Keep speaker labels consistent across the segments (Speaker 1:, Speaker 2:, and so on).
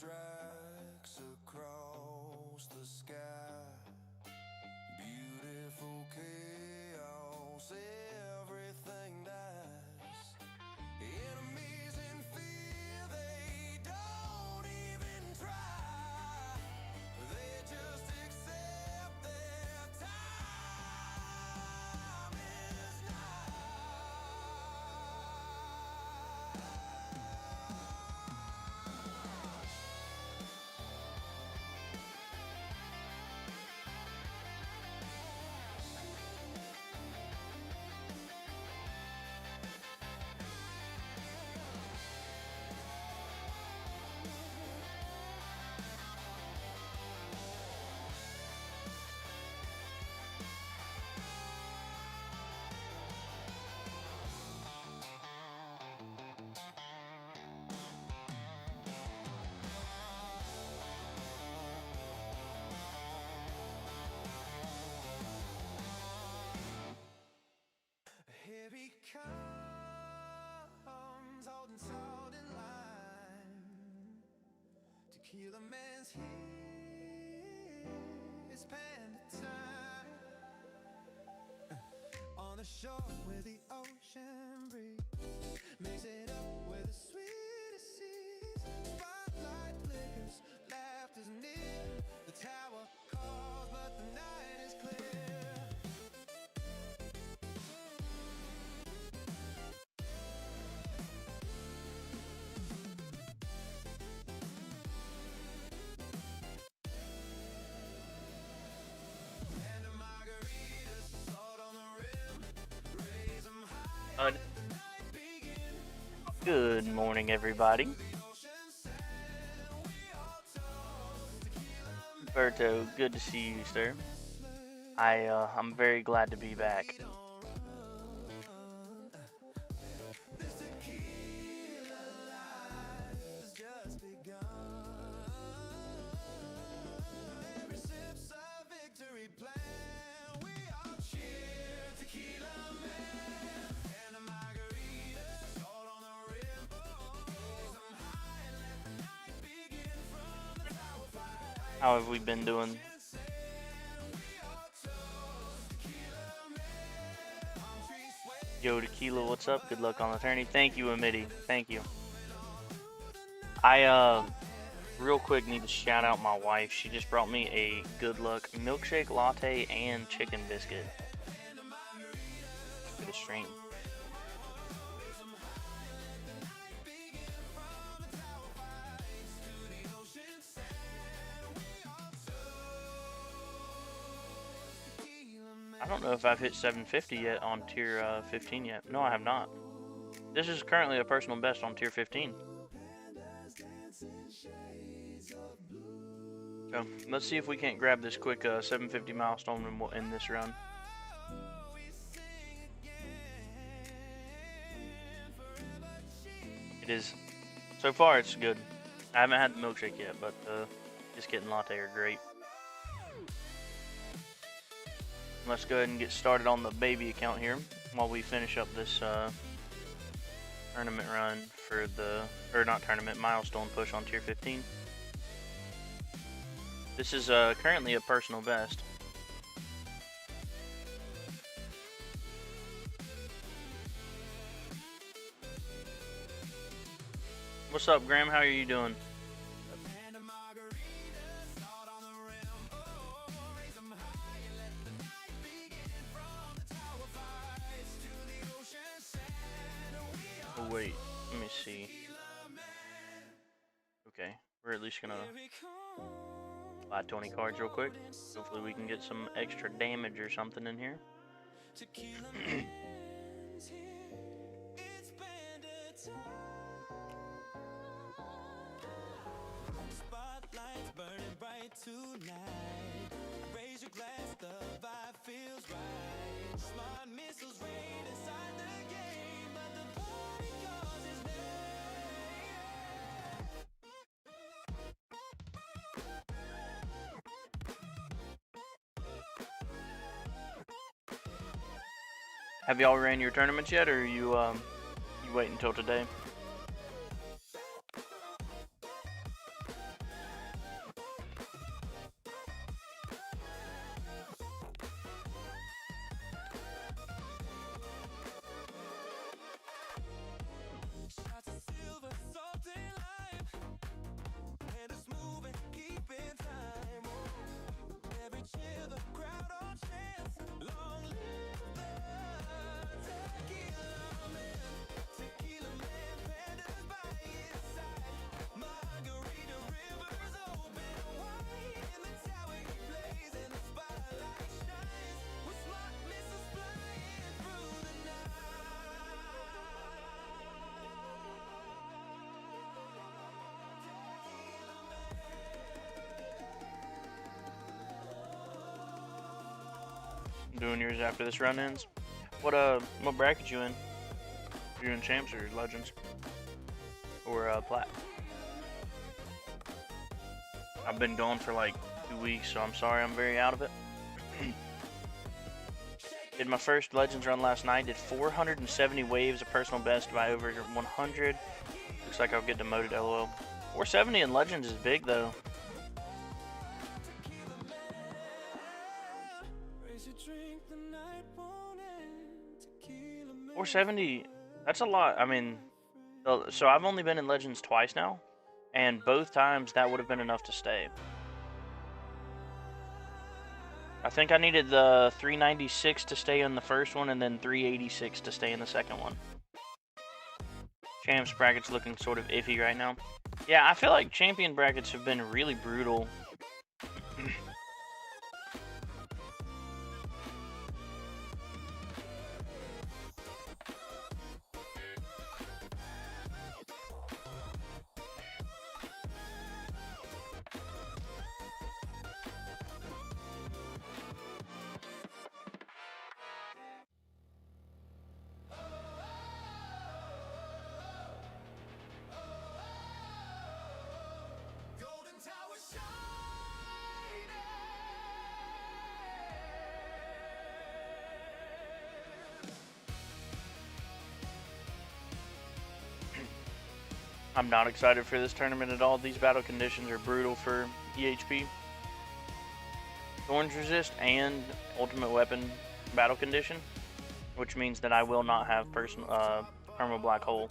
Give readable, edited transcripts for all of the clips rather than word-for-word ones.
Speaker 1: tracks across the sky. Beautiful chaos, everything dies. Enemies in fear, they don't even try. They just accept their time is here he comes, holding salt and lime. Tequila man's here, it's panda time. On the shore where the ocean breeze mix it up with the sweetest seas. Spotlight flickers, laughter's near. The tower calls, but the night is clear.
Speaker 2: Good morning, everybody. Berto, good to see you, sir. I'm very glad to be back. How have we been doing? Yo, Tequila, what's up? Good luck on the tourney. Thank you, Amity. Thank you. I real quick need to shout out my wife. She just brought me a good luck milkshake latte and chicken biscuit for the stream. I don't know if I've hit 750 yet on tier 15 yet. No, I have not. This is currently a personal best on tier 15. So let's see if we can't grab this quick 750 milestone and we'll end this run. It is, so far it's good. I haven't had the milkshake yet, but biscuit and latte are great. Let's go ahead and get started on the baby account here while we finish up this tournament run for the, or not tournament, milestone push on tier 15. This is currently a personal best. What's up, Graham? How are you doing? Oh, wait, let me see. Okay, we're at least gonna buy 20 cards real quick. Hopefully we can get some extra damage or something in here.
Speaker 1: Spotlights burning bright tonight. Raise your glass, the vibe feels right. Smart missiles rain inside the game, but the party calls his name.
Speaker 2: Have y'all ran your tournaments yet, or are you wait until today? listeners after this run ends. What bracket you in? You in champs or legends? Or plat? I've been going for like 2 weeks, so I'm sorry I'm very out of it. Did my first legends run last night. Did 470 waves, a personal best by over 100. Looks like I'll get demoted, lol. 470 in legends is big though. 470, that's a lot. I mean, so I've only been in legends twice now, and both times that would have been enough to stay. I think I needed the 396 to stay in the first one, and then 386 to stay in the second one. Champs brackets looking sort of iffy right now. Yeah, I feel like champion brackets have been really brutal. I'm not excited for this tournament at all. These battle conditions are brutal for EHP. Thorns resist and ultimate weapon battle condition, which means that I will not have perma black hole.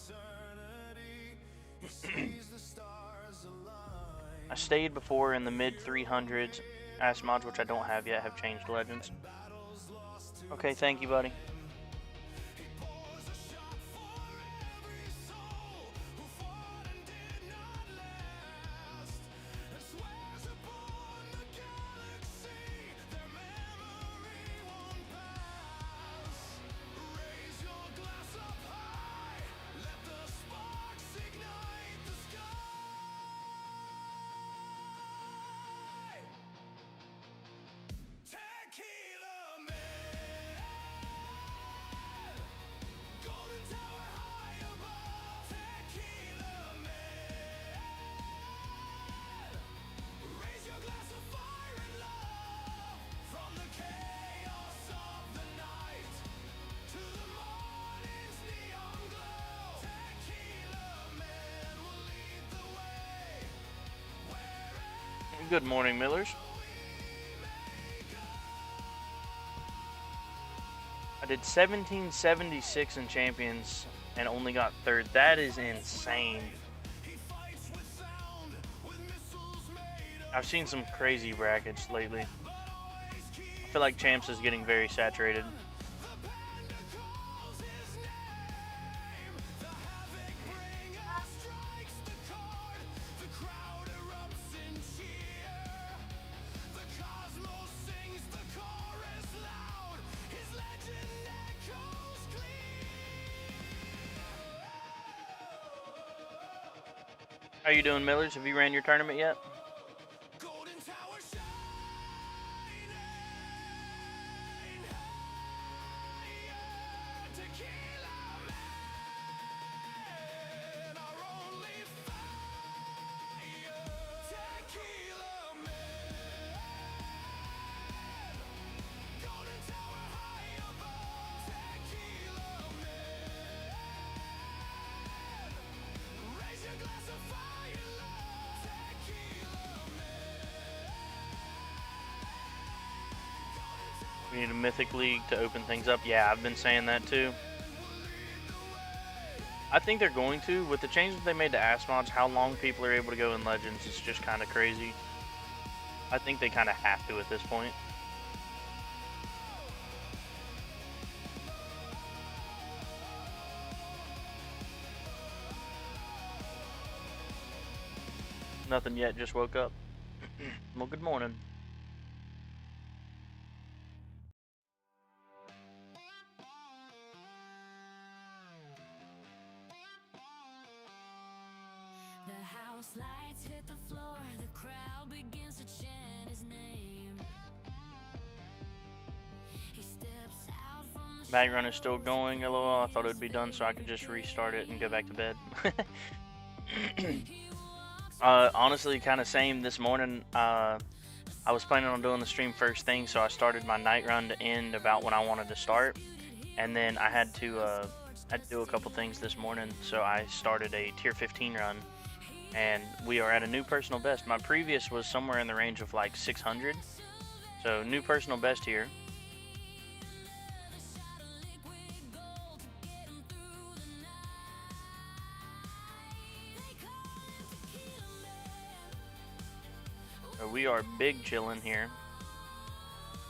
Speaker 2: I stayed before in the mid 300s. Ass mods, which I don't have yet, have changed legends. Okay, thank you, buddy. Good morning, Millers. I did 1776 in champions and only got third. That is insane. I've seen some crazy brackets lately. I feel like champs is getting very saturated. How you doing, Millers? Have you ran your tournament yet? We need a Mythic League to open things up. Yeah, I've been saying that too. I think they're going to. With the changes they made to Ass mods, how long people are able to go in Legends is just kind of crazy. I think they kind of have to at this point. Nothing yet, just woke up. Well, good morning.
Speaker 3: The house lights hit the floor, the crowd begins to chant his name. He steps
Speaker 2: Bag run is still going, lol. I thought it would be done so I could just restart it and go back to bed. Honestly, kind of same this morning. I was planning on doing the stream first thing, so I started my night run to end about when I wanted to start. And then I had to do a couple things this morning, so I started a tier 15 run. And we are at a new personal best. My previous was somewhere in the range of like 600. So new personal best here. So we are big chilling here.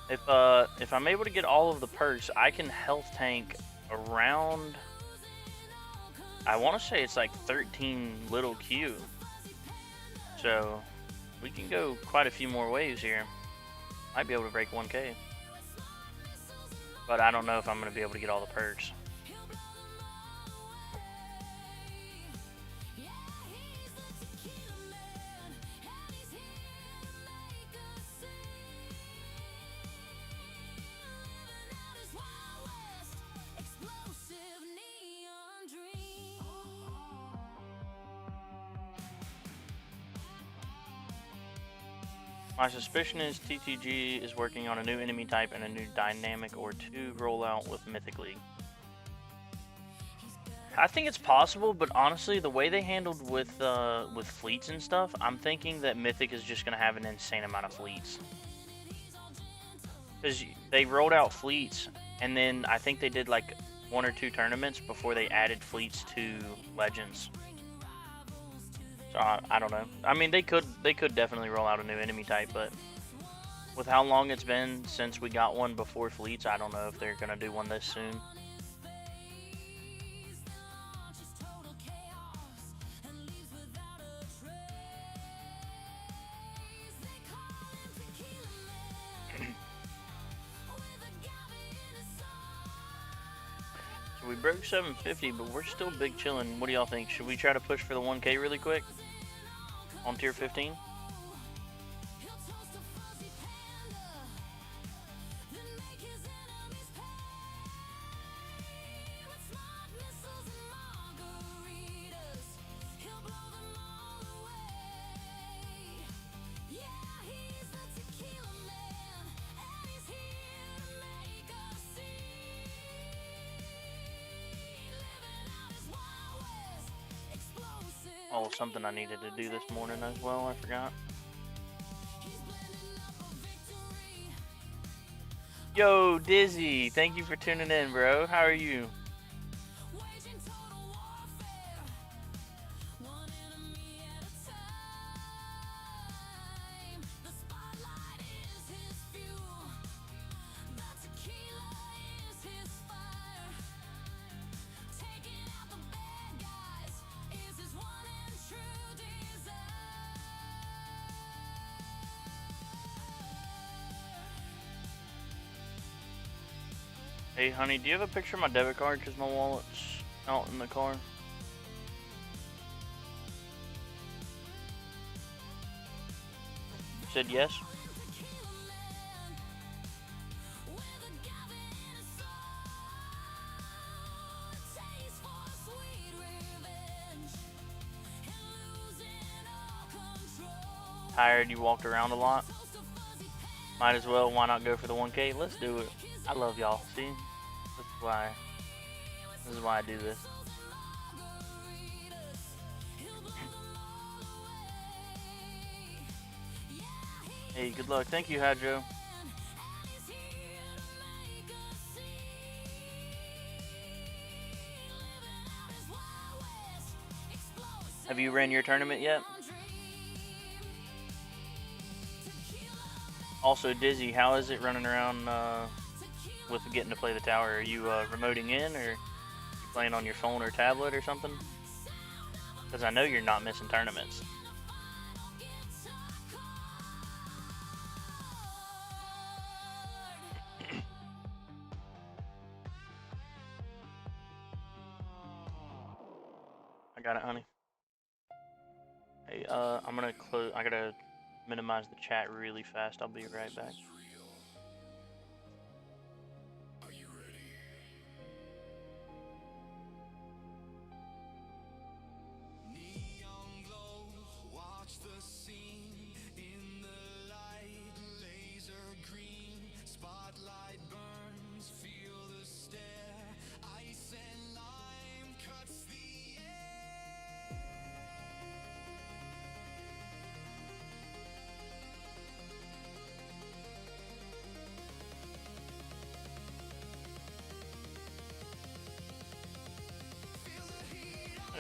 Speaker 2: If I'm able to get all of the perks, I can health tank around, I want to say it's like 13 little Q. So we can go quite a few more waves here. Might be able to break 1K. But I don't know if I'm going to be able to get all the perks. My suspicion is TTG is working on a new enemy type and a new dynamic or 2 rollout with Mythic League. I think it's possible, but honestly, the way they handled with fleets and stuff, I'm thinking that Mythic is just going to have an insane amount of fleets. Because they rolled out fleets, and then I think they did like 1 or 2 tournaments before they added fleets to Legends. So I don't know. I mean, they could definitely roll out a new enemy type, but with how long it's been since we got one before fleets, I don't know if they're gonna do one this soon. So we broke 750, but we're still big chilling. What do y'all think? Should we try to push for the 1K really quick on tier 15? Oh, something I needed to do this morning as well, I forgot. Yo, Dizzy, thank you for tuning in, bro. How are you? Hey, honey, do you have a picture of my debit card? Because my wallet's out in the car. You said yes? Tired, you walked around a lot? Might as well, why not go for the 1K? Let's do it. I love y'all, see? This is why I do this. Hey, good luck. Thank you, Hadjo. Have you ran your tournament yet? Also, Dizzy, how is it running around with getting to play the tower? Are you remoting in, or you playing on your phone or tablet or something? Because I know you're not missing tournaments. I got it, honey. Hey, I'm gonna close. I gotta minimize the chat really fast. I'll be right back.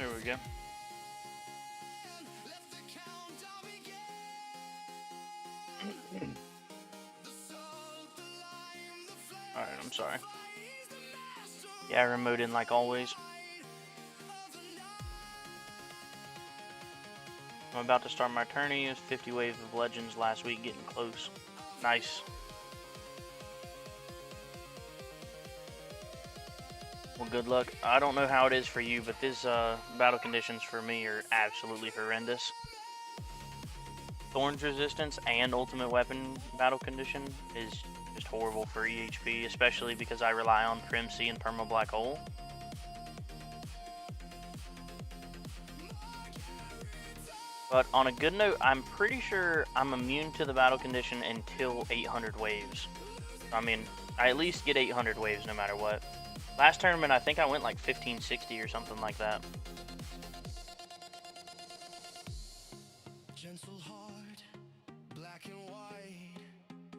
Speaker 2: There we go. Alright, I'm sorry. Yeah, remote in like always. I'm about to start my tourney. It's 50 Wave of Legends last week, getting close. Nice. Well, good luck. I don't know how it is for you, but this battle conditions for me are absolutely horrendous. Thorns resistance and ultimate weapon battle condition is just horrible for EHP, especially because I rely on Prim C and Perma Black Hole. But on a good note, I'm pretty sure I'm immune to the battle condition until 800 waves. I mean, I at least get 800 waves no matter what. Last tournament, I think I went like 1560 or something like that.
Speaker 1: Gentle heart, black and white,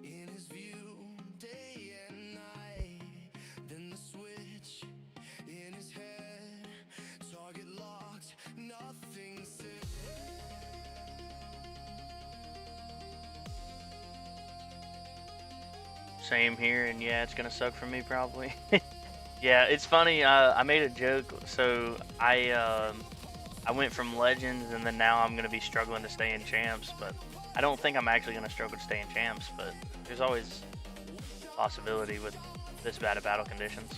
Speaker 1: in his view, day and night. Then the switch in his head, target locked, nothing said.
Speaker 2: Same here, and yeah, it's gonna suck for me probably. Yeah, it's funny. I made a joke, so I went from Legends, and then now I'm gonna be struggling to stay in Champs. But I don't think I'm actually gonna struggle to stay in Champs. But there's always a possibility with this bad of battle conditions.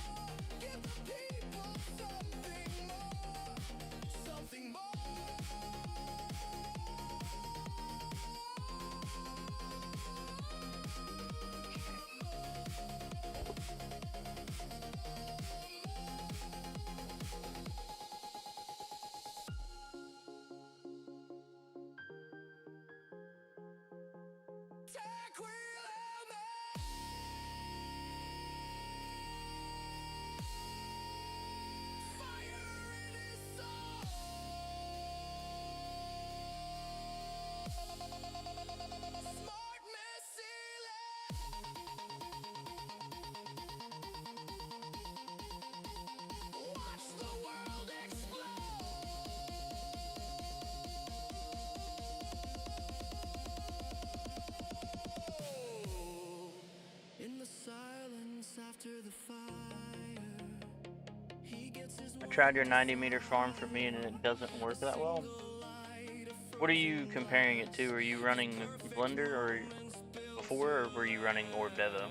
Speaker 2: I tried your 90-meter farm for me, and it doesn't work that well. What are you comparing it to? Are you running Blender or before, or were you running Orb Devo?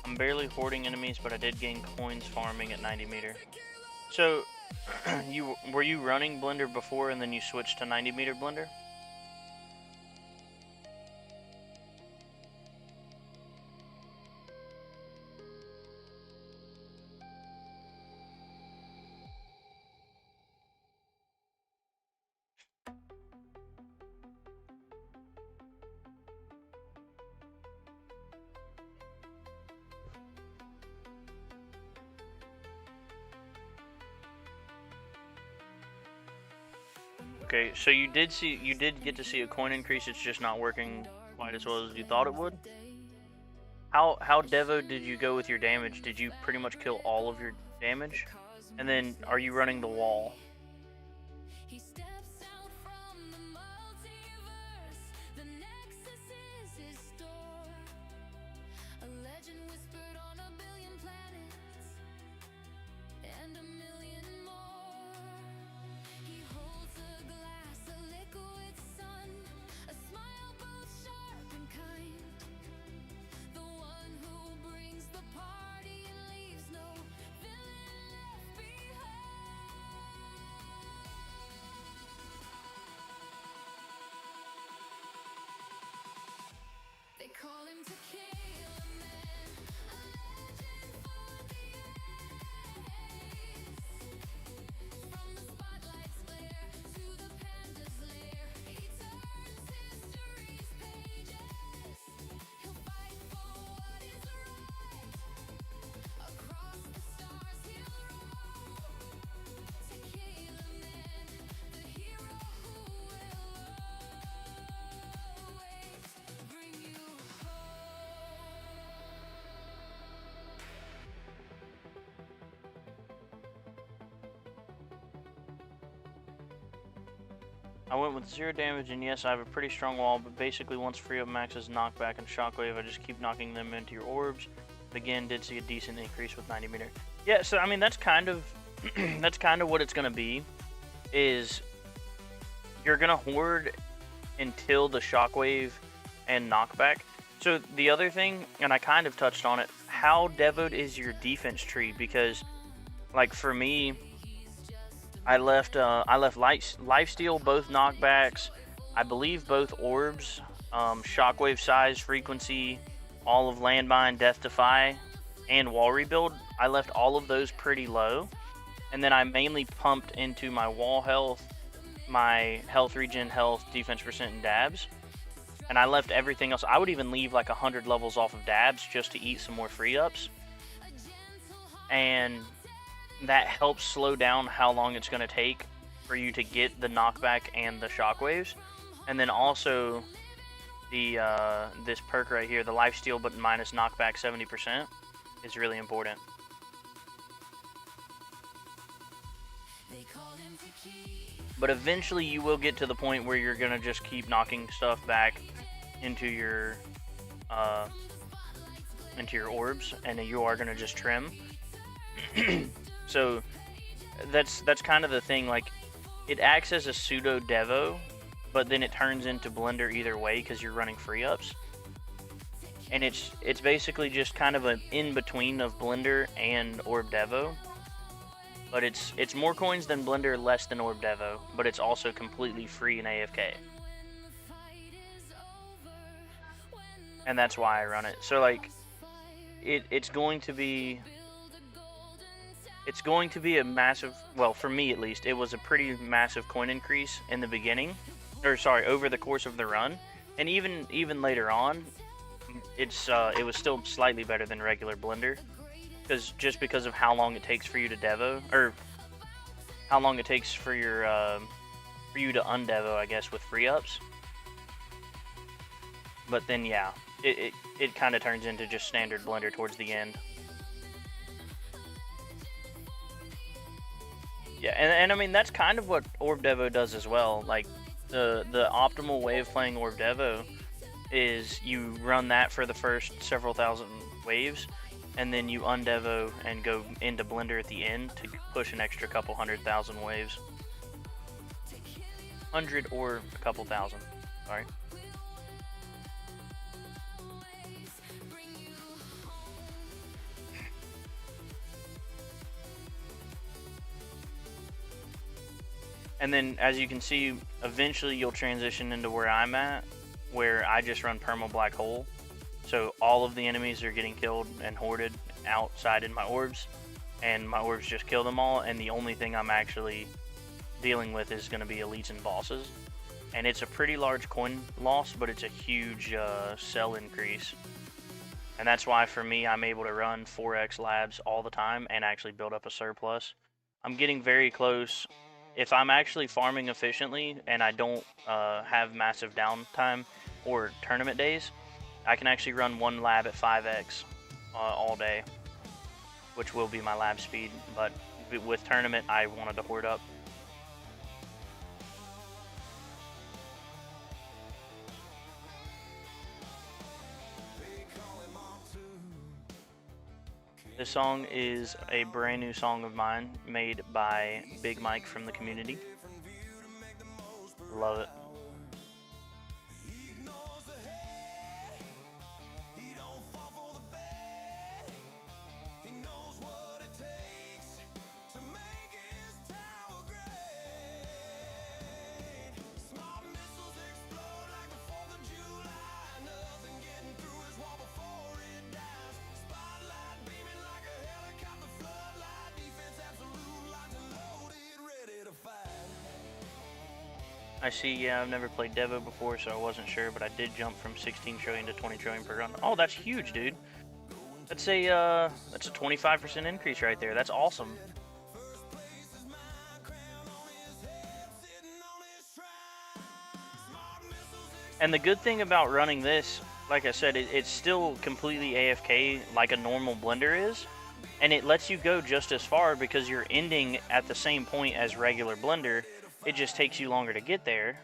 Speaker 2: I'm barely hoarding enemies, but I did gain coins farming at 90 meter. So, were you running Blender before and then you switched to 90 meter Blender? Okay, so you did get to see a coin increase. It's just not working quite as well as you thought it would. How Devo did you go with your damage? Did you pretty much kill all of your damage? And then are you running the wall? I went with 0 damage, and yes, I have a pretty strong wall, but basically once free up maxes knockback and shockwave, I just keep knocking them into your orbs. But again, did see a decent increase with 90 meter. Yeah, so I mean that's kind of that's kind of what it's gonna be. Is you're gonna hoard until the shockwave and knockback. So the other thing, and I kind of touched on it, how devoed is your defense tree? Because like for me, I left lifesteal, both knockbacks, I believe both orbs, shockwave size, frequency, all of landmine, death defy, and wall rebuild. I left all of those pretty low, and then I mainly pumped into my wall health, my health regen, health, defense percent, and dabs. And I left everything else. I would even leave like 100 levels off of dabs just to eat some more free ups. And that helps slow down how long it's going to take for you to get the knockback and the shockwaves. And then also the this perk right here, the lifesteal but minus knockback 70%, is really important. But eventually you will get to the point where you're going to just keep knocking stuff back into your orbs, and you are going to just trim. So that's kind of the thing. Like, it acts as a pseudo devo, but then it turns into blender either way because you're running free ups. And it's basically just kind of an in between of blender and orb devo. But it's more coins than blender, less than orb devo, but it's also completely free in AFK. And that's why I run it. So like it's going to be a massive, well, for me at least, it was a pretty massive coin increase in the beginning, or sorry, over the course of the run, and even later on, it was still slightly better than regular blender, because of how long it takes for you to devo, or how long it takes for your for you to undevo, I guess, with free ups. But then yeah, it kind of turns into just standard blender towards the end. Yeah, and I mean that's kind of what Orb Devo does as well. Like the optimal way of playing Orb Devo is you run that for the first several thousand waves, and then you undevo and go into blender at the end to push an extra couple 100,000 waves. 100 or a couple thousand, sorry. And then, as you can see, eventually you'll transition into where I'm at, where I just run Perma Black Hole. So all of the enemies are getting killed and hoarded outside in my orbs, and my orbs just kill them all, and the only thing I'm actually dealing with is going to be elites and bosses. And it's a pretty large coin loss, but it's a huge cell increase. And that's why, for me, I'm able to run 4x labs all the time and actually build up a surplus. I'm getting very close. If I'm actually farming efficiently and I don't have massive downtime or tournament days, I can actually run one lab at 5x all day, which will be my lab speed. But with tournament, I wanted to hoard up. This song is a brand new song of mine made by Big Mike from the community. Love it. I see, yeah, I've never played Devo before, so I wasn't sure, but I did jump from 16 trillion to 20 trillion per run. Oh, that's huge, dude. That's a 25% increase right there. That's awesome. And the good thing about running this, like I said, it's still completely AFK like a normal blender is, and it lets you go just as far because you're ending at the same point as regular blender, It just takes you longer to get there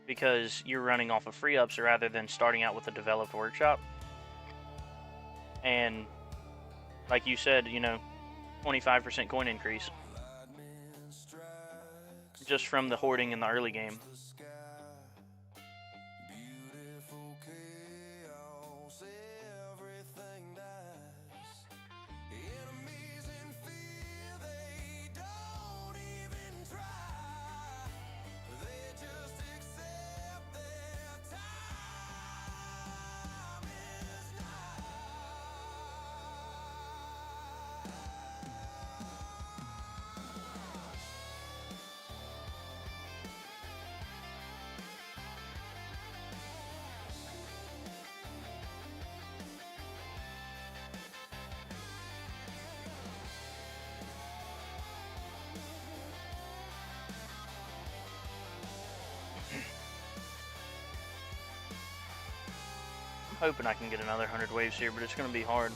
Speaker 2: because you're running off of free ups rather than starting out with a developed workshop. And like you said, you know, 25% coin increase just from the hoarding in the early game. Hoping I can get another 100 waves here, but it's going to be hard.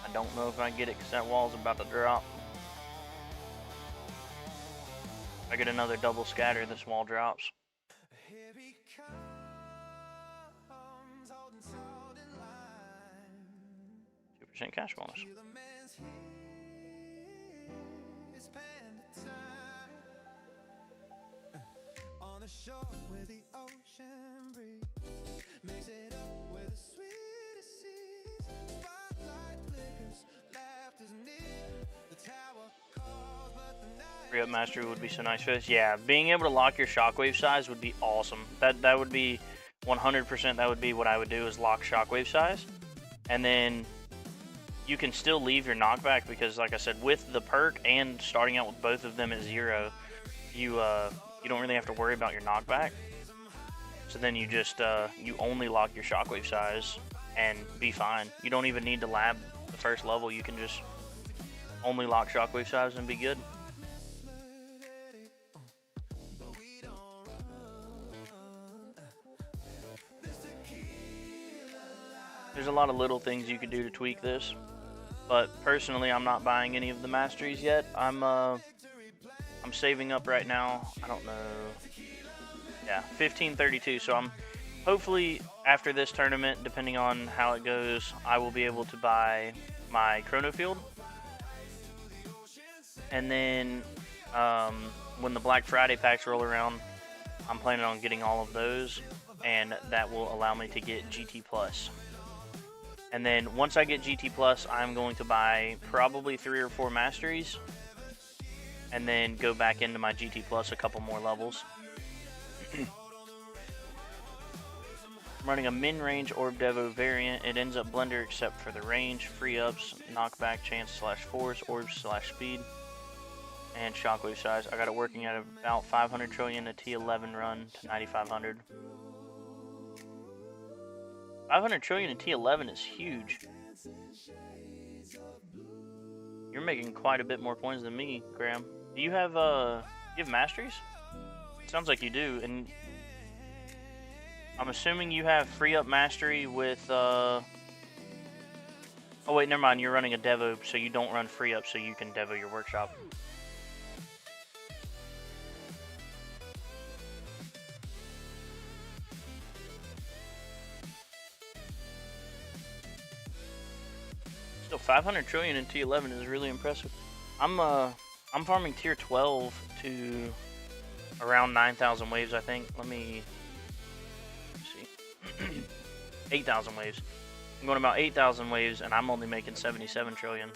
Speaker 2: I don't know if I can get it because that wall's about to drop. If I get another double scatter, this wall drops. 2% cash bonus.
Speaker 1: Shore where the ocean breeze makes it up where the sweetest seas. Spotlight flickers, laughter's near. The tower calls, but the night.
Speaker 2: Free up mastery would be so nice for this. Yeah, being able to lock your shockwave size would be awesome. That would be 100%. That would be what I would do, is lock shockwave size, and then you can still leave your knockback because, like I said, with the perk and starting out with both of them at 0, you don't really have to worry about your knockback. So then you just, you only lock your shockwave size and be fine. You don't even need to lab the first level. You can just only lock shockwave size and be good. There's a lot of little things you could do to tweak this, but personally I'm not buying any of the masteries yet. I'm saving up right now. I don't know. Yeah, 1532. So I'm hopefully after this tournament, depending on how it goes, I will be able to buy my Chrono Field. And then when the Black Friday packs roll around, I'm planning on getting all of those, and that will allow me to get GT Plus. And then once I get GT Plus, I'm going to buy probably 3 or 4 masteries, and then go back into my GT Plus a couple more levels. I'm running a min-range Orb Devo variant. It ends up blender except for the range, free ups, knockback chance / force, orbs / speed, and shockwave size. I got it working at about 500 trillion a T11 run to 9500. 500 trillion in T11 is huge. You're making quite a bit more points than me, Graham. Do you have masteries? It sounds like you do, and I'm assuming you have free up mastery with oh wait, never mind, you're running a Devo, so you don't run free up, so you can Devo your workshop. Still 500 trillion in T11 is really impressive. I'm farming tier 12 to around 9,000 waves, I think. Let me see. 8,000 waves. I'm going about 8,000 waves, and I'm only making 77 trillion.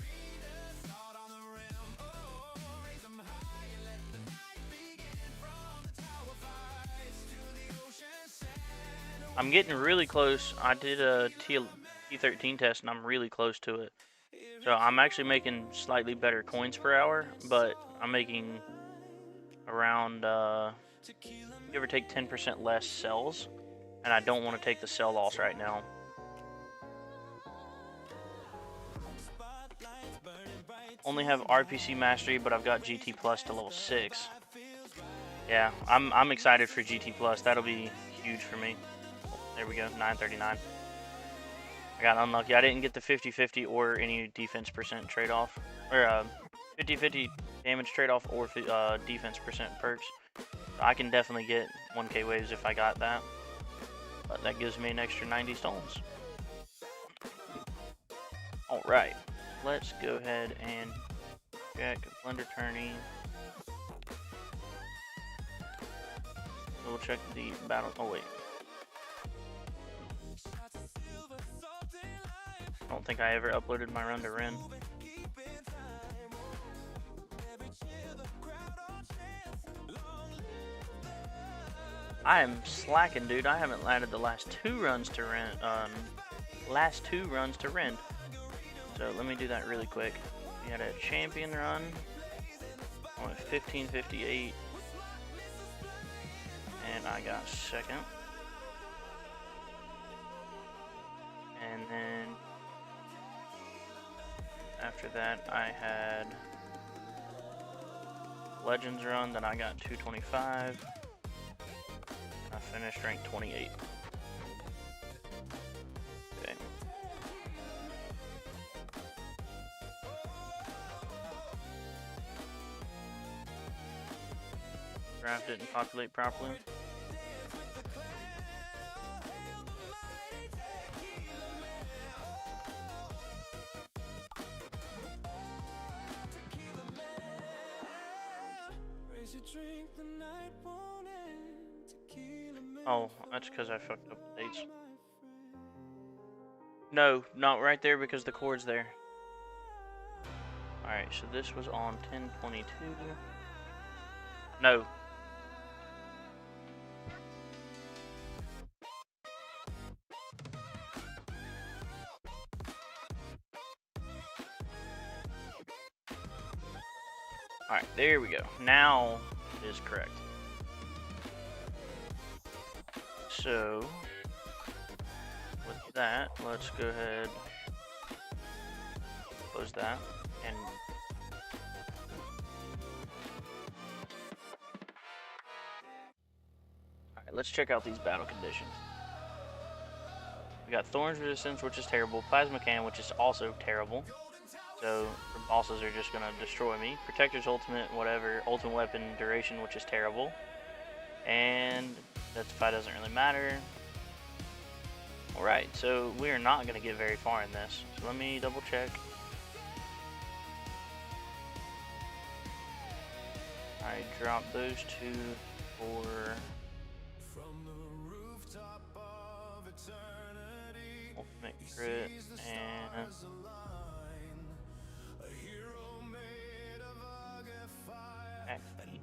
Speaker 2: I'm getting really close. I did a T13 test, and I'm really close to it. So I'm actually making slightly better coins per hour, but I'm making around, give or take 10% less cells, and I don't want to take the cell loss right now. Only have RPC mastery, but I've got GT Plus to level 6. Yeah, I'm excited for GT Plus. That'll be huge for me. There we go, 939. I got unlucky. I didn't get the 50-50 or any defense percent trade-off. Or 50-50 damage trade-off or defense percent perks. So I can definitely get 1k waves if I got that. But that gives me an extra 90 stones. Alright, let's go ahead and check Blender Tourney. We'll check the battle. Oh, wait. I don't think I ever uploaded my run to Ren. I am slacking, dude. I haven't landed the last two runs to Ren. So let me do that really quick. We had a champion run on 15:58, and I got second. And then after that, I had Legends run that I got 225. I finished ranked 28. Okay. Draft didn't populate properly. Oh, that's because I fucked up the dates. No, not right there because the cord's there. Alright, so this was on 10/22. No. Alright, there we go. Now it is correct. So, with that, let's go ahead, close that, and alright, let's check out these battle conditions. We got Thorns Resistance, which is terrible, Plasma Cannon, which is also terrible, so the bosses are just going to destroy me, Protector's Ultimate, whatever, Ultimate Weapon Duration, which is terrible, and that fight doesn't really matter. Alright, so we are not going to get very far in this. So let me double check. I dropped those two for Ultimate Crit and Acme.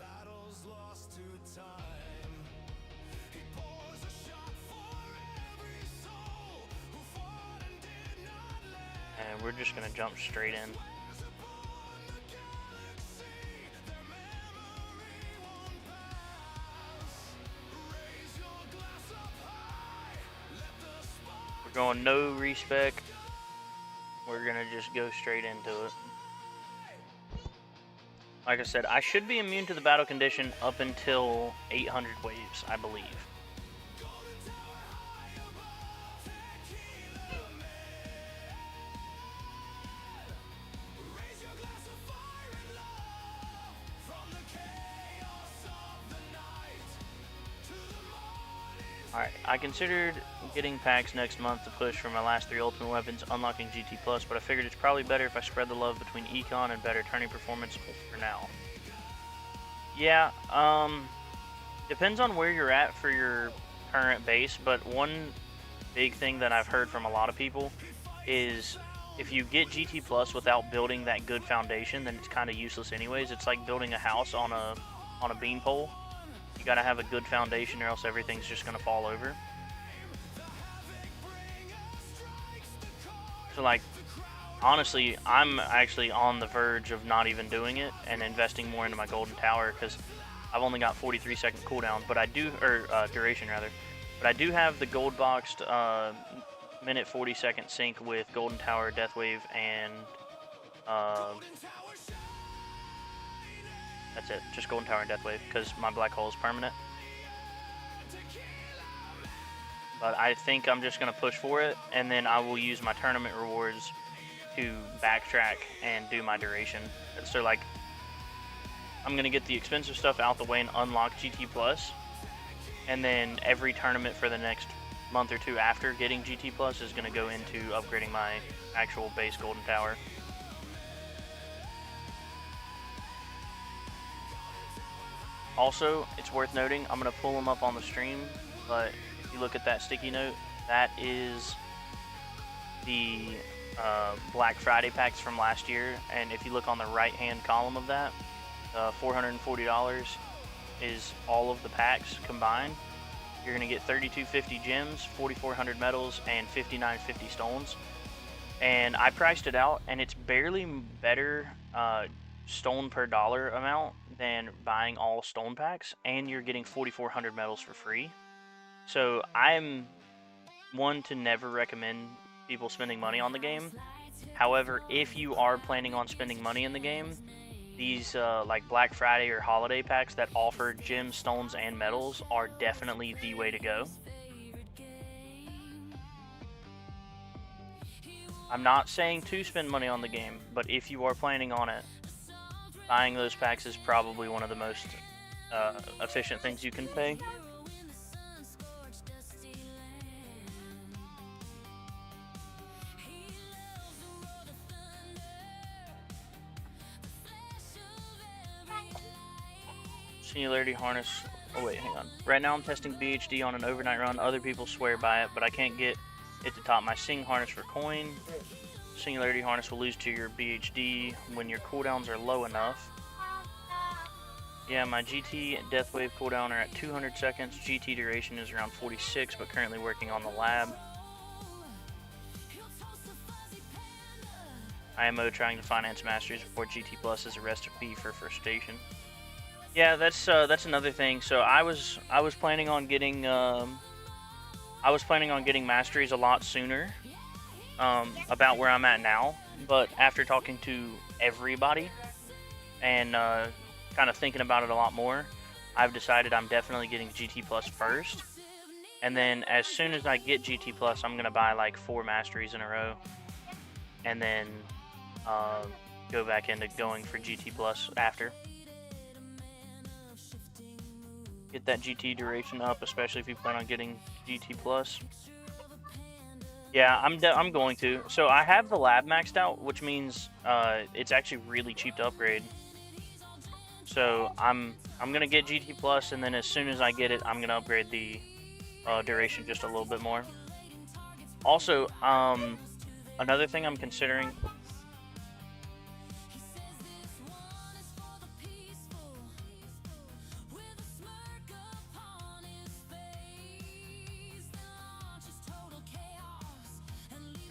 Speaker 2: And we're just going to jump straight in. We're going no respec. We're going to just go straight into it. Like I said, I should be immune to the battle condition up until 800 waves, I believe. Alright, I considered getting packs next month to push for my last 3 ultimate weapons, unlocking GT+, but I figured it's probably better if I spread the love between Econ and better turning performance for now. Yeah, depends on where you're at for your current base, but one big thing that I've heard from a lot of people is if you get GT+ without building that good foundation, then it's kind of useless anyways. It's like building a house on a beanpole. You gotta have a good foundation or else everything's just gonna fall over. So like, honestly, I'm actually on the verge of not even doing it and investing more into my golden tower because I've only got 43-second cooldown, but I do, or duration rather, but I do have the gold boxed minute 40-second sync with golden tower, death wave, and that's it, just golden tower and death wave because my black hole is permanent. but I think I'm just going to push for it, and then I will use my tournament rewards to backtrack and do my duration. So like, I'm going to get the expensive stuff out the way and unlock GT Plus, and then every tournament for the next month or two after getting GT Plus is going to go into upgrading my actual base Golden Tower. Also, it's worth noting, I'm going to pull them up on the stream, but if you look at that sticky note, that is the Black Friday packs from last year, and if you look on the right hand column of that, $440 is all of the packs combined. You're going to get 3250 gems, 4400 medals, and 5950 stones. And I priced it out, and it's barely better stone per dollar amount than buying all stone packs, and you're getting 4400 medals for free. So I'm one to never recommend people spending money on the game. However, if you are planning on spending money in the game, these like Black Friday or holiday packs that offer gems, stones, and medals are definitely the way to go. I'm not saying to spend money on the game, but if you are planning on it, buying those packs is probably one of the most efficient things you can pay. Singularity harness. Oh wait, hang on. Right now I'm testing BHD on an overnight run. Other people swear by it, but I can't get it to top my Sing harness for coin. Singularity harness will lose to your BHD when your cooldowns are low enough. Yeah, my GT and Death Wave cooldown are at 200 seconds. GT duration is around 46, but currently working on the lab. IMO trying to finance masteries before GT Plus is a recipe for frustration. Yeah, that's another thing. So I was planning on getting masteries a lot sooner, about where I'm at now. But after talking to everybody and kind of thinking about it a lot more, I've decided I'm definitely getting GT Plus first, and then as soon as I get GT Plus, I'm gonna buy like 4 masteries in a row, and then go back into going for GT Plus after. Get that GT duration up, especially if you plan on getting GT Plus. Yeah, I'm going to. So I have the lab maxed out, which means it's actually really cheap to upgrade. So I'm gonna get GT Plus, and then as soon as I get it, I'm gonna upgrade the duration just a little bit more. Also, another thing I'm considering.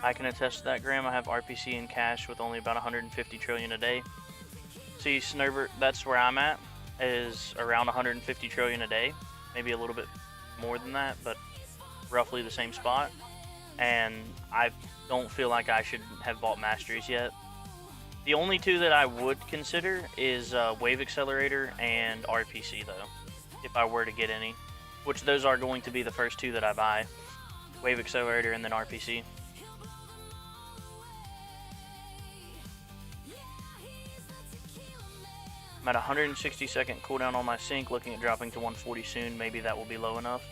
Speaker 2: I can attest to that, Graham. I have RPC in cash with only about 150 trillion a day. See, Snurber, that's where I'm at, is around 150 trillion a day. Maybe a little bit more than that, but roughly the same spot. And I don't feel like I should have bought masteries yet. The only two that I would consider is Wave Accelerator and RPC, though, if I were to get any. Which those are going to be the first two that I buy. Wave Accelerator and then RPC. I'm at 160 second cooldown on my sync, looking at dropping to 140 soon. Maybe that will be low enough.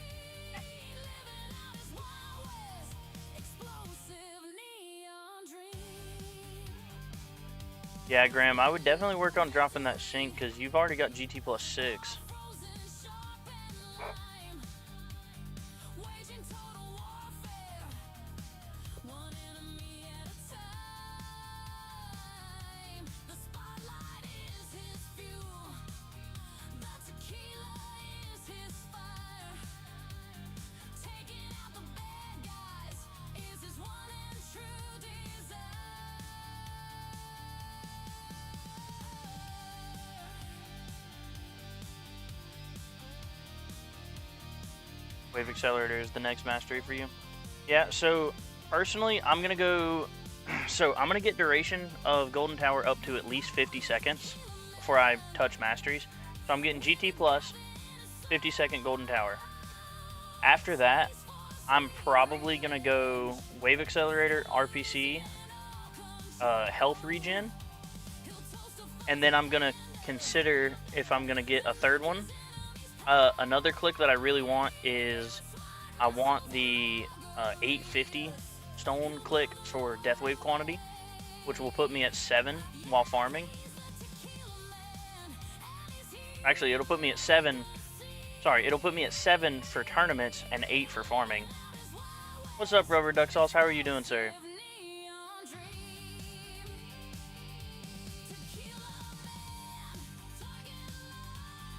Speaker 2: Yeah, Graham, I would definitely work on dropping that sync because you've already got GT plus 6. Wave Accelerator is the next mastery for you. Yeah, so personally, I'm going to go... So I'm going to get duration of Golden Tower up to at least 50 seconds before I touch masteries. So I'm getting GT Plus, 50 second Golden Tower. After that, I'm probably gonna go Wave Accelerator, RPC, Health Regen, and then I'm gonna consider if I'm gonna get a third one. Another click that I really want is I want the 850 stone click for Death Wave quantity, which will put me at 7 while farming. Actually, it'll put me at 7. Sorry, it'll put me at 7 for tournaments and 8 for farming. What's up, Rubber Duck Sauce? How are you doing, sir?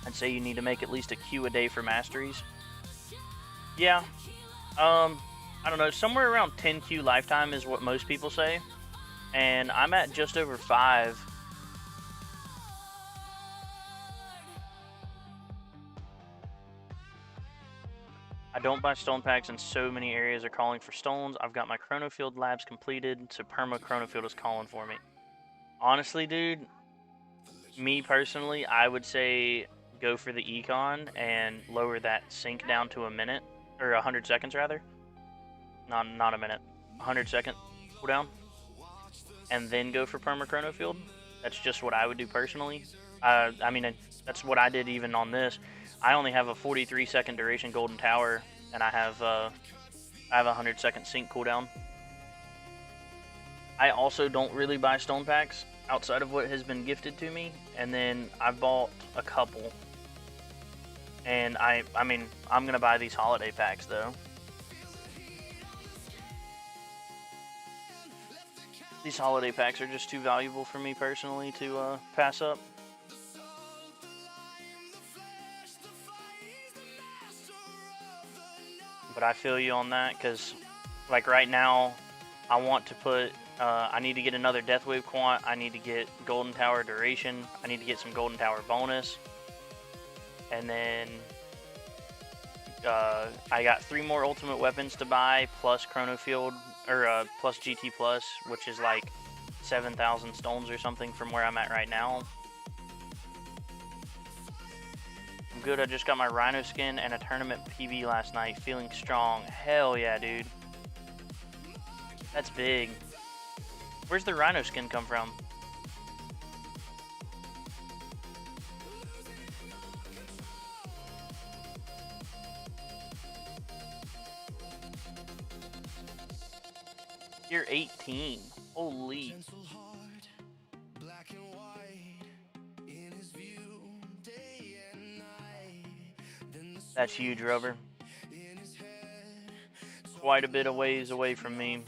Speaker 2: I'd say you need to make at least a queue a day for masteries. Yeah. I don't know. Somewhere around 10 queue lifetime is what most people say. And I'm at just over 5. I don't buy stone packs, and so many areas are calling for stones. I've got my Chronofield labs completed, so Perma Chronofield is calling for me. Honestly, dude, me personally, I would say go for the econ and lower that sync down to a minute, or 100 seconds rather. Not a minute, 100-second cooldown, and then go for Perma Chronofield. That's just what I would do personally. I mean, that's what I did even on this. I only have a 43-second duration golden tower, and I have a 100-second sync cooldown. I also don't really buy stone packs outside of what has been gifted to me, and then I bought a couple. And I mean, I'm gonna buy these holiday packs though. These holiday packs are just too valuable for me personally to pass up. But I feel you on that, because like right now I want to put I need to get another Death Wave quant, I need to get Golden Tower duration, I need to get some Golden Tower bonus, and then I got 3 more ultimate weapons to buy, plus Chronofield, or plus GT plus, which is like 7,000 stones or something from where I'm at right now. I'm good. I just got my Rhino skin and a tournament PB last night. Feeling strong. Hell yeah, dude. That's big. Where's the Rhino skin come from? You're 18. Holy. That's huge, Rubber. Quite a bit of ways away from me.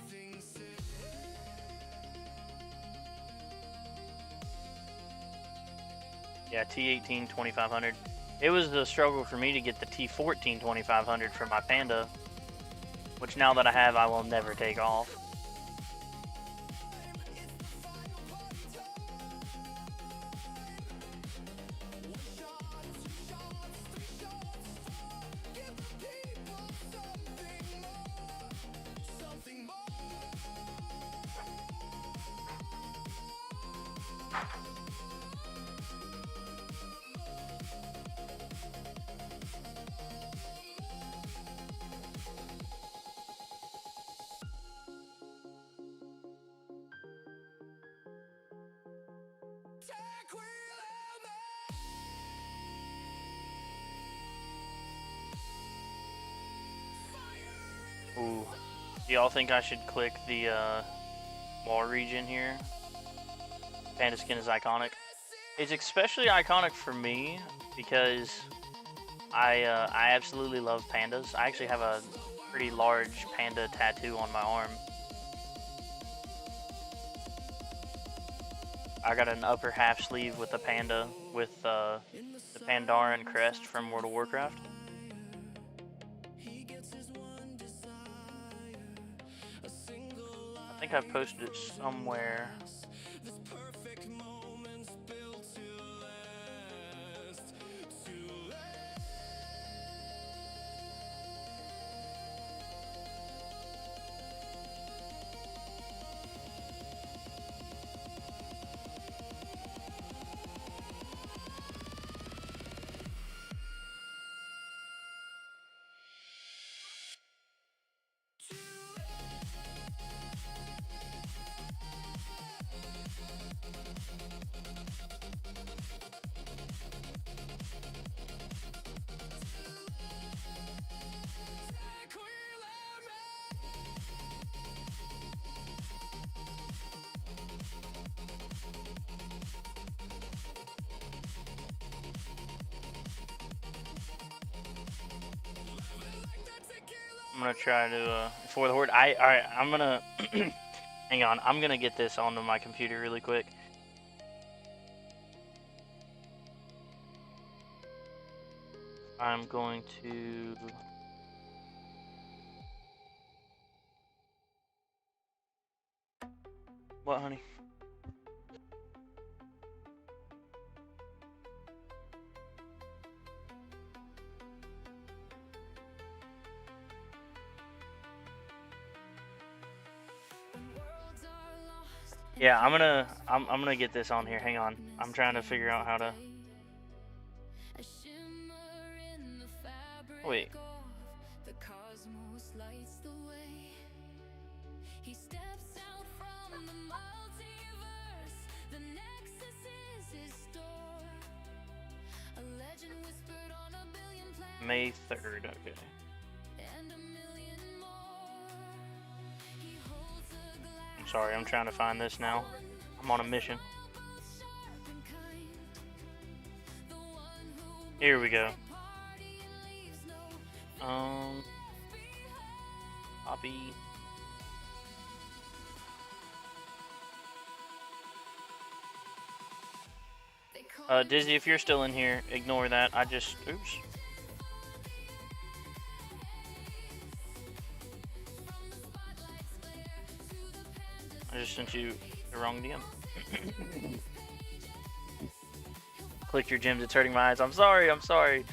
Speaker 2: Yeah, T18 2500. It was a struggle for me to get the T14 2500 for my Panda, which now that I have, I will never take off. Ooh. Do y'all think I should click the wall region here? Panda skin is iconic. It's especially iconic for me because I absolutely love pandas. I actually have a pretty large panda tattoo on my arm. I got an upper half sleeve with a panda with the Pandaren crest from World of Warcraft. I think I've posted it somewhere. gonna try to for the horde. All right. I'm gonna hang on. I'm gonna get this onto my computer really quick. I'm going to. What, honey? Yeah, I'm gonna get this on here. Hang on. I'm trying to figure out how to. Wait. May 3rd, okay. I'm sorry, I'm trying to find this now. I'm on a mission. Here we go. Copy. Dizzy, if you're still in here, ignore that. Oops. I just sent you the wrong DM. Click your gems, it's hurting my eyes. I'm sorry.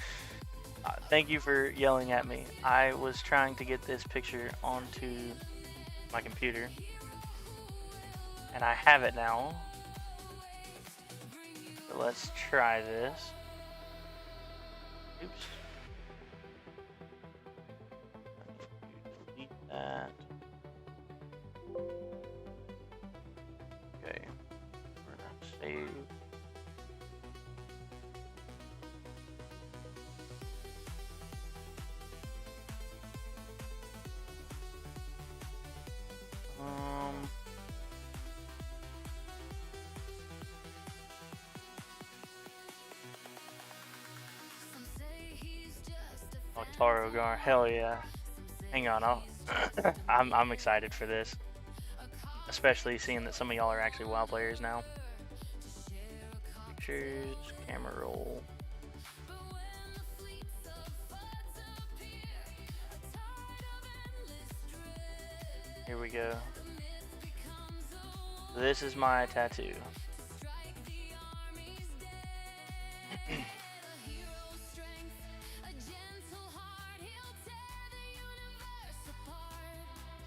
Speaker 2: Thank you for yelling at me. I was trying to get this picture onto my computer. And I have it now. So let's try this. Oops. Delete that. Okay. We're gonna save. Oh, Taro Gar, hell yeah. Hang on, I'm excited for this. Especially seeing that some of y'all are actually WoW players now. Pictures, camera roll. Here we go. This is my tattoo.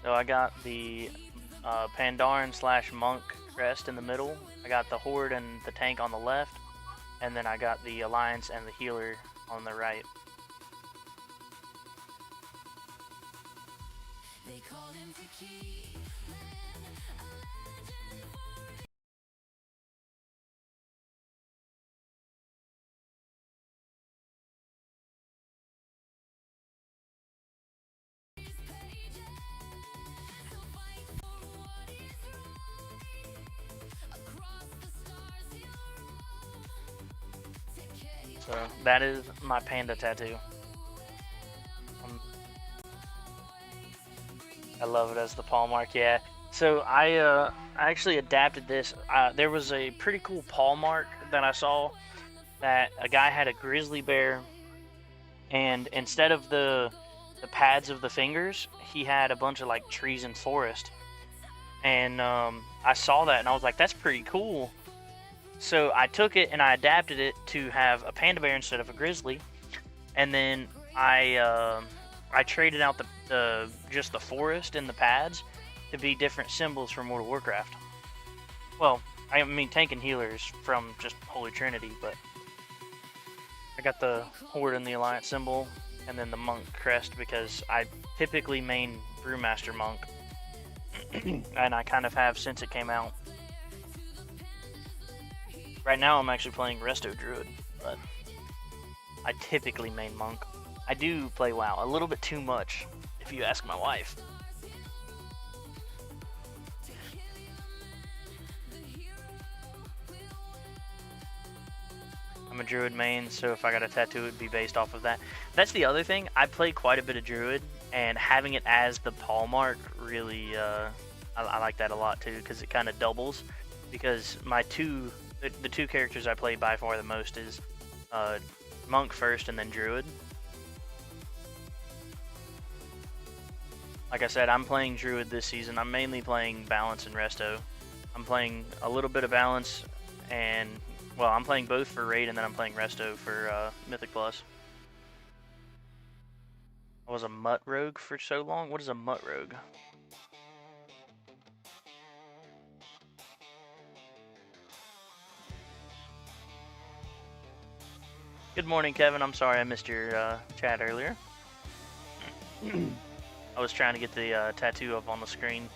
Speaker 2: So I got the Pandaren / Monk crest in the middle. I got the Horde and the tank on the left. And then I got the Alliance and the healer on the right. So that is my panda tattoo. I love it as the paw mark, yeah. So I actually adapted this. There was a pretty cool paw mark that I saw that a guy had a grizzly bear, and instead of the pads of the fingers, he had a bunch of like trees and forest. And I saw that and I was like, that's pretty cool. So I took it and I adapted it to have a panda bear instead of a grizzly, and then I traded out just the forest and the pads to be different symbols from World of Warcraft. Well, I mean tank and healers from just Holy Trinity, but I got the Horde and the Alliance symbol, and then the Monk crest because I typically main Brewmaster Monk, and I kind of have since it came out. Right now I'm actually playing Resto Druid, but I typically main Monk. I do play WoW a little bit too much, if you ask my wife. I'm a Druid main, so if I got a tattoo, it would be based off of that. That's the other thing. I play quite a bit of Druid, and having it as the paw mark really, I like that a lot too, because it kind of doubles. Because the two characters I play by far the most is Monk first and then Druid. Like I said, I'm playing Druid this season. I'm mainly playing Balance and Resto. I'm playing a little bit of Balance, and well, I'm playing both for Raid, and then I'm playing Resto for Mythic Plus. I was a Mutt Rogue for so long. What is a Mutt Rogue? Good morning, Kevin. I'm sorry I missed your chat earlier. I was trying to get the tattoo up on the screen.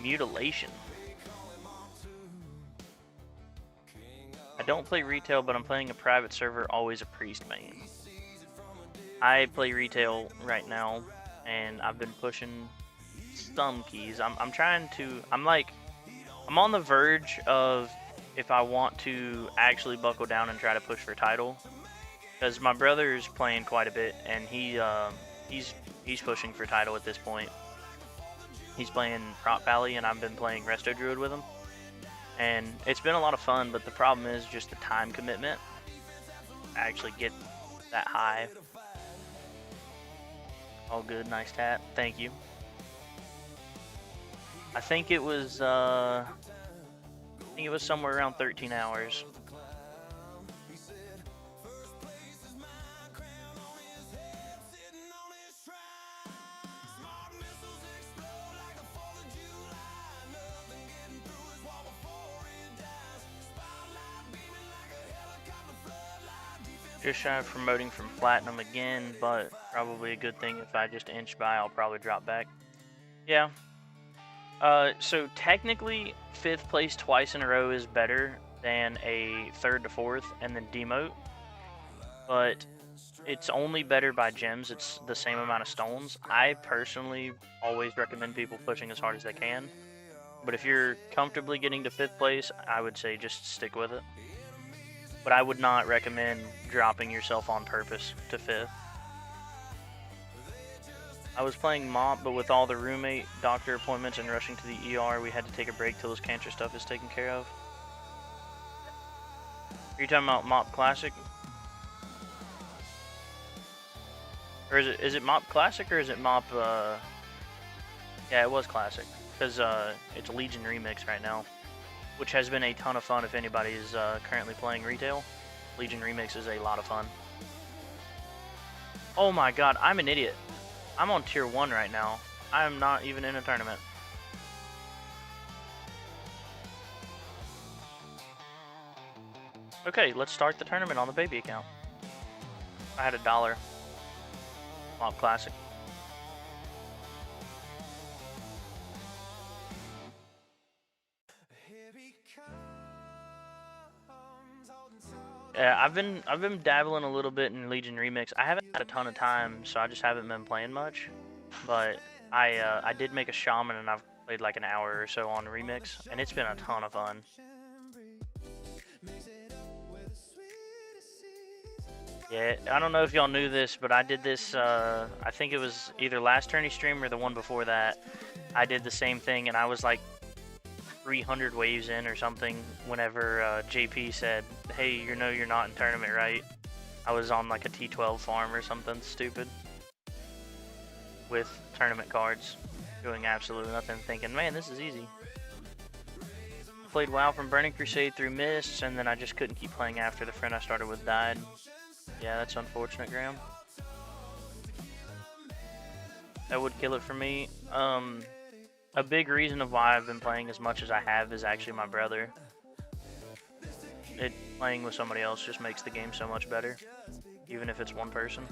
Speaker 2: Mutilation. I don't play retail, but I'm playing a private server, always a priest main. I play retail right now, and I've been pushing some keys. I'm on the verge of if I want to actually buckle down and try to push for title, because my brother is playing quite a bit, and he's pushing for title at this point. He's playing Prop Valley, and I've been playing Resto Druid with him, and it's been a lot of fun. But the problem is just the time commitment to actually get that high. All good, nice tat. Thank you. I think it was somewhere around 13 hours. Just shy of promoting from Platinum again, but probably a good thing. If I just inch by, I'll probably drop back. Yeah. So technically, 5th place twice in a row is better than a 3rd to 4th and then demote. But it's only better by gems. It's the same amount of stones. I personally always recommend people pushing as hard as they can. But if you're comfortably getting to 5th place, I would say just stick with it. But I would not recommend dropping yourself on purpose to 5th. I was playing Mop, but with all the roommate, doctor appointments, and rushing to the ER, we had to take a break till this cancer stuff is taken care of. Are you talking about Mop Classic? Or is it Mop Classic, or is it Mop, yeah, it was Classic. Because it's a Legion Remix right now, which has been a ton of fun if anybody is currently playing retail. Legion Remix is a lot of fun. Oh my god, I'm an idiot. I'm on tier 1 right now. I am not even in a tournament. Okay, let's start the tournament on the baby account. I had $1. Mob Classic. Yeah, I've been dabbling a little bit in Legion Remix. I haven't had a ton of time, so I just haven't been playing much. But I did make a shaman, and I've played like an hour or so on Remix, and it's been a ton of fun. Yeah, I don't know if y'all knew this, but I did this, I think it was either last Tourney stream or the one before that. I did the same thing, and I was like 300 waves in or something whenever JP said, hey, you're not in tournament, right? I was on like a T12 farm or something stupid with tournament cards, doing absolutely nothing, thinking, man, this is easy. Played WoW from Burning Crusade through Mists, and then I just couldn't keep playing after the friend I started with died. Yeah, that's unfortunate, Graham. That would kill it for me. A big reason of why I've been playing as much as I have is actually my brother. Playing with somebody else just makes the game so much better, even if it's one person.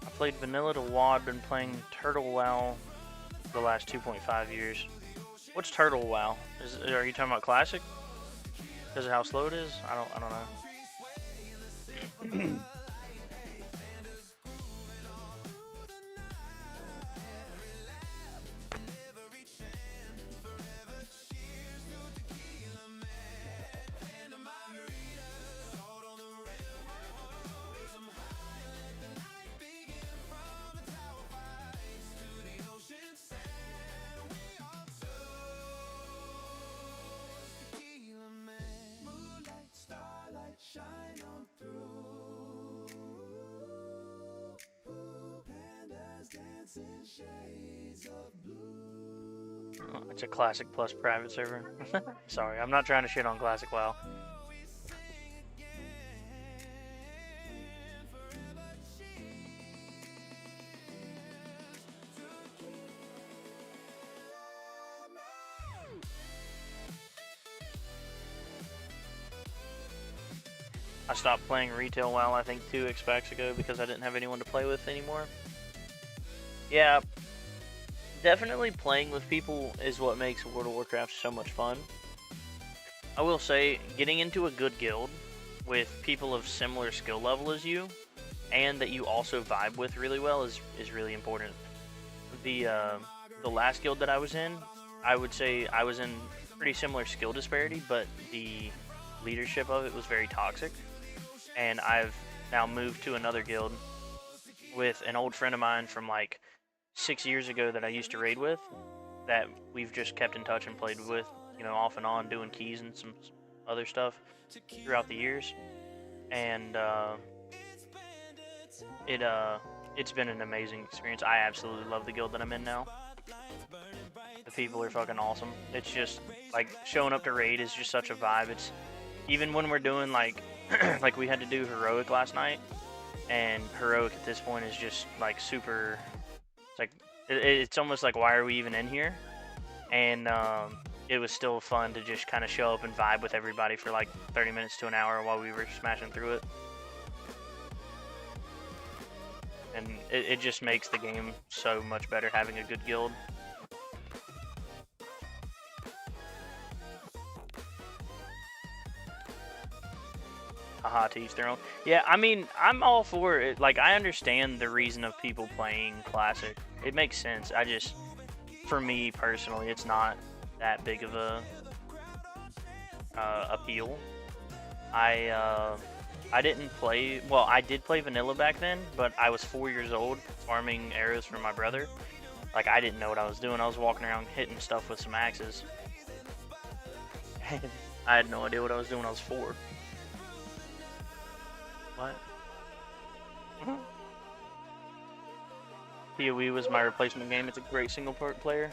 Speaker 2: I played Vanilla to WoD, been playing Turtle WoW for the last 2.5 years. What's Turtle WoW? Are you talking about Classic? Because of how slow it is? I don't know. Oh, it's a Classic Plus private server. Sorry, I'm not trying to shit on Classic WoW. I stopped playing retail WoW, I think 2 expects ago because I didn't have anyone to play with anymore. Yeah, definitely playing with people is what makes World of Warcraft so much fun. I will say, getting into a good guild with people of similar skill level as you, and that you also vibe with really well is really important. The last guild that I was in, I would say I was in pretty similar skill disparity, but the leadership of it was very toxic. And I've now moved to another guild with an old friend of mine from like 6 years ago that I used to raid with, that we've just kept in touch and played with, you know, off and on, doing keys and some other stuff throughout the years. And it's been an amazing experience. I absolutely love the guild that I'm in now. The people are fucking awesome. It's just like showing up to raid is just such a vibe. It's even when we're doing like like we had to do heroic last night, and heroic at this point is just like super. It's like it's almost like, why are we even in here? And it was still fun to just kind of show up and vibe with everybody for like 30 minutes to an hour while we were smashing through it. And it just makes the game so much better having a good guild. Haha, to each their own. Yeah, I mean, I'm all for it. Like, I understand the reason of people playing Classic. It makes sense. I just, for me personally, it's not that big of a appeal. I didn't play, well, I did play vanilla back then, but I was 4 years old farming arrows for my brother. Like, I didn't know what I was doing. I was walking around hitting stuff with some axes. I had no idea what I was doing when I was 4. What? PoE was my replacement game. It's a great single player.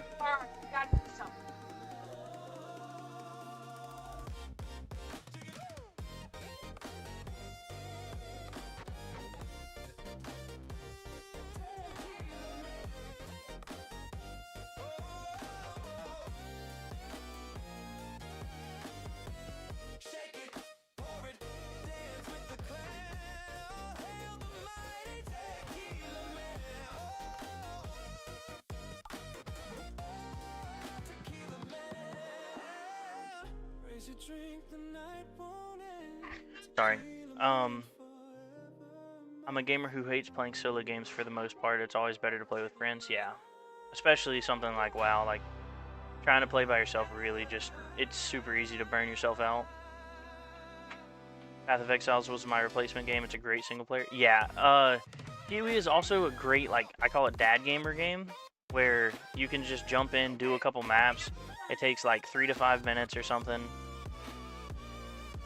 Speaker 2: Sorry. I'm a gamer who hates playing solo games for the most part. It's always better to play with friends. Yeah. Especially something like WoW. Like, trying to play by yourself really just, it's super easy to burn yourself out. Path of Exiles was my replacement game. It's a great single player. Yeah. PoE is also a great, like, I call it dad gamer game, where you can just jump in, do a couple maps. It takes like 3 to 5 minutes or something,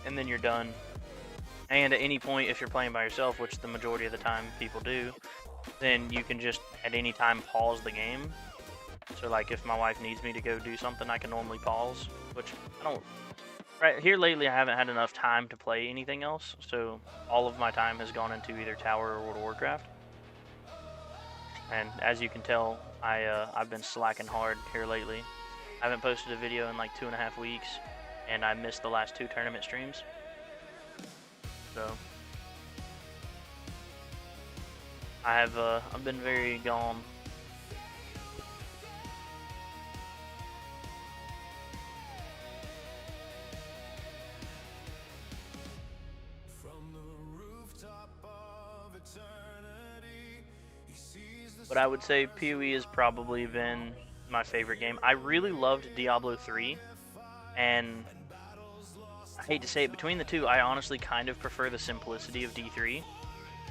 Speaker 2: and then you're done. And at any point, if you're playing by yourself, which the majority of the time people do, then you can just at any time pause the game. So like if my wife needs me to go do something, I can normally pause, which I don't. Right here lately, I haven't had enough time to play anything else, so all of my time has gone into either Tower or World of Warcraft. And as you can tell, I've been slacking hard here lately. I haven't posted a video in like 2.5 weeks, and I missed the last 2 tournament streams. So I've been very gone. But I would say PoE has probably been my favorite game. I really loved Diablo 3, and I hate to say it, between the two, I honestly kind of prefer the simplicity of D3.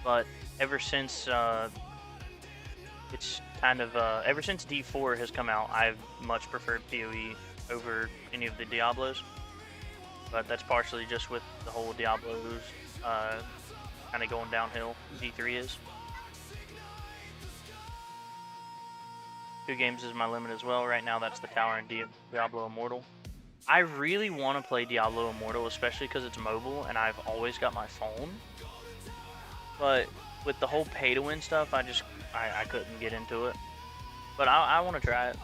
Speaker 2: But ever since ever since D4 has come out, I've much preferred PoE over any of the Diablos. But that's partially just with the whole Diablos kind of going downhill. D3 is. 2 games is my limit as well. Right now, that's the Tower and Diablo Immortal. I really want to play Diablo Immortal, especially because it's mobile, and I've always got my phone. But with the whole pay-to-win stuff, I couldn't get into it. But I want to try it.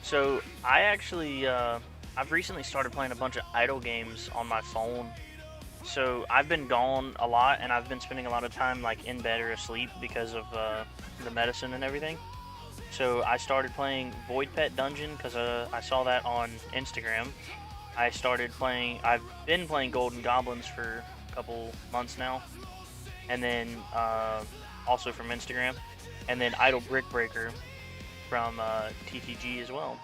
Speaker 2: So I actually, I've recently started playing a bunch of idle games on my phone. So I've been gone a lot, and I've been spending a lot of time like in bed or asleep because of the medicine and everything. So I started playing Void Pet Dungeon because I saw that on Instagram. I've been playing Golden Goblins for a couple months now, and then also from Instagram, and then Idle Brick Breaker from TTG as well.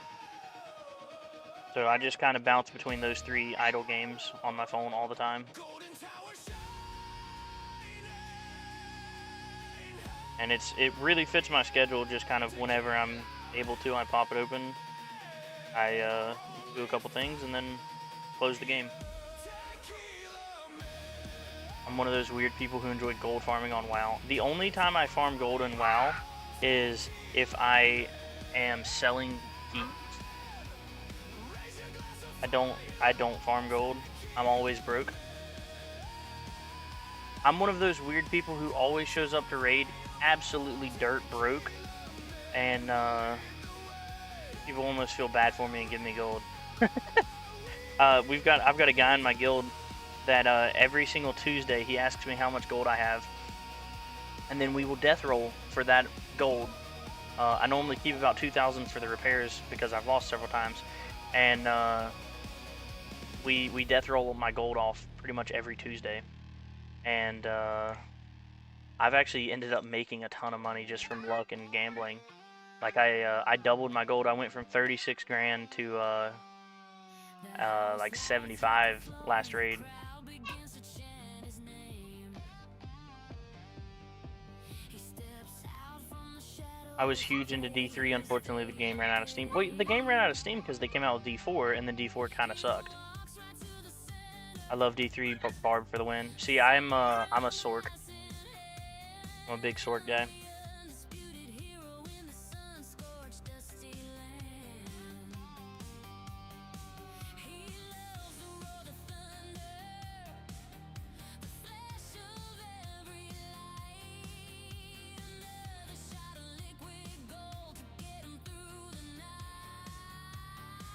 Speaker 2: So I just kind of bounce between those 3 idle games on my phone all the time. And it really fits my schedule, just kind of whenever I'm able to, I pop it open, I do a couple things, and then close the game. I'm one of those weird people who enjoy gold farming on WoW. The only time I farm gold in WoW is if I am selling geese. I don't farm gold. I'm always broke. I'm one of those weird people who always shows up to raid absolutely dirt broke, and people almost feel bad for me and give me gold. I've got a guy in my guild that every single Tuesday he asks me how much gold I have, and then we will death roll for that gold. I normally keep about 2,000 for the repairs because I've lost several times, and we death roll my gold off pretty much every Tuesday, and I've actually ended up making a ton of money just from luck and gambling. Like I doubled my gold. I went from 36 grand to like 75 last raid. I was huge into D3. Unfortunately, the game ran out of steam. Wait, the game ran out of steam because they came out with D4, and then D4 kind of sucked. I love D3 Barb for the win. See, I'm a Sork. I'm a big Sork guy.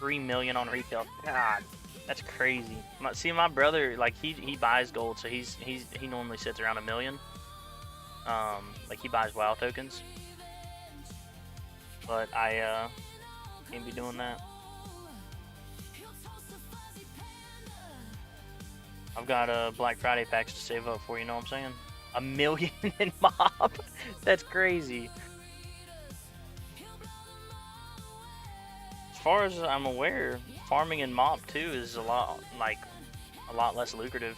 Speaker 2: $3 million on retail. God, that's crazy. My brother, like he buys gold, so he normally sits around $1 million. Like he buys WoW tokens, but I can't be doing that. I've got Black Friday packs to save up for, you know what I'm saying? $1 million in mob. That's crazy. As far as I'm aware, farming in MOP 2 is a lot less lucrative.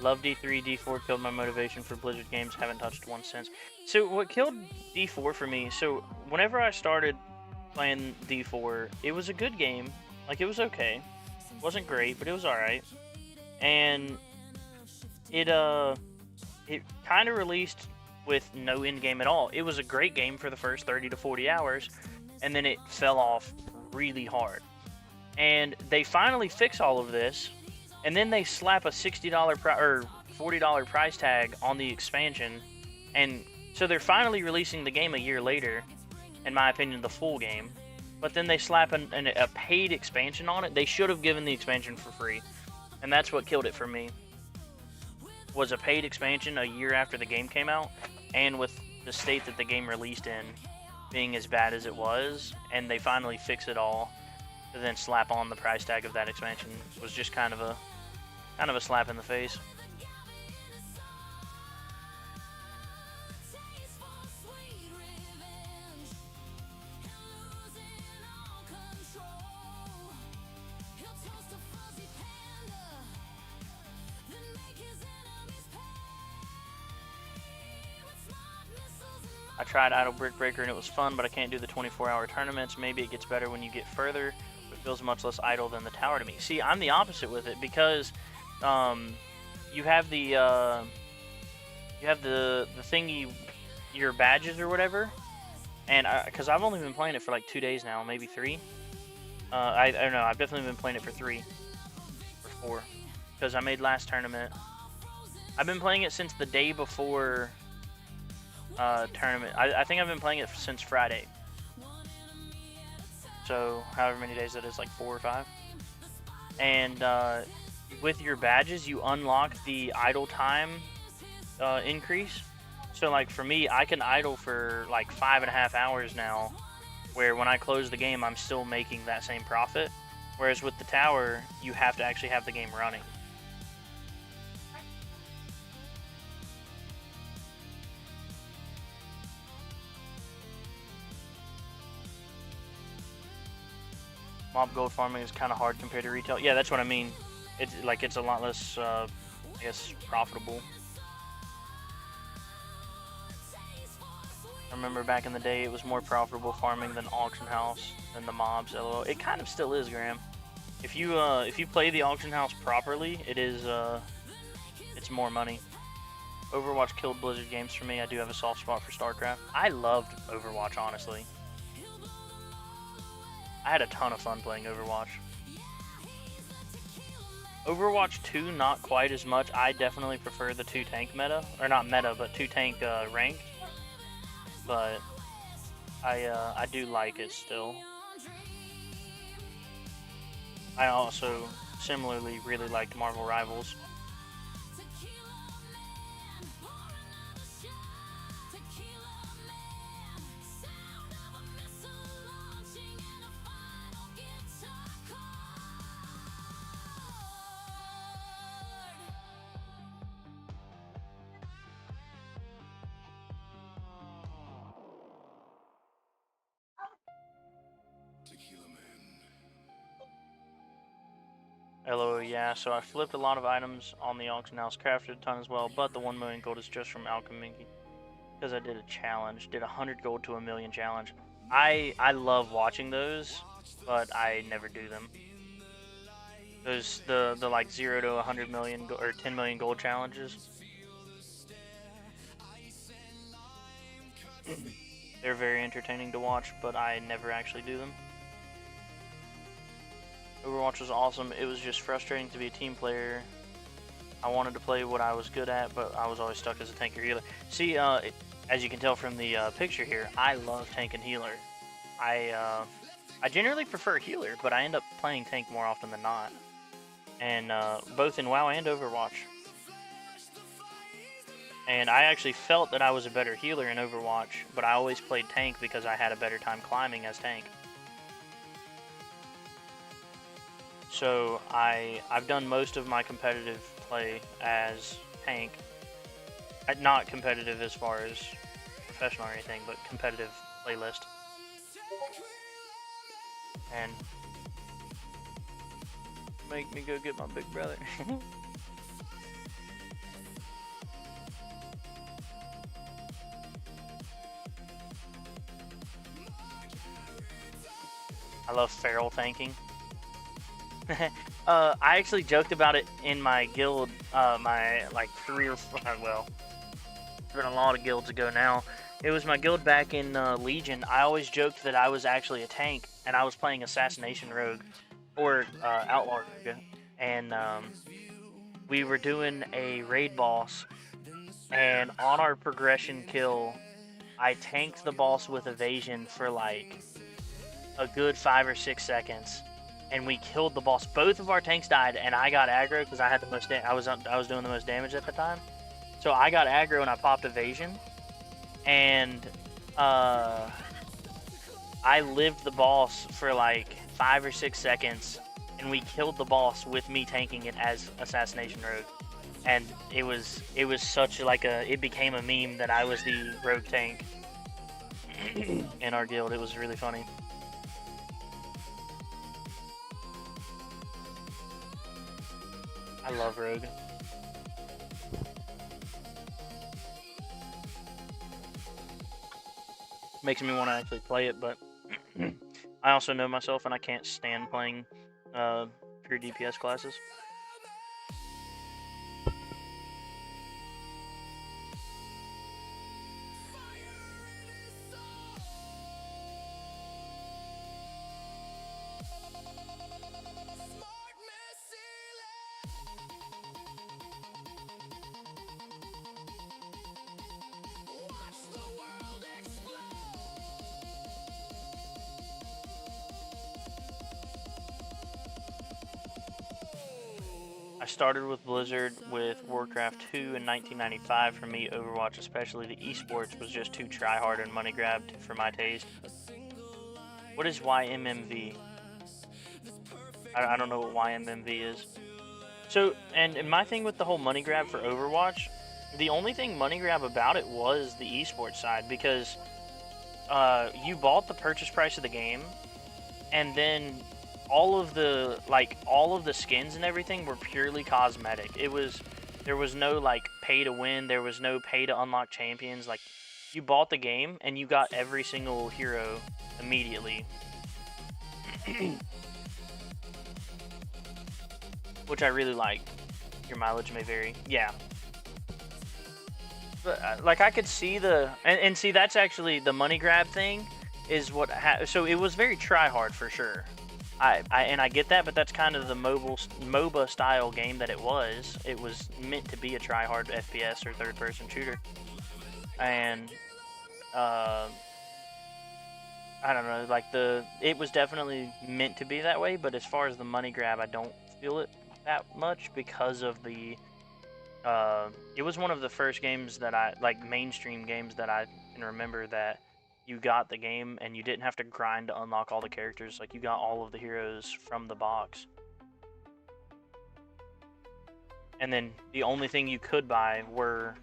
Speaker 2: Love D3, D4 killed my motivation for Blizzard games, haven't touched one since. So what killed D4 for me, so whenever I started playing D4, it was a good game. Like, it was okay. It wasn't great, but it was alright. And it kind of released with no end game at all. It was a great game for the first 30 to 40 hours, and then it fell off really hard. And they finally fix all of this, and then they slap a $60 or $40 price tag on the expansion, and so they're finally releasing the game a year later, in my opinion, the full game. But then they slap a paid expansion on it. They should have given the expansion for free, and that's what killed it for me. Was a paid expansion a year after the game came out, and with the state that the game released in being as bad as it was, and they finally fix it all, to then slap on the price tag of that expansion was just kind of a slap in the face. I tried Idle Brick Breaker and it was fun, but I can't do the 24-hour tournaments. Maybe it gets better when you get further. It feels much less idle than the tower to me. See, I'm the opposite with it because you have the thingy, your badges or whatever, and because I've only been playing it for like 2 days now, maybe 3. I don't know. I've definitely been playing it for 3 or 4 because I made last tournament. I've been playing it since the day before tournament. I think I've been playing it since Friday. So however many days that is, like 4 or 5. And with your badges, you unlock the idle time increase. So like for me, I can idle for like 5.5 hours now, where when I close the game, I'm still making that same profit. Whereas with the tower, you have to actually have the game running. Mob gold farming is kind of hard compared to retail. Yeah, that's what I mean. It's a lot less, I guess, profitable. I remember back in the day, it was more profitable farming than auction house than the mobs. LOL. It kind of still is, Graham. If you play the auction house properly, it is it's more money. Overwatch killed Blizzard games for me. I do have a soft spot for StarCraft. I loved Overwatch, honestly. I had a ton of fun playing Overwatch. Overwatch 2, not quite as much. I definitely prefer the 2 tank meta, or not meta, but 2 tank ranked. But I do like it still. I also similarly really liked Marvel Rivals. LOL, yeah, so I flipped a lot of items on the auction house, crafted a ton as well, but the 1 million gold is just from alchemy, because I did a challenge, did 100 gold to 1 million challenge. I love watching those, but I never do them. Those, the like 0 to 100 million, or 10 million gold challenges. They're very entertaining to watch, but I never actually do them. Overwatch was awesome. It was just frustrating to be a team player. I wanted to play what I was good at, but I was always stuck as a tank or healer. See, as you can tell from the picture here, I love tank and healer. I generally prefer healer, but I end up playing tank more often than not. And both in WoW and Overwatch. And I actually felt that I was a better healer in Overwatch, but I always played tank because I had a better time climbing as tank. So I've done most of my competitive play as tank. Not competitive as far as professional or anything, but competitive playlist. And make me go get my big brother. I love feral tanking. I actually joked about it in my guild, my like 3 or 4, well, it's been a lot of guilds ago now. It was my guild back in Legion. I always joked that I was actually a tank, and I was playing Assassination Rogue, or Outlaw Rogue, and we were doing a raid boss, and on our progression kill, I tanked the boss with evasion for like a good 5 or 6 seconds. And we killed the boss. Both of our tanks died, and I got aggro because I had the most. I was doing the most damage at the time, so I got aggro and I popped evasion, and I lived the boss for like 5 or 6 seconds, and we killed the boss with me tanking it as Assassination Rogue, and it was such like it became a meme that I was the rogue tank in our guild. It was really funny. I love Rogue. Makes me want to actually play it, but I also know myself and I can't stand playing pure DPS classes. I started with Blizzard with Warcraft 2 in 1995. For me, Overwatch, especially the esports, was just too try-hard and money grabbed for my taste. What is YMMV? I don't know what YMMV is. So, and my thing with the whole money grab for Overwatch, the only thing money grab about it was the esports side, because you bought the purchase price of the game, and then all of the skins and everything were purely cosmetic. There was no like pay to win, there was no pay to unlock champions. Like, you bought the game and you got every single hero immediately. Which I really like. Your mileage may vary. Yeah. But like, I could see and see, that's actually the money grab thing is what so it was very try hard for sure. I get that, but that's kind of the MOBA style game that it was. It was meant to be a try hard FPS or third person shooter. And I don't know, like it was definitely meant to be that way, but as far as the money grab, I don't feel it that much because of the it was one of the first games that mainstream games that I can remember that you got the game and you didn't have to grind to unlock all the characters. Like, you got all of the heroes from the box. And then the only thing you could buy were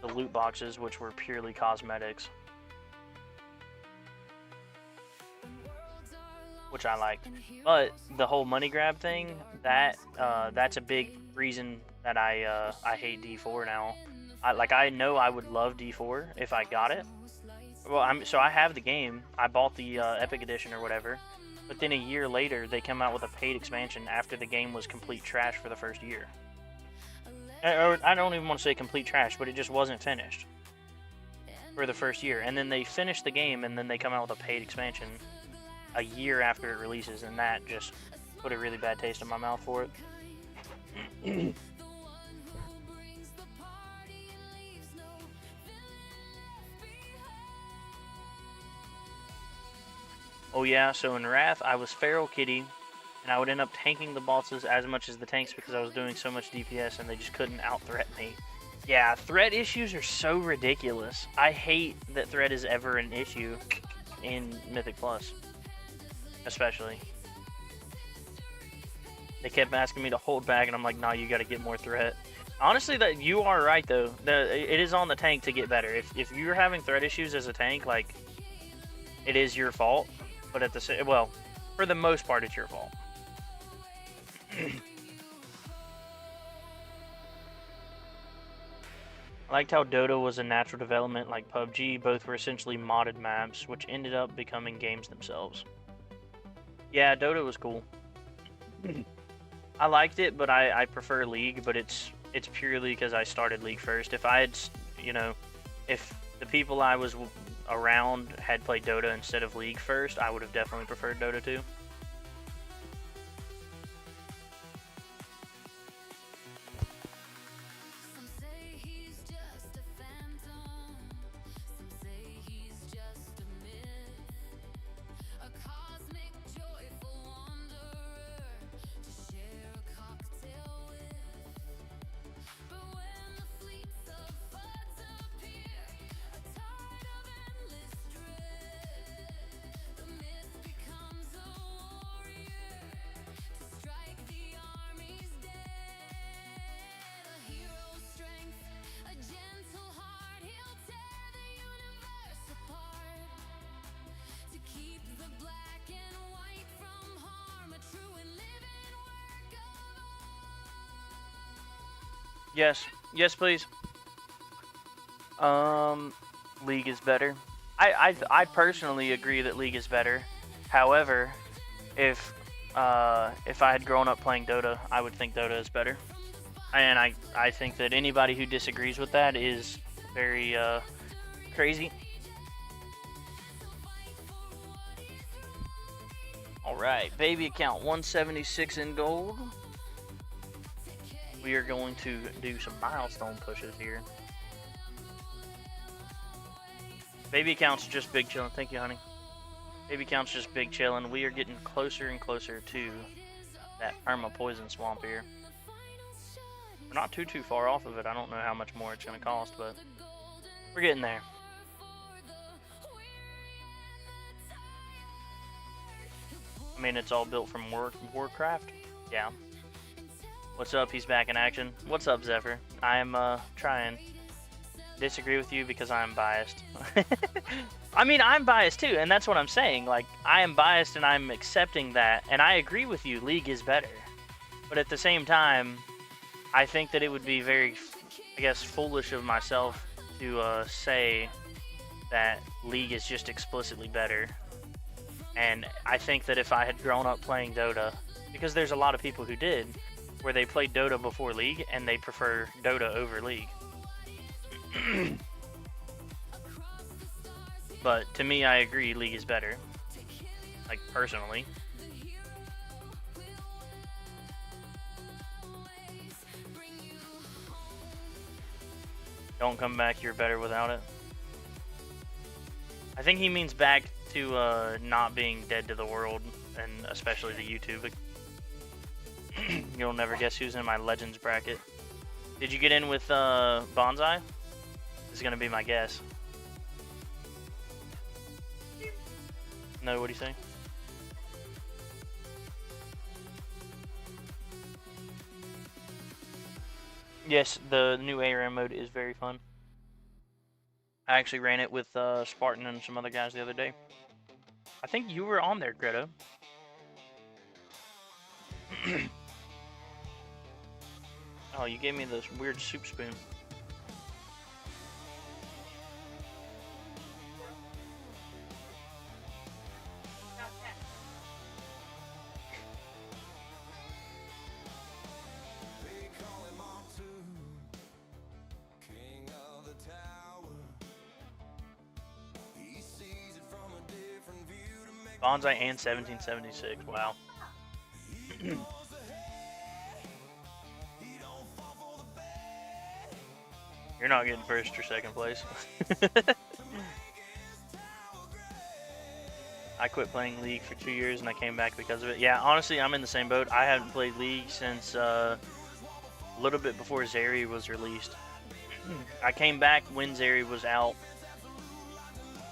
Speaker 2: the loot boxes, which were purely cosmetics. Which I liked. But the whole money grab thing, that's a big reason that I hate D4 now. I know I would love D4 if I got it. Well, so I have the game. I bought the Epic Edition or whatever. But then a year later, they come out with a paid expansion after the game was complete trash for the first year. Or I don't even want to say complete trash, but it just wasn't finished for the first year. And then they finish the game, and then they come out with a paid expansion a year after it releases, and that just put a really bad taste in my mouth for it. Oh yeah, so in Wrath, I was Feral Kitty, and I would end up tanking the bosses as much as the tanks because I was doing so much DPS and they just couldn't out-threat me. Yeah, threat issues are so ridiculous. I hate that threat is ever an issue in Mythic Plus, especially. They kept asking me to hold back, and I'm like, nah, you gotta get more threat. Honestly, that you are right, though. It is on the tank to get better. If you're having threat issues as a tank, like, it is your fault. But at the well, for the most part, it's your fault. I liked how Dota was a natural development like PUBG. Both were essentially modded maps, which ended up becoming games themselves. Yeah, Dota was cool. I liked it, but I prefer League. But it's purely because I started League first. If I had, if the people I was around had played Dota instead of League first, I would have definitely preferred Dota 2. Yes, please. League is better. I personally agree that League is better. However, if I had grown up playing Dota, I would think Dota is better. And I think that anybody who disagrees with that is very crazy. Alright, baby account 176 in gold. We are going to do some milestone pushes here. Baby account's just big chillin'. Thank you, honey. Baby account's just big chillin'. We are getting closer and closer to that perma poison swamp here. We're not too far off of it. I don't know how much more it's going to cost, but we're getting there. I mean, it's all built from Warcraft. Yeah. What's up? He's back in action. What's up, Zephyr? I'm trying. Disagree with you because I'm biased. I mean, I'm biased too, and that's what I'm saying. Like, I am biased and I'm accepting that, and I agree with you. League is better. But at the same time, I think that it would be very, I guess, foolish of myself to say that League is just explicitly better. And I think that if I had grown up playing Dota, because there's a lot of people who did, where they played Dota before League, and they prefer Dota over League. But to me, I agree, League is better. Like, personally. Don't come back, you're better without it. I think he means back to not being dead to the world, and especially to YouTube. You'll never guess who's in my Legends bracket. Did you get in with Bonsai? This is going to be my guess. No, what do you say? Yes, the new ARM mode is very fun. I actually ran it with Spartan and some other guys the other day. I think you were on there, Greta. Oh, you gave me this weird soup spoon. Bonsai and 1776. Wow. You're not getting first or second place. I quit playing League for 2 years and I came back because of it. Yeah, honestly, I'm in the same boat. I haven't played League since a little bit before Zeri was released. I came back when Zeri was out.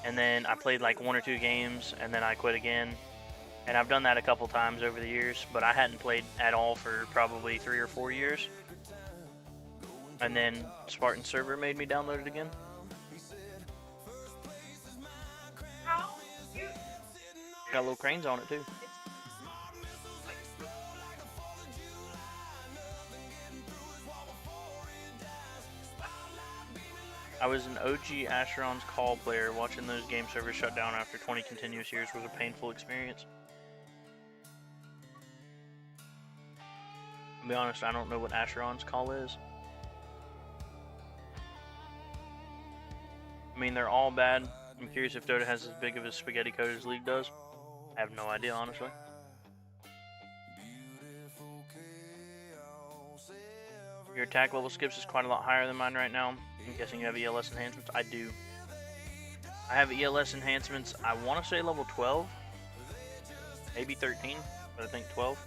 Speaker 2: And then I played like 1 or 2 games, and then I quit again. And I've done that a couple times over the years, but I hadn't played at all for probably 3 or 4 years. And then Spartan Server made me download it again. Got little cranes on it too. I was an OG Asheron's call player. Watching those game servers shut down after 20 continuous years was a painful experience. To be honest, I don't know what Asheron's call is. I mean, they're all bad. I'm curious if Dota has as big of a spaghetti code as League does. I have no idea, honestly. Your attack level skips is quite a lot higher than mine right now. I'm guessing you have ELS enhancements. I do. I have ELS enhancements, I want to say level 12. Maybe 13, but I think 12.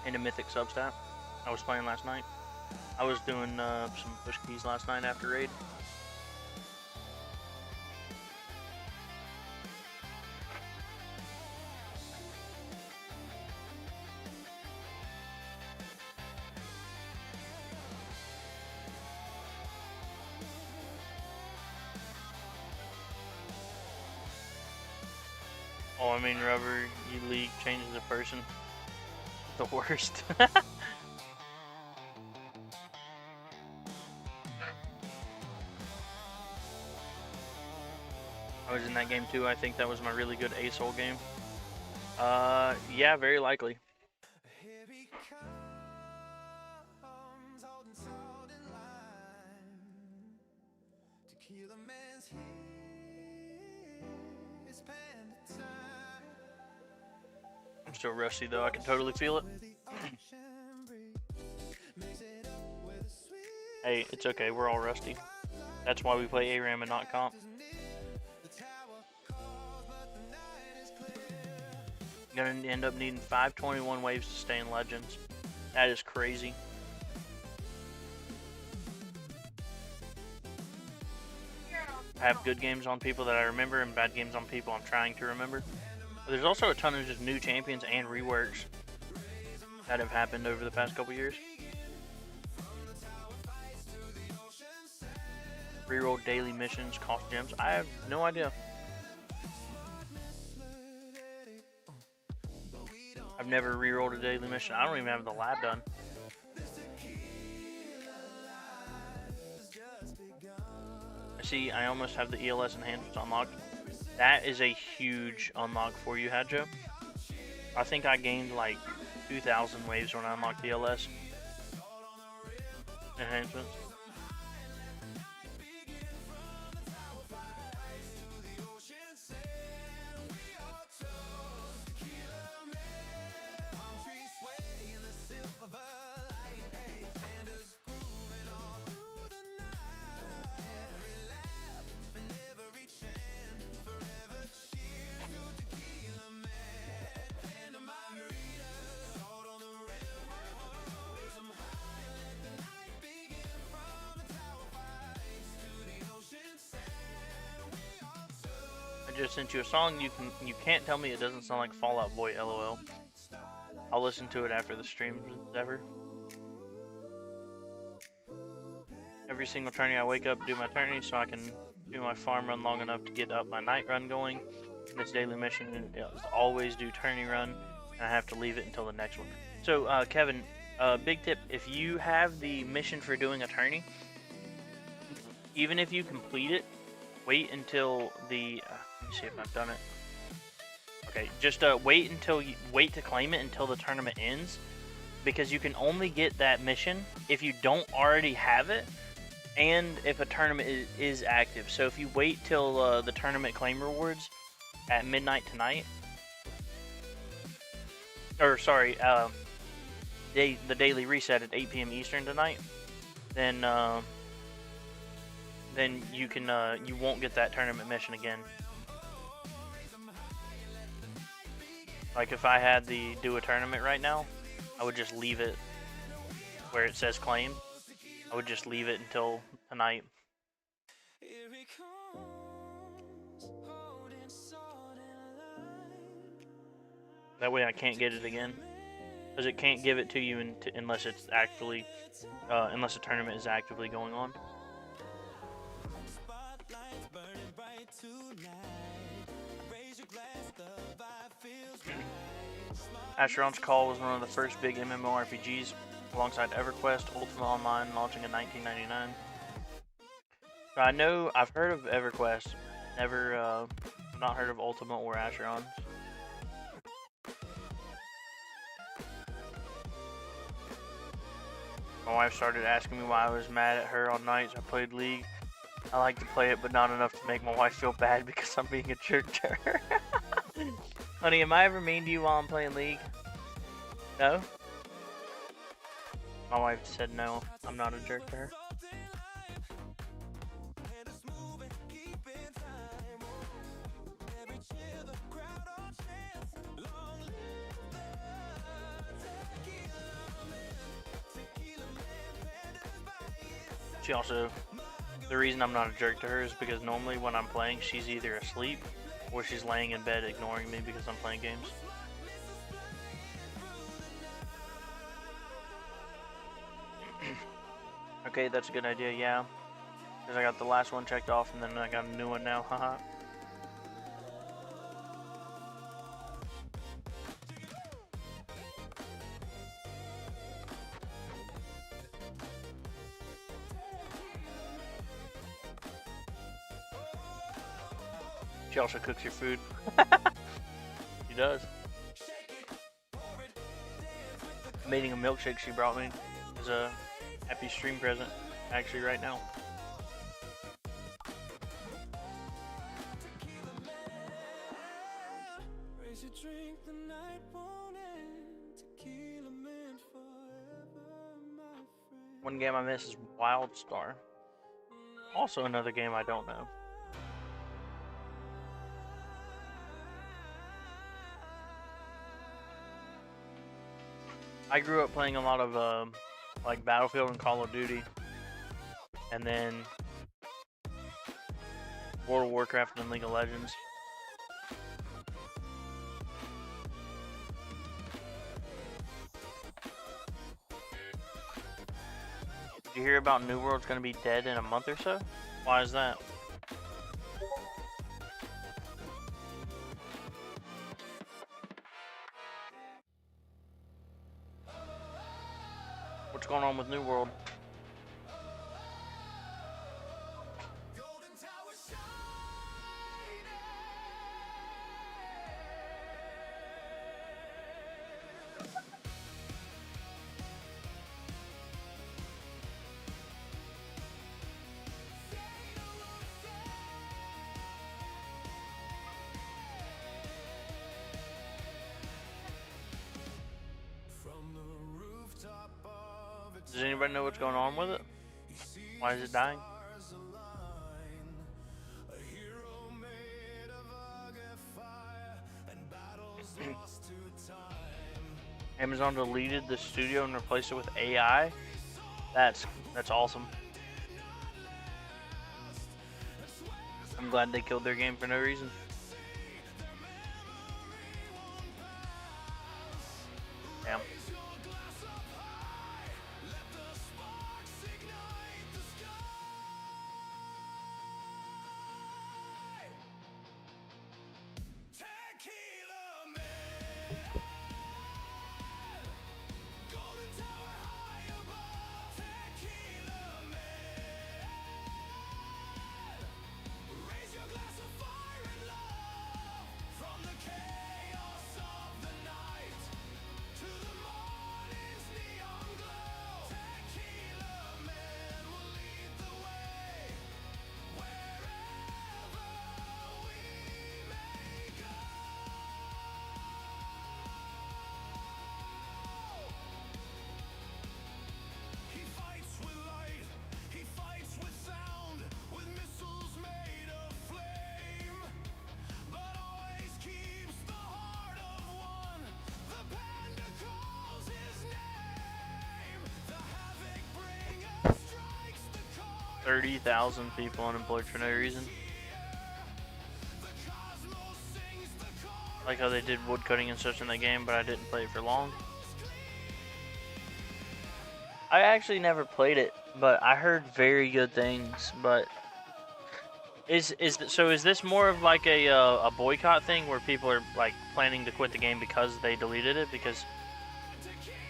Speaker 2: And a mythic substat. I was playing last night. I was doing some push keys last night after raid. Oh, I mean, Rubber, you League changes a person. The worst. I was in that game too. I think that was my really good ASOL game. Yeah, very likely.
Speaker 1: Here he comes, holding salt and lime. Tequila man's here, it's panda time.
Speaker 2: I'm still rusty though. I can totally feel it. Hey, it's okay. We're all rusty. That's why we play ARAM and not comp. Gonna end up needing 521 waves to stay in Legends. That is crazy. I have good games on people that I remember and bad games on people I'm trying to remember. But there's also a ton of just new champions and reworks that have happened over the past couple years. Reroll daily missions, cost gems. I have no idea. I've never rerolled a daily mission. I don't even have the lab done. I see I almost have the ELS enhancements unlocked. That is a huge unlock for you, Hadjo. I think I gained like 2,000 waves when I unlocked the ELS enhancements. Just sent you a song. You can't tell me it doesn't sound like Fallout Boy. LOL. I'll listen to it after the stream is ever. Every single tourney I wake up, do my tourney so I can do my farm run long enough to get up my night run going. This daily mission is always do tourney run, and I have to leave it until the next one. So Kevin, big tip: if you have the mission for doing a tourney, even if you complete it, wait until the let me see if I've done it. Okay, just wait to claim it until the tournament ends, because you can only get that mission if you don't already have it, and if a tournament is active. So if you wait till the tournament claim rewards at midnight tonight, or sorry, the daily reset at 8 p.m. Eastern tonight, then you can you won't get that tournament mission again. Like if I had the do a tournament right now, I would just leave it where it says claim. I would just leave it until tonight. That way I can't get it again, because it can't give it to you unless it's actually unless the tournament is actively going on. Asheron's Call was one of the first big MMORPGs, alongside EverQuest, Ultima Online, launching in 1999. So I know I've heard of EverQuest, never not heard of Ultima or Asheron. My wife started asking me why I was mad at her on nights I played League. I like to play it, but not enough to make my wife feel bad because I'm being a jerk to her. Honey, am I ever mean to you while I'm playing League? No? My wife said no, I'm not a jerk to her. She also, the reason I'm not a jerk to her is because normally when I'm playing, she's either asleep or she's laying in bed ignoring me because I'm playing games. Okay, that's a good idea, yeah. Because I got the last one checked off and then I got a new one now, haha. She also cooks your food. She does. I'm eating a milkshake she brought me as a happy stream present, actually, right now.
Speaker 1: Raise your drink, the night won't end. Tequila meant forever, my friend.
Speaker 2: One game I miss is Wildstar. Also another game I don't know. I grew up playing a lot of like Battlefield and Call of Duty, and then World of Warcraft and League of Legends. Did you hear about New World's gonna be dead in a month or so? Why is that? What's going on with New World? Does anybody know what's going on with it? Why is it dying? Amazon deleted the studio and replaced it with AI. That's awesome. I'm glad they killed their game for no reason. Damn. $30,000 people unemployed for no reason. Like how they did woodcutting and such in the game, but I didn't play it for long. I actually never played it, but I heard very good things. But is this more of like a boycott thing where people are like planning to quit the game because they deleted it? Because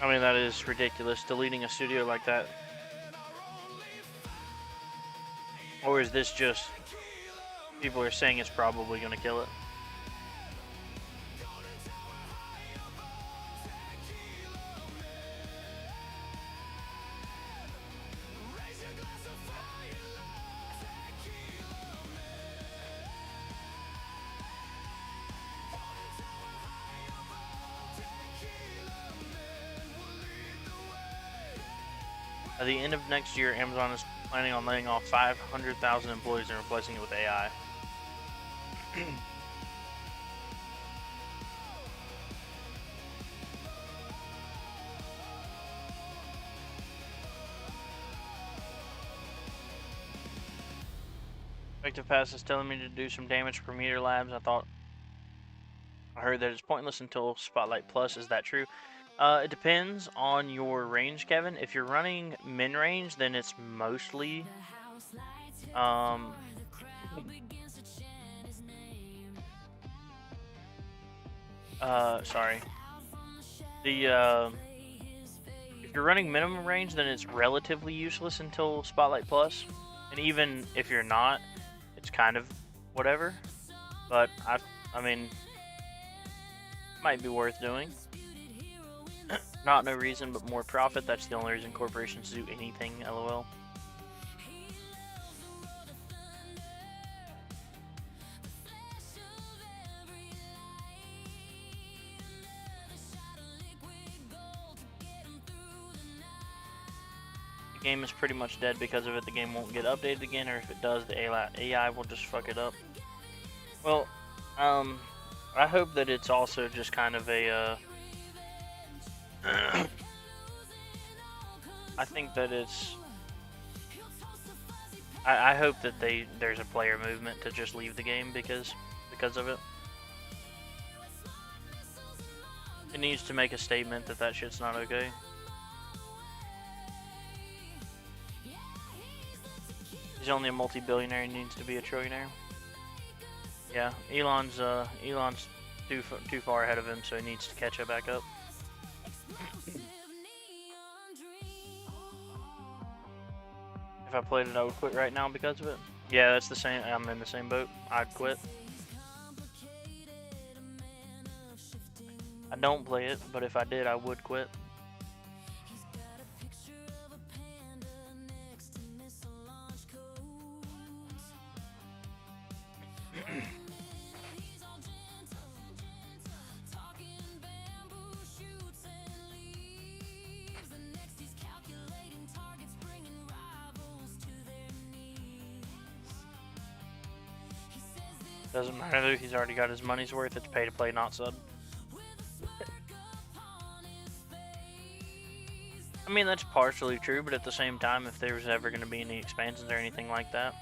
Speaker 2: I mean, that is ridiculous, deleting a studio like that. Or is this just people are saying it's probably going to kill it? At the end of next year, Amazon is planning on laying off 500,000 employees and replacing it with AI. Effective Pass is telling me to do some damage per meter labs. I heard that it's pointless until Spotlight Plus. Is that true? It depends on your range, Kevin. If you're running min range, then it's mostly sorry. If you're running minimum range, then it's relatively useless until Spotlight Plus. And even if you're not, it's kind of whatever. But I mean, might be worth doing. Not no reason, but more profit. That's the only reason corporations do anything. LOL. The game is pretty much dead because of it. The game won't get updated again, or if it does, the AI will just fuck it up. Well, I hope that it's also just kind of a I think that it's. I hope that there's a player movement to just leave the game because of it. It needs to make a statement that shit's not okay. He's only a multi-billionaire. He needs to be a trillionaire. Yeah, Elon's too far ahead of him, so he needs to catch it back up. If I played it, I would quit right now because of it. Yeah, that's the same. I'm in the same boat. I'd quit. I don't play it, but if I did, I would quit. Doesn't matter, he's already got his money's worth. It's pay to play, not sub. I mean, that's partially true, but at the same time, if there's ever going to be any expansions or anything like that.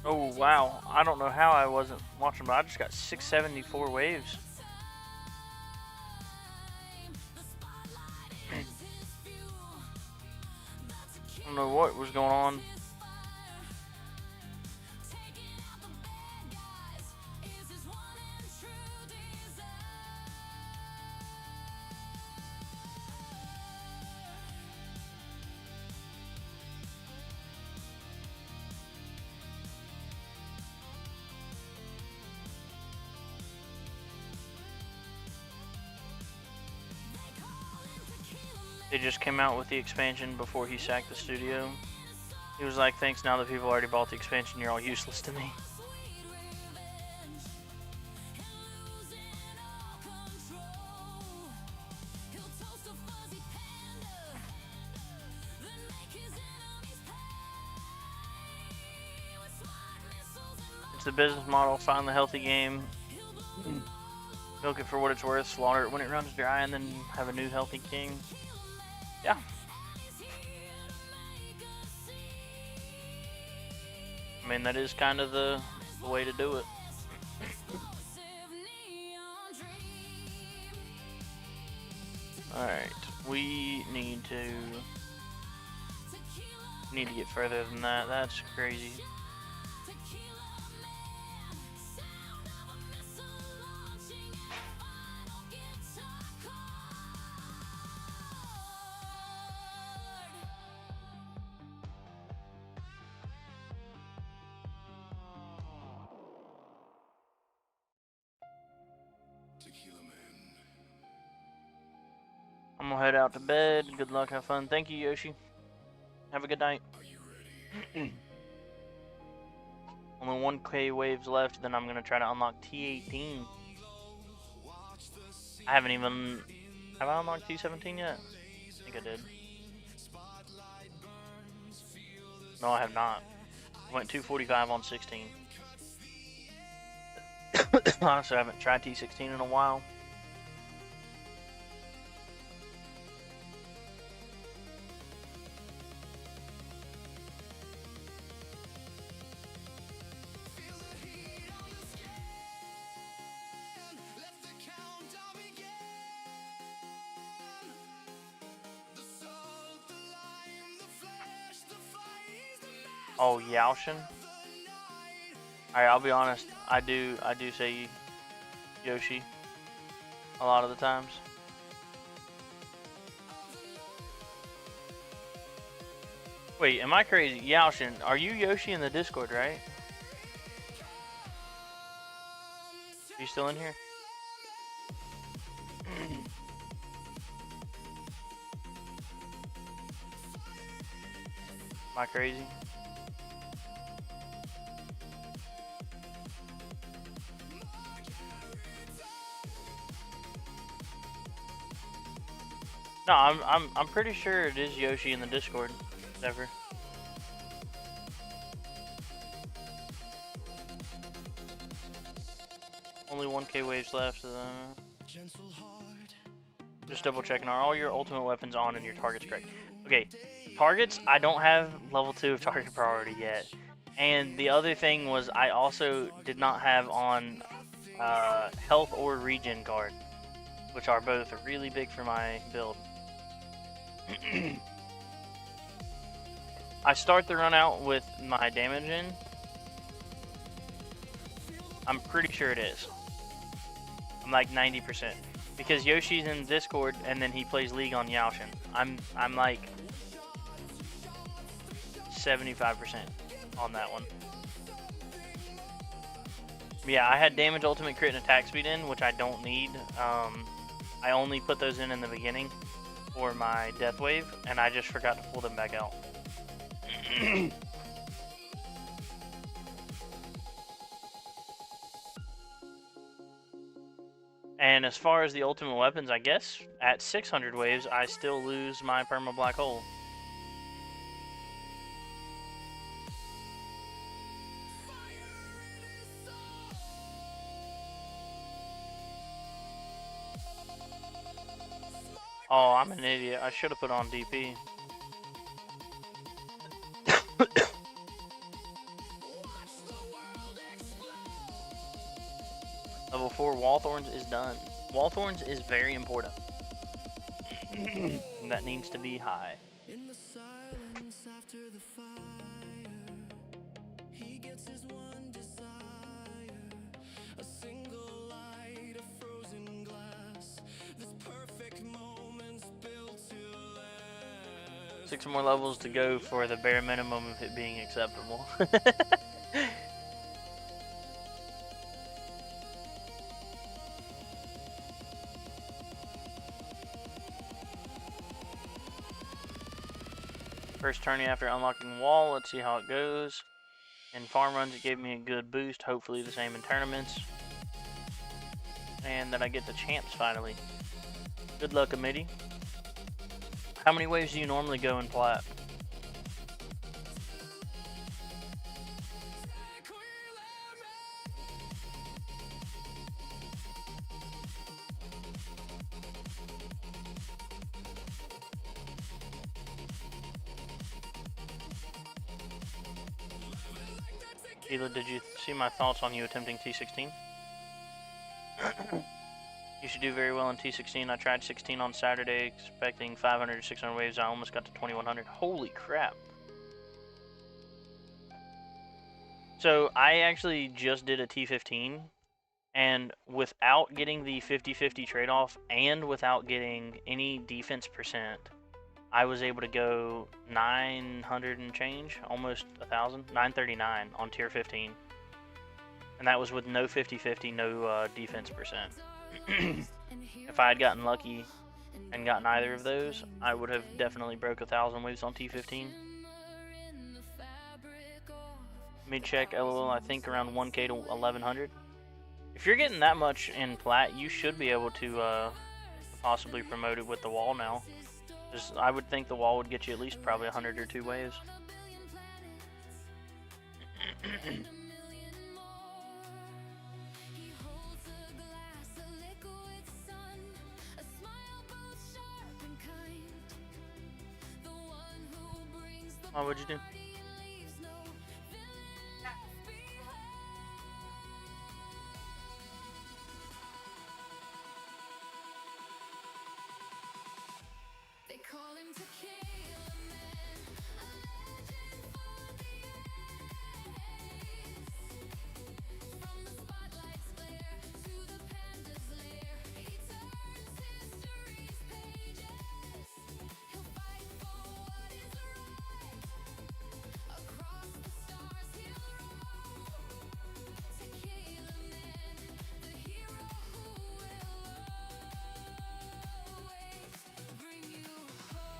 Speaker 2: Oh wow, I don't know how I wasn't watching, but I just got 674 waves. I don't know what was going on. They just came out with the expansion before he sacked the studio. He was like, thanks, now that people already bought the expansion, you're all useless to me. It's the business model, find the healthy game, milk it for what it's worth, slaughter it when it runs dry, and then have a new healthy king. Yeah. I mean, that is kind of the way to do it. Alright, we need to get further than that. That's crazy. I'm gonna head out to bed. Good luck, have fun. Thank you, Yoshi. Have a good night. Only 1K waves left, then I'm gonna try to unlock T18. I haven't even... Have I unlocked T17 yet? think I did. No, I have not. I went 245 on 16. Honestly, I haven't tried T16 in a while. Oh, Yaoshin. Alright, I'll be honest. I do say Yoshi a lot of the times. Wait, am I crazy? Yaoshin, are you Yoshi in the Discord, right? Are you still in here? Am I crazy? No, I'm pretty sure it is Yoshi in the Discord. Never. Only 1k waves left. Just double checking. Are all your ultimate weapons on and your targets correct? Okay, targets. I don't have level 2 of target priority yet. And the other thing was I also did not have on health or regen guard, which are both really big for my build. I start the run out with my damage in. I'm pretty sure it is. I'm like 90%. Because Yoshi's in Discord and then he plays League on Yaoshin. I'm like 75% on that one. Yeah, I had damage, ultimate, crit, and attack speed in, which I don't need. I only put those in the beginning for my death wave, and I just forgot to pull them back out. And as far as the ultimate weapons, I guess at 600 waves, I still lose my perma black hole. Oh, I'm an idiot. I should have put on DP. Level 4 Wallthorns is done. Wallthorns is very important. That needs to be high.
Speaker 1: In the silence after the fire, he gets his one desire. A single light, a frozen glass. This perfect moment's built to last.
Speaker 2: 6 more levels to go for the bare minimum of it being acceptable. First tourney after unlocking wall, let's see how it goes. In farm runs it gave me a good boost, hopefully the same in tournaments. And then I get the champs finally. Good luck, Amity. How many waves do you normally go in plat? Ela, did you see my thoughts on you attempting T16? You should do very well in T16. I tried 16 on Saturday, expecting 500 to 600 waves. I almost got to 2100. Holy crap. So I actually just did a T15, and without getting the 50-50 trade-off and without getting any defense percent, I was able to go 900 and change, almost 1,000, 939 on tier 15. And that was with no 50-50, no defense percent. If I had gotten lucky and gotten either of those, I would have definitely broke 1,000 waves on T15. Mid check, LOL, I think around 1k to 1,100. If you're getting that much in plat, you should be able to possibly promote it with the wall now. Just, I would think the wall would get you at least probably 100 or 2 waves. Oh, what'd you do?
Speaker 3: They call him Tequila Man, a legend for the ages. From the spotlight's glare to the panda's lair, he turns history's pages. He'll fight for what is right. Across the stars he'll roam. Tequila Man, the hero who will always bring you home.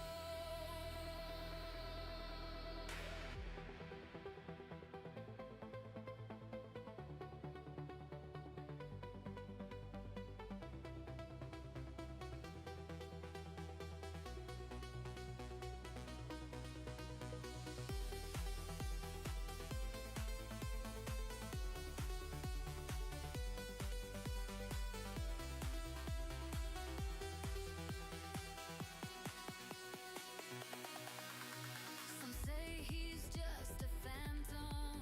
Speaker 3: Some say he's just a phantom.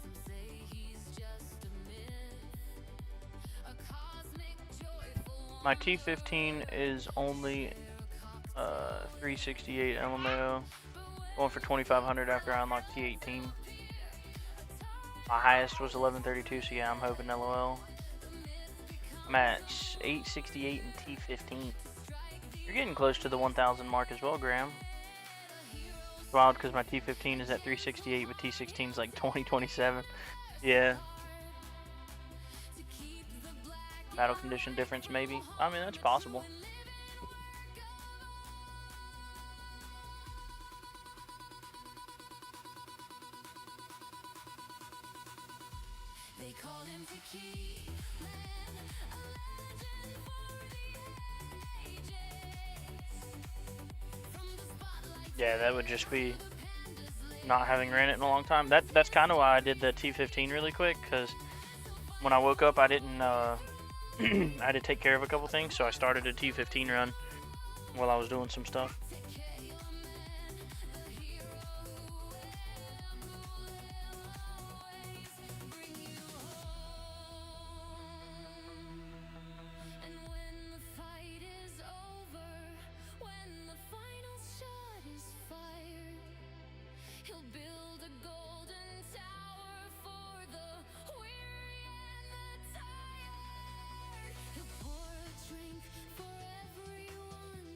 Speaker 3: Some say he's just a myth. A cosmic joyful
Speaker 2: My T15 is only 368 LMAO. Going for 2500 after I unlocked T18. My highest was 1132, so yeah, I'm hoping LOL. I'm at 868 in T15. You're getting close to the 1000 mark as well, Graham. It's wild because my T15 is at 368, but T16 is like 2027. Yeah. Battle condition difference, maybe. I mean, that's possible.
Speaker 3: They call him Tequila Man, a legend for the ages. From the spotlight
Speaker 2: Yeah, that would just be not having ran it in a long time. That's kind of why I did the T15 really quick, because when I woke up, I didn't. I had to take care of a couple things, so I started a T15 run while I was doing some stuff.
Speaker 3: And when the fight is over, when the final shot is fired, he'll build a golden tower for the weary and the tired. He'll pour a drink for everyone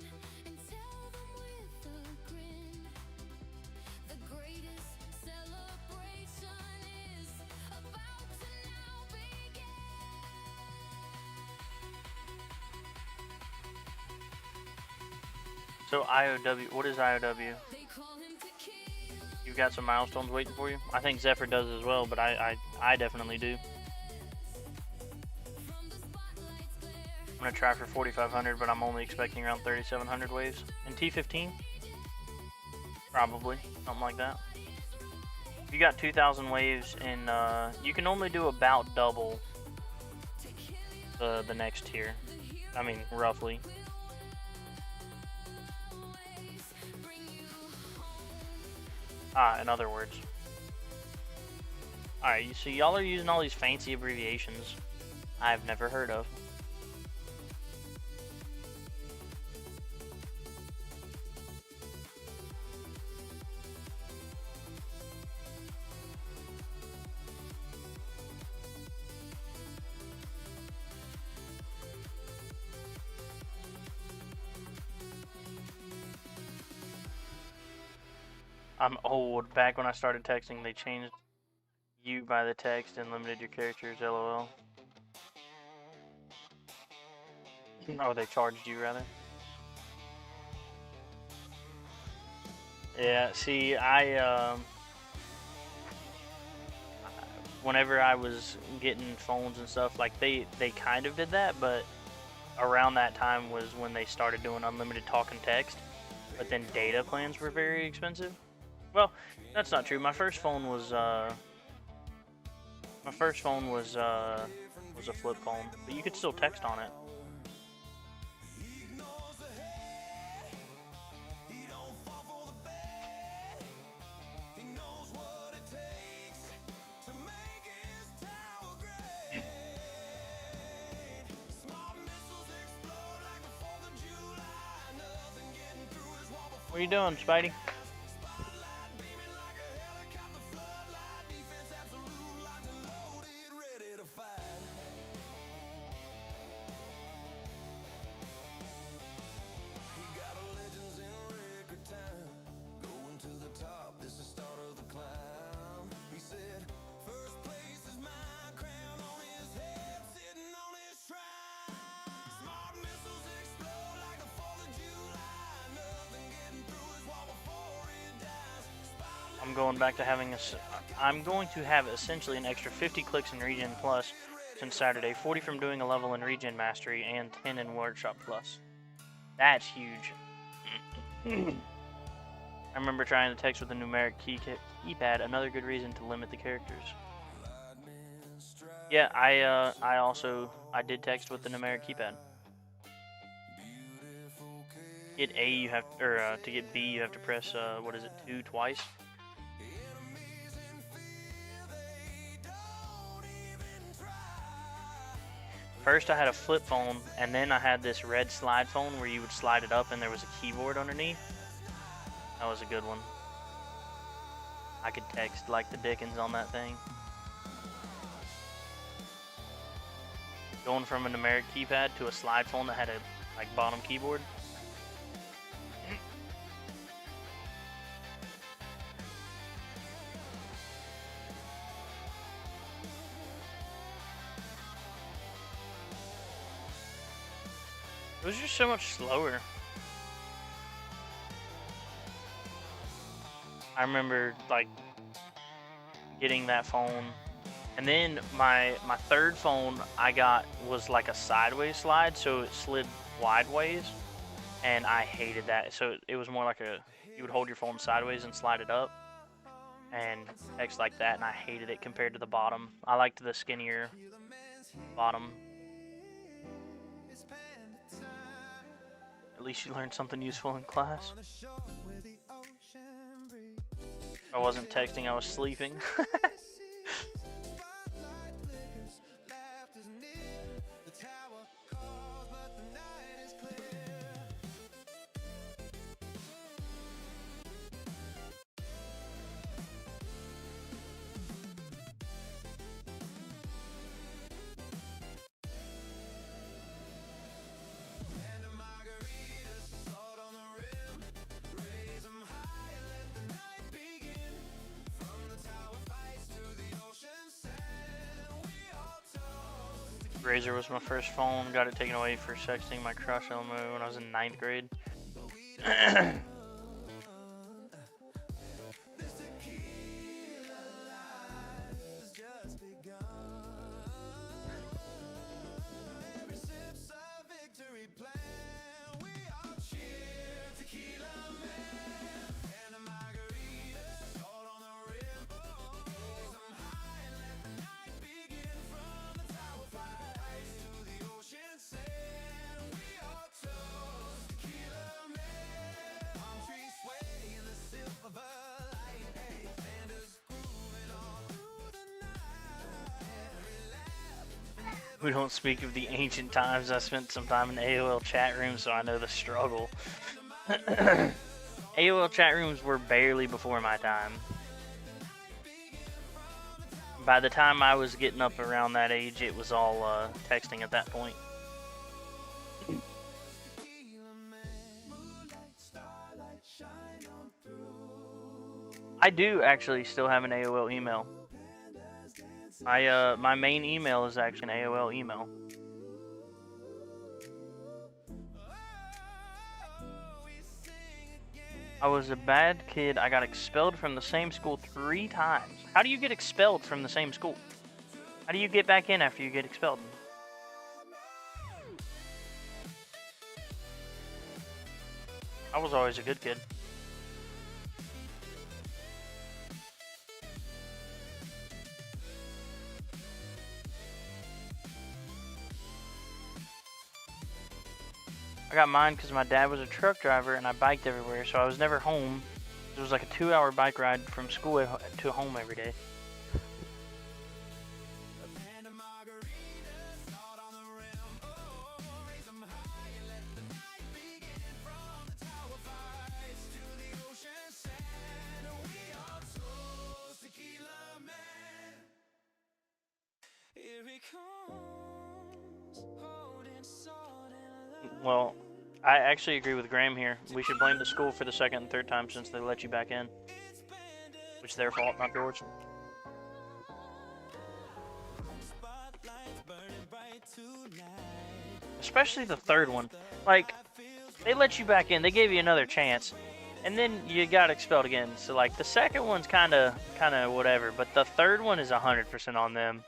Speaker 3: and tell them with a grin, the greatest celebration is about to now begin.
Speaker 2: So IOW, what is IOW?
Speaker 3: They call him Tequila.
Speaker 2: You've got some milestones waiting for you? I think Zephyr does as well, but I definitely do. I'm gonna try for 4500, but I'm only expecting around 3700 waves. In T15? Probably, something like that. If you got 2000 waves in, you can only do about double the next tier. I mean, roughly. In other words. Alright, so y'all are using all these fancy abbreviations I've never heard of. I'm old. Back when I started texting, they changed you by the text and limited your characters, LOL. Oh, they charged you, rather. Yeah, see, whenever I was getting phones and stuff, like, they kind of did that, but around that time was when they started doing unlimited talk and text. but then data plans were very expensive. Well, that's not true. My first phone was a flip phone, but you could still text on it. What are you doing, Spidey? I'm going back to having I'm going to have essentially an extra 50 clicks in Regen Plus since Saturday, 40 from doing a level in Regen Mastery, and 10 in Workshop Plus. That's huge. I remember trying to text with a numeric keypad, another good reason to limit the characters. Yeah, I did text with the numeric keypad. Get A, you have, or to get B, you have to press, 2 twice? First I had a flip phone, and then I had this red slide phone where you would slide it up and there was a keyboard underneath. That was a good one. I could text like the dickens on that thing. Going from a numeric keypad to a slide phone that had a bottom keyboard. It was just so much slower. I remember getting that phone, and then my third phone I got was like a sideways slide, so it slid wideways, and I hated that. So it was more like you would hold your phone sideways and slide it up and text like that, and I hated it compared to the bottom. I liked the skinnier bottom. At least you learned something useful in class. I wasn't texting, I was sleeping. Razor was my first phone. Got it taken away for sexting my crush when I was in 9th grade. We don't speak of the ancient times. I spent some time in the AOL chat room, so I know the struggle. AOL chat rooms were barely before my time. By the time I was getting up around that age, it was all texting at that point. I do actually still have an AOL email. My main email is actually an AOL email. I was a bad kid. I got expelled from the same school 3 times. How do you get expelled from the same school? How do you get back in after you get expelled? I was always a good kid. I got mine because my dad was a truck driver and I biked everywhere, so I was never home. It was like a 2-hour bike ride from school to home every day. Well, I actually agree with Graham here. We should blame the school for the second and third time since they let you back in. Which is their fault, not yours. Especially the third one. Like, they let you back in. They gave you another chance. And then you got expelled again. So, like, the second one's kind of whatever. But the third one is 100% on them.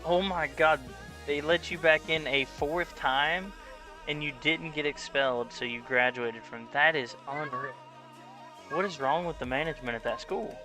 Speaker 2: Oh my god, they let you back in a fourth time and you didn't get expelled, so you graduated from. That is unreal. What is wrong with the management at that school?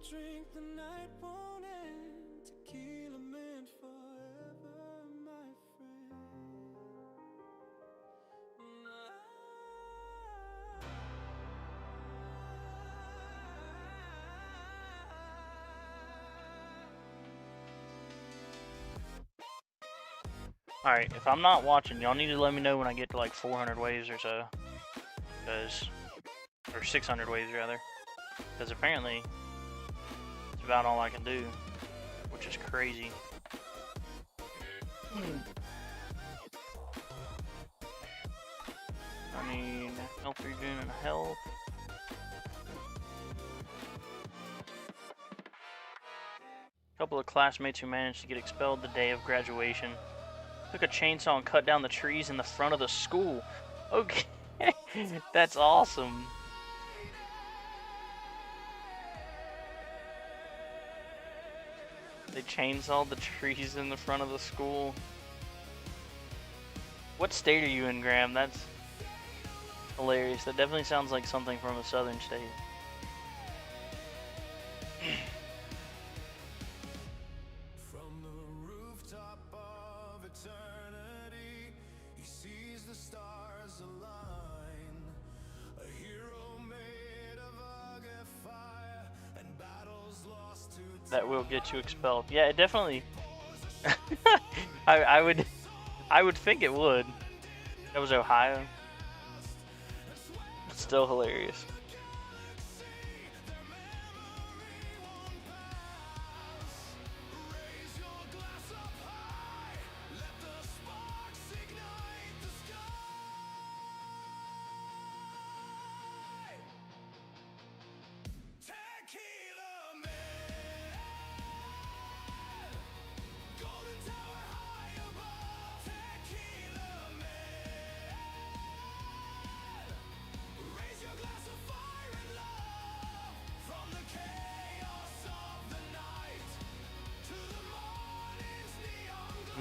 Speaker 1: Drink the night won't end. Tequila meant forever, my friend.
Speaker 2: Alright, if I'm not watching, y'all need to let me know when I get to like 400 waves or so. Or 600 waves rather. Because apparently it's about all I can do, which is crazy. I need health regen and health. A couple of classmates who managed to get expelled the day of graduation. Took a chainsaw and cut down the trees in the front of the school. Okay, that's awesome. They chainsawed the trees in the front of the school. What state are you in, Graham? That's hilarious. That definitely sounds like something from a southern state.
Speaker 1: From the rooftop of eternity, he sees the stars align. A hero made of rugged fire and battles lost to
Speaker 2: That will get you expelled. Yeah, it definitely. I would think it would. That was Ohio. It's still hilarious.
Speaker 1: Raise your glass of fire.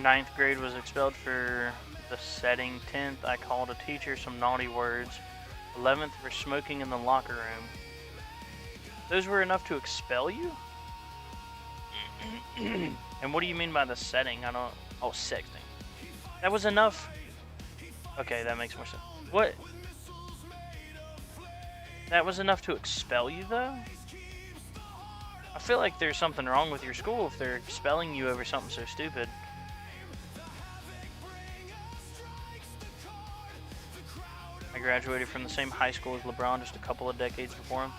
Speaker 2: Ninth grade was expelled for the setting. 10th, I called a teacher some naughty words. 11th, for smoking in the locker room. Those were enough to expel you? And what do you mean by the setting? I don't... Oh, sexting. That was enough? Okay, that makes more sense. What? That was enough to expel you, though? I feel like there's something wrong with your school if they're expelling you over something so stupid. I graduated from the same high school as LeBron just a couple of decades before him.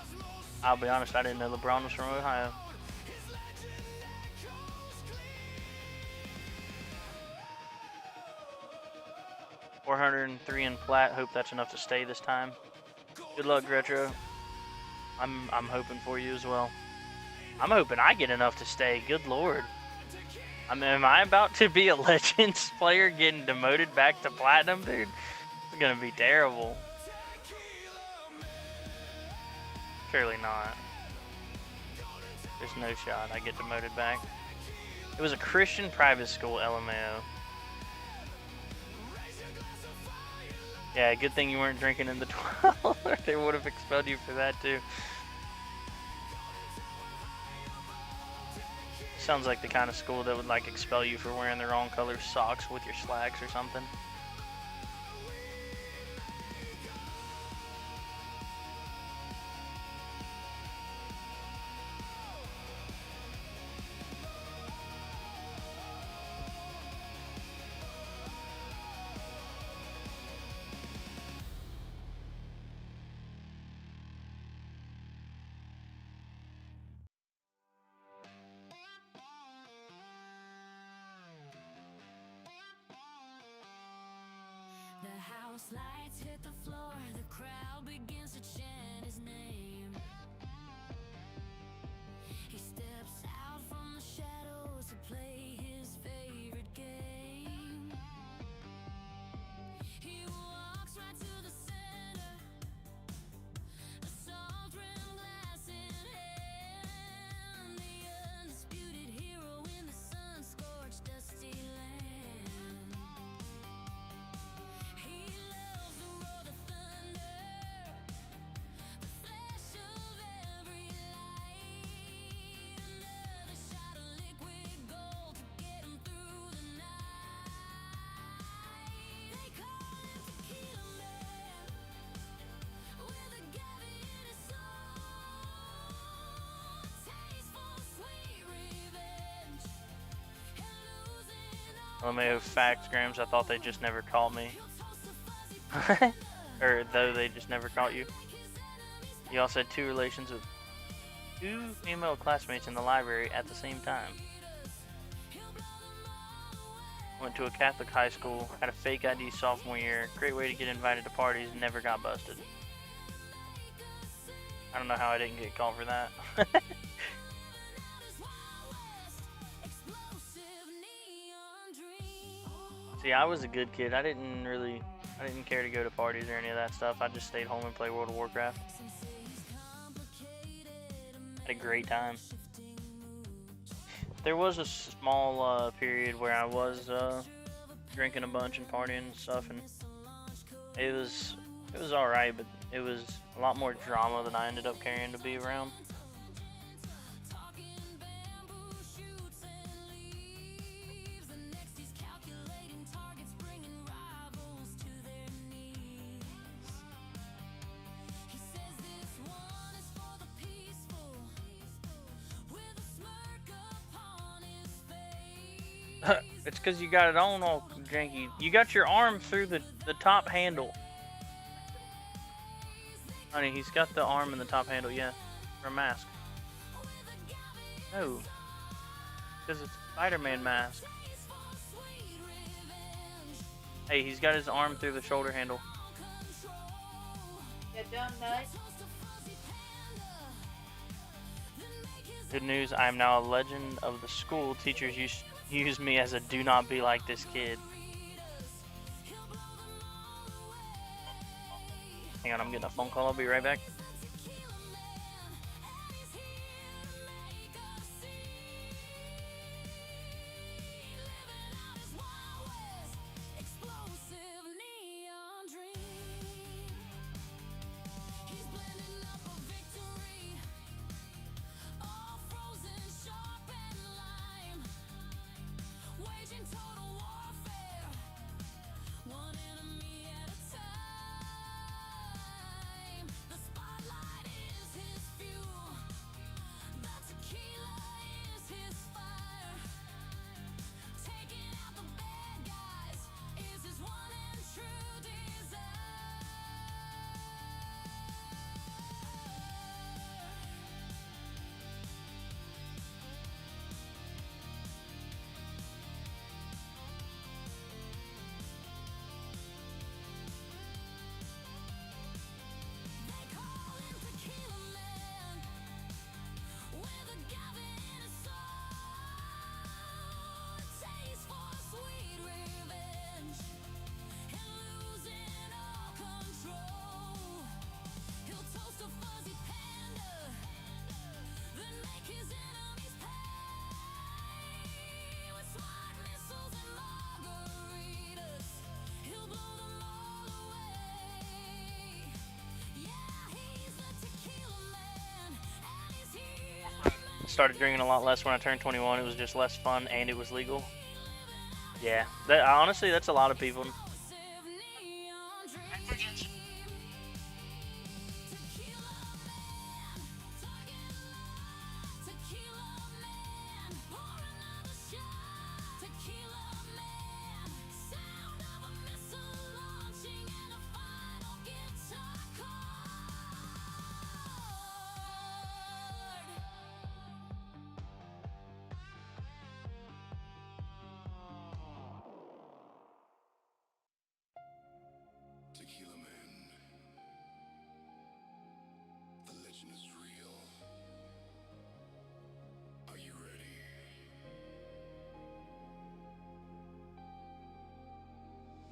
Speaker 2: I'll be honest, I didn't know LeBron was from Ohio. $403 in plat. Hope that's enough to stay this time. Good luck, Retro. I'm hoping for you as well. I'm hoping I get enough to stay. Good lord. I mean, am I about to be a Legends player getting demoted back to Platinum, dude? It's gonna be terrible. Surely not. There's no shot I get demoted back. It was a Christian private school, LMAO. Yeah, good thing you weren't drinking in the 12, or they would have expelled you for that too. Sounds like the kind of school that would like expel you for wearing the wrong color socks with your slacks or something.
Speaker 3: The house lights hit the floor, the crowd begins to chant his name. He steps out from the shadows to play his favorite game. He walks right to the center, a salt rim glass in hand, the undisputed hero in the sun-scorched dusty land. He loves the roar of thunder, the flash of every light, another shot of liquid gold to get him through the night. They call him Tequila Man, with a gabby in his soul, a taste for sweet revenge, and losing all
Speaker 2: LMAO facts, Grams. I thought they just never caught me. Or though they just never caught you. You also had 2 relations with 2 female classmates in the library at the same time. Went to a Catholic high school, had a fake ID sophomore year. Great way to get invited to parties, never got busted. I don't know how I didn't get caught for that. See, I was a good kid. I didn't care to go to parties or any of that stuff. I just stayed home and played World of Warcraft. Had a great time. There was a small period where I was drinking a bunch and partying and stuff, and it was alright, but it was a lot more drama than I ended up carrying to be around. It's because you got it on all janky. You got your arm through the top handle. Honey, he's got the arm in the top handle, yeah. For a mask. No. Because it's a Spider-Man mask. Hey, he's got his arm through the shoulder handle.
Speaker 4: You dumb nut.
Speaker 2: Good news, I am now a legend of the school. Teachers use me as a do not be like this kid. Hang on, I'm getting a phone call. I'll be right back. started drinking a lot less when I turned 21. It was just less fun, and it was legal. Yeah, that honestly, that's a lot of people.
Speaker 1: Tequila Man, the legend is real. Are you ready?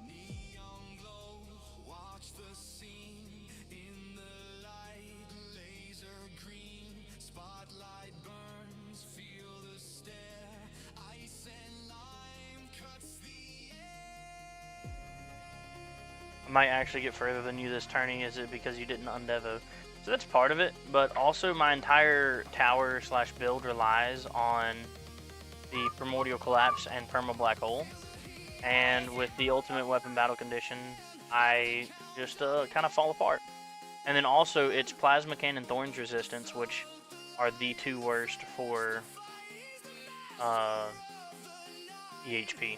Speaker 1: Neon glow, watch the scene in the light, laser green, spotlight burns, feel the stare, ice and lime cuts the air.
Speaker 2: I might actually get further than you this tourney. Is it because you didn't undevo? So that's part of it, but also my entire tower slash build relies on the Primordial Collapse and Perma Black Hole. And with the ultimate weapon battle condition, I just kind of fall apart. And then also it's Plasma Cannon Thorns resistance, which are the two worst for EHP.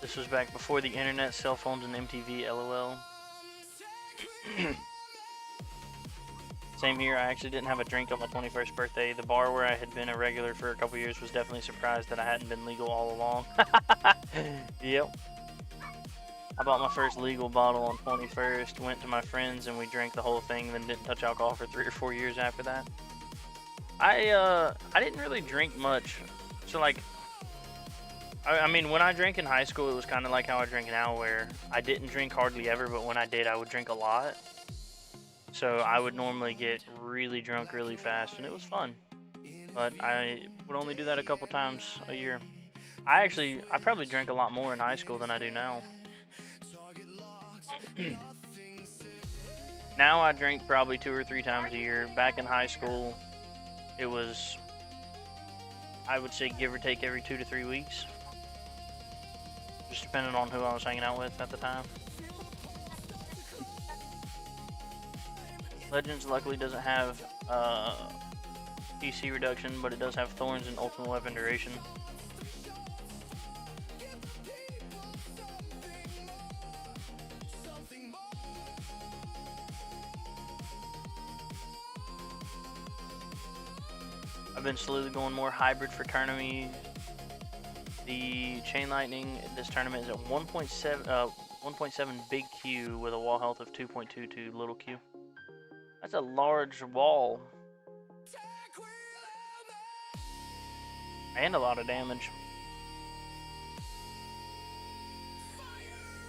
Speaker 2: This was back before the internet, cell phones, and MTV, LOL. Same here, I actually didn't have a drink on my 21st birthday. The bar where I had been a regular for a couple years was definitely surprised that I hadn't been legal all along. Yep. I bought my first legal bottle on 21st, went to my friends, and we drank the whole thing, then didn't touch alcohol for 3 or 4 years after that. I didn't really drink much. So, like, I mean, when I drank in high school, it was kind of like how I drink now, where I didn't drink hardly ever, but when I did, I would drink a lot. So I would normally get really drunk really fast, and it was fun. But I would only do that a couple times a year. I probably drank a lot more in high school than I do now. Now I drink probably 2 or 3 times a year. Back in high school, it was, I would say, give or take every 2 to 3 weeks. Just depending on who I was hanging out with at the time. Legends luckily doesn't have PC reduction, but it does have Thorns and Ultimate Weapon duration. I've been slowly going more hybrid for tournaments. The Chain Lightning this tournament is at 1.7 big Q with a wall health of 2.22 little Q. That's a large wall. And a lot of damage.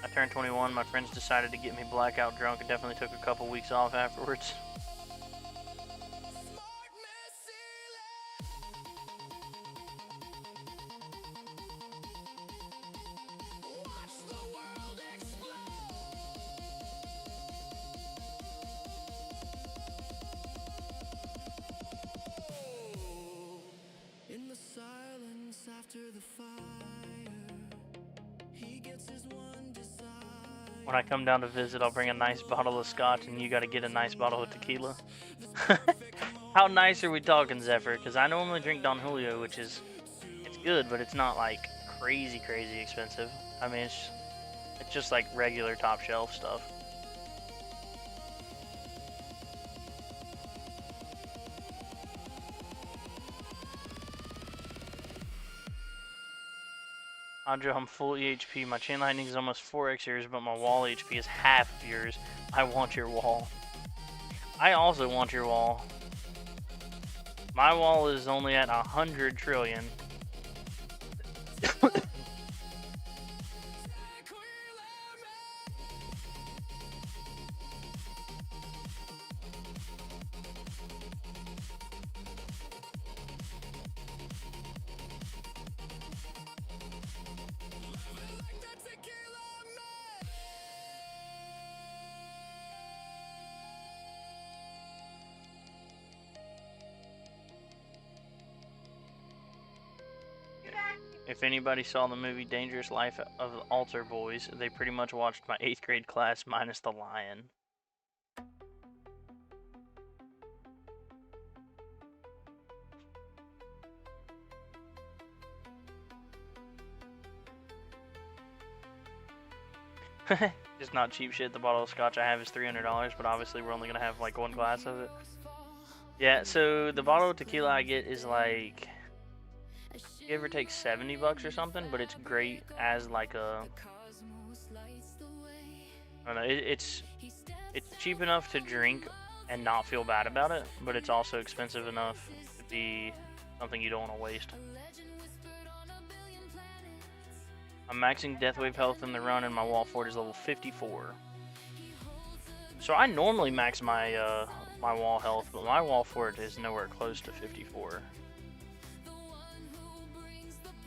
Speaker 2: I turned 21, my friends decided to get me blackout drunk. It definitely took a couple weeks off afterwards.
Speaker 1: In the silence after the fire, he gets his one desire.
Speaker 2: When I come down to visit, I'll bring a nice bottle of scotch, and you got to get a nice bottle of tequila. How nice are we talking, Zephyr? Because I normally drink Don Julio, which is, it's good, but it's not like crazy expensive. I mean, it's just like regular top shelf stuff. Andre, I'm full EHP. My Chain Lightning is almost 4x yours, but my wall HP is half of yours. I want your wall. I also want your wall. My wall is only at 100 trillion. If anybody saw the movie Dangerous Life of the Altar Boys, they pretty much watched my 8th grade class minus the lion. Just not cheap shit. The bottle of scotch I have is $300, but obviously we're only gonna have like one glass of it. Yeah, so the bottle of tequila I get is like, give or take $70 or something, but it's great as like a, I don't know, it's cheap enough to drink and not feel bad about it, but it's also expensive enough to be something you don't want to waste. I'm maxing Death Wave health in the run, and my wall fort is level 54. So I normally max my my wall health, but my wall fort is nowhere close to 54.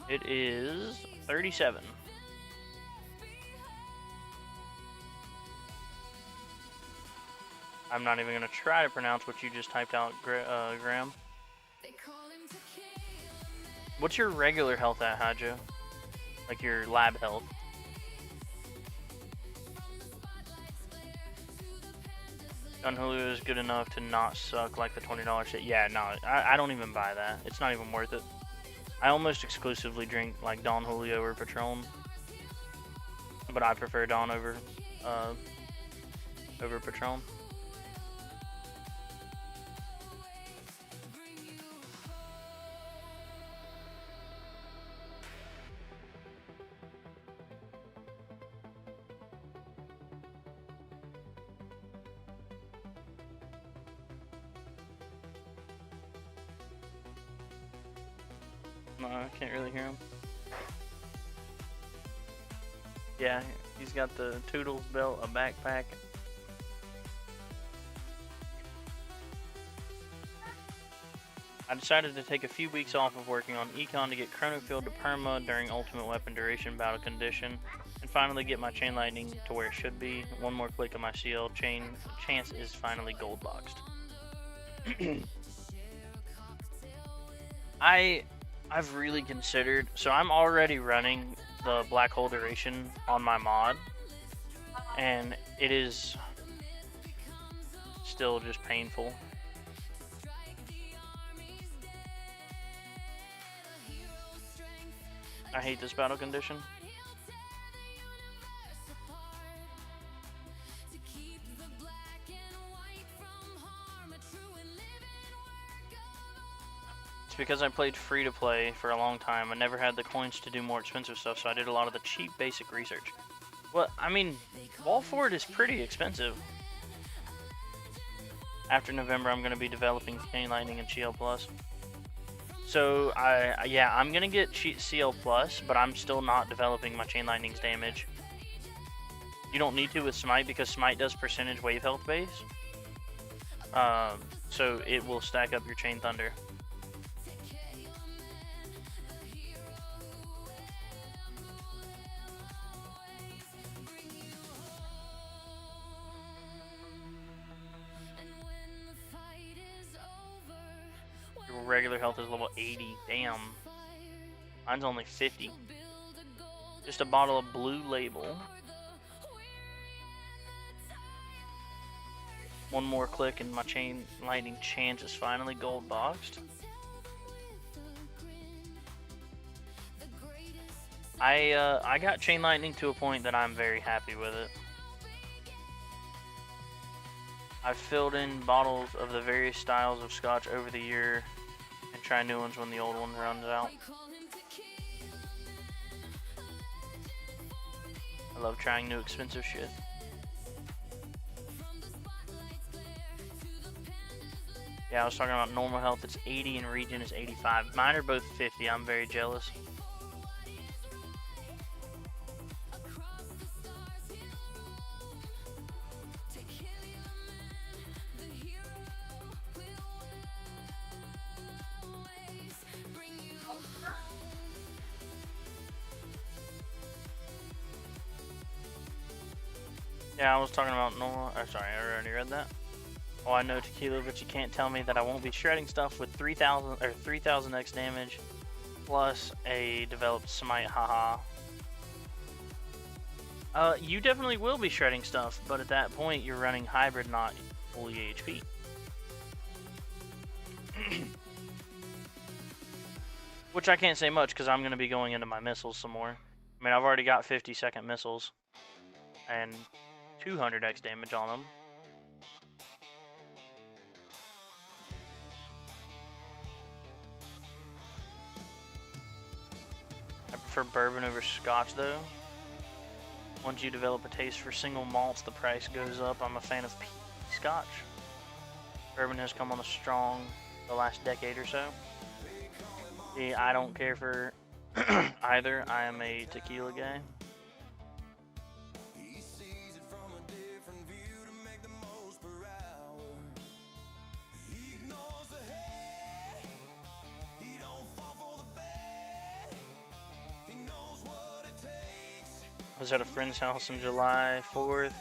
Speaker 2: It is 37. I'm not even gonna try to pronounce what you just typed out, Graham. What's your regular health at, Hajo? Like your lab health? Gun Julio is good enough to not suck like the $20 shit. Yeah, no, I don't even buy that. It's not even worth it. I almost exclusively drink like Don Julio or Patron, but I prefer Don over Patron. No, I can't really hear him. Yeah, he's got the Toodles belt, a backpack. I decided to take a few weeks off of working on Econ to get Chronofield to Perma during Ultimate Weapon Duration Battle Condition, and finally get my Chain Lightning to where it should be. One more click of my CL chain chance is finally gold boxed. I've really considered, so I'm already running the Black Hole Duration on my mod, and it is still just painful. I hate this battle condition. Because I played free to play for a long time, I never had the coins to do more expensive stuff, so I did a lot of the cheap basic research. Well, I mean, Wall Fort is pretty expensive. After November, I'm going to be developing Chain Lightning and CL Plus. So, I'm going to get CL Plus, but I'm still not developing my Chain Lightning's damage. You don't need to with Smite, because Smite does percentage wave health base. So it will stack up your Chain Thunder. Regular health is level 80. Damn. Mine's only 50. Just a bottle of Blue Label. One more click and my Chain Lightning chance is finally gold boxed. I got Chain Lightning to a point that I'm very happy with it. I've filled in bottles of the various styles of scotch over the year and try new ones when the old one runs out. I love trying new expensive shit. Yeah, I was talking about normal health, it's 80 and regen is 85. Mine are both 50, I'm very jealous. Yeah, I was talking about normal. Oh, sorry, I already read that. Oh, I know tequila, but you can't tell me that I won't be shredding stuff with 3,000 or 3,000x damage plus a developed smite, haha. You definitely will be shredding stuff, but at that point you're running hybrid, not full EHP. Which I can't say much because I'm going to be going into my missiles some more. I mean, I've already got 50-second missiles and 200x damage on them. I prefer bourbon over scotch though. Once you develop a taste for single malts, the price goes up. I'm a fan of scotch. Bourbon has come on strong the last decade or so. See, I don't care for either. I am a tequila guy. I was at a friend's house on July 4th.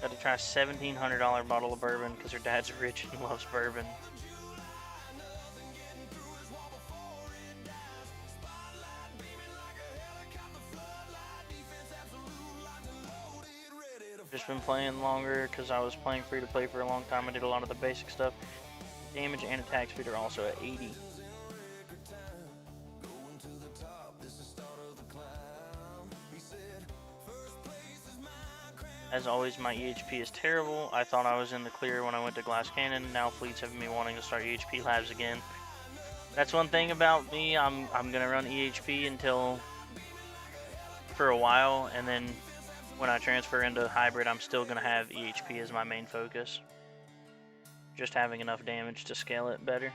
Speaker 2: Got to try a $1,700 bottle of bourbon because her dad's rich and loves bourbon. Just been playing longer because I was playing free to play for a long time. I did a lot of the basic stuff. Damage and attack speed are also at 80. As always, my EHP is terrible. I thought I was in the clear when I went to Glass Cannon. Now Fleet's having me wanting to start EHP labs again. That's one thing about me. I'm gonna run EHP until for a while, and then when I transfer into hybrid, I'm still gonna have EHP as my main focus. Just having enough damage to scale it better.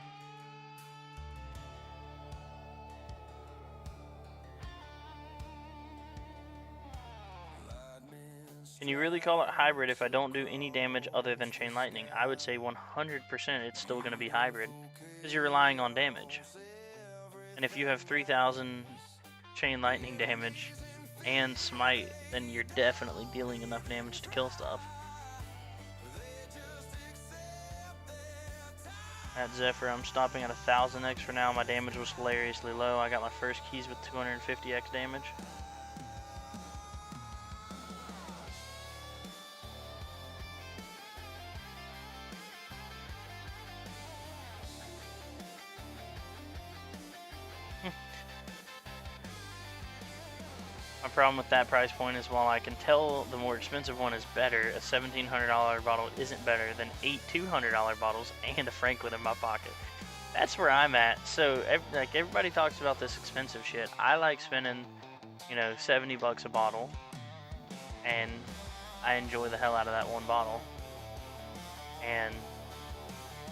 Speaker 2: Can you really call it hybrid if I don't do any damage other than chain lightning? I would say 100% it's still going to be hybrid because you're relying on damage. And if you have 3,000 chain lightning damage and smite, then you're definitely dealing enough damage to kill stuff. At Zephyr, I'm stopping at 1000x for now. My damage was hilariously low. I got my first keys with 250x damage. My problem with that price point is while I can tell the more expensive one is better, a $1,700 bottle isn't better than 8 $200 bottles and a Franklin in my pocket. That's where I'm at. So like everybody talks about this expensive shit. I like spending, you know, 70 bucks a bottle, and I enjoy the hell out of that one bottle. And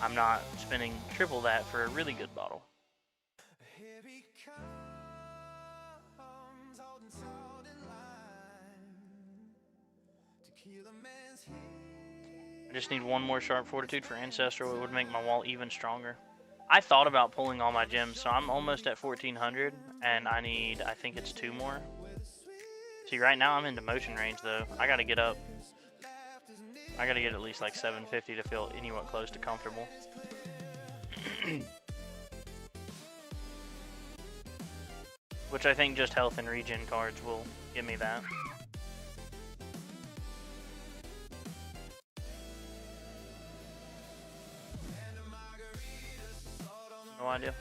Speaker 2: I'm not spending triple that for a really good bottle. I just need one more sharp fortitude for ancestral. It would make my wall even stronger. I thought about pulling all my gems, so I'm almost at 1400, and I need, I think it's 2 more. See, right now I'm into motion range though. I gotta get up. I gotta get at least like 750 to feel anywhat close to comfortable. Which I think just health and regen cards will give me that. No idea.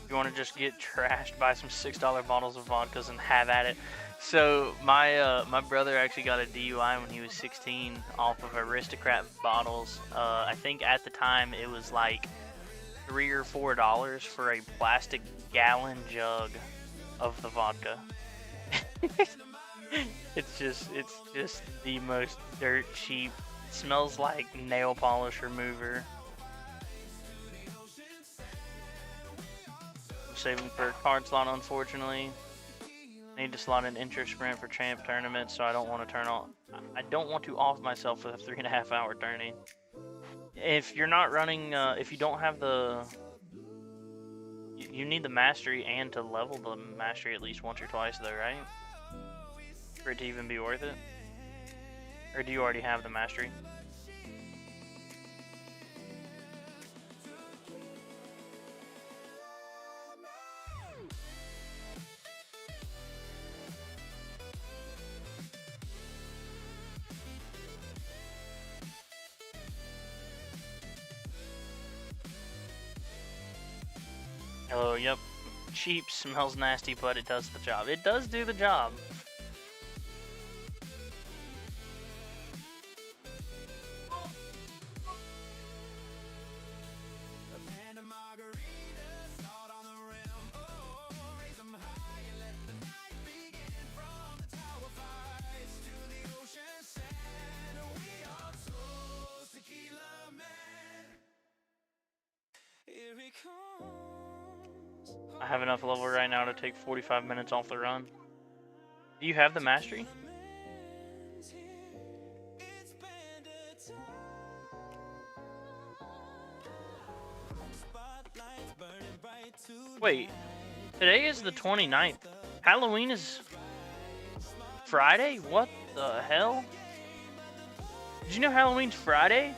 Speaker 2: You want to just get trashed, buy some $6 bottles of vodkas and have at it. So my my brother actually got a DUI when he was 16 off of Aristocrat bottles. I think at the time it was like $3 or $4 for a plastic gallon jug of the vodka. It's just the most dirt cheap. Smells like nail polish remover. I'm saving for a card slot, unfortunately. Need to slot an intro sprint for champ tournament, so I don't want to turn off. I don't want to off myself with a 3.5 hour tourney. If you're not running, if you don't have the, you need the mastery and to level the mastery at least once or twice, though, right? For it to even be worth it. Or do you already have the mastery? Oh, yep. Cheap, smells nasty, but it does the job. It does do the job. I have enough level right now to take 45 minutes off the run. Do you have the mastery? Wait, today is the 29th. Halloween is Friday? What the hell? Did you know Halloween's Friday?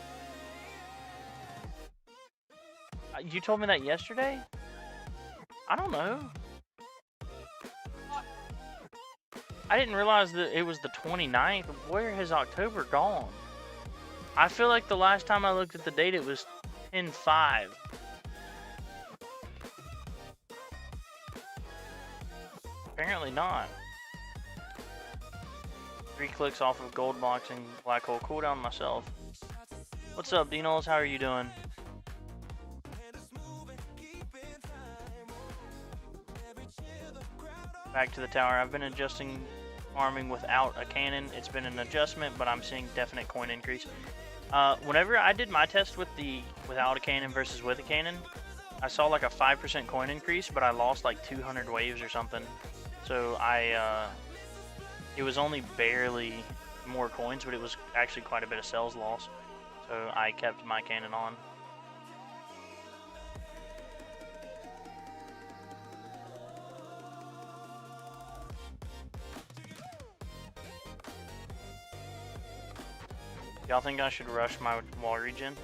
Speaker 2: You told me that yesterday? I don't know. I didn't realize that it was the 29th. Where has October gone? I feel like the last time I looked at the date, it was 10/5. Apparently not. 3 clicks off of gold box and black hole cooldown myself. What's up, Dinos? How are you doing? Back to the tower. I've been adjusting farming without a cannon. It's been an adjustment, but I'm seeing definite coin increase. Whenever I did my test with the without a cannon versus with a cannon, I saw like a 5% coin increase, but I lost like 200 waves or something. So it was only barely more coins, but it was actually quite a bit of cells loss. So I kept my cannon on. Y'all think I should rush my wall regen?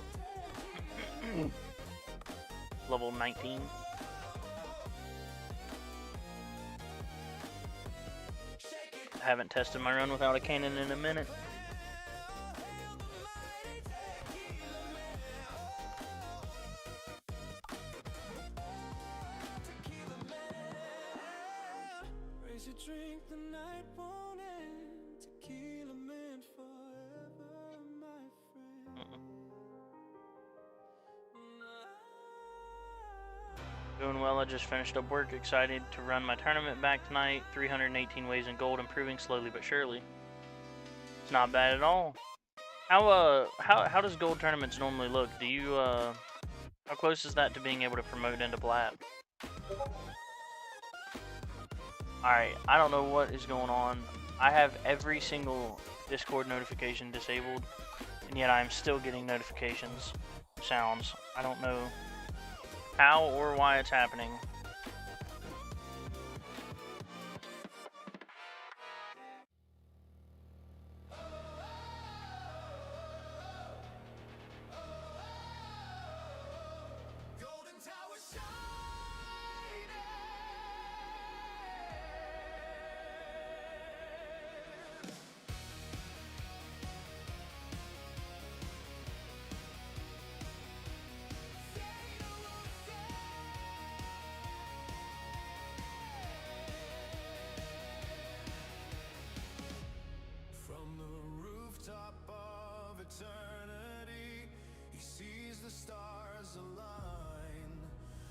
Speaker 2: Level 19. I haven't tested my run without a cannon in a minute. Doing well. I just finished up work. Excited to run my tournament back tonight. 318 waves in gold, improving slowly but surely. It's not bad at all. How does gold tournaments normally look? Do you how close is that to being able to promote into plat? Alright, I don't know what is going on. I have every single Discord notification disabled, and yet I'm still getting notifications sounds. I don't know how or why it's happening.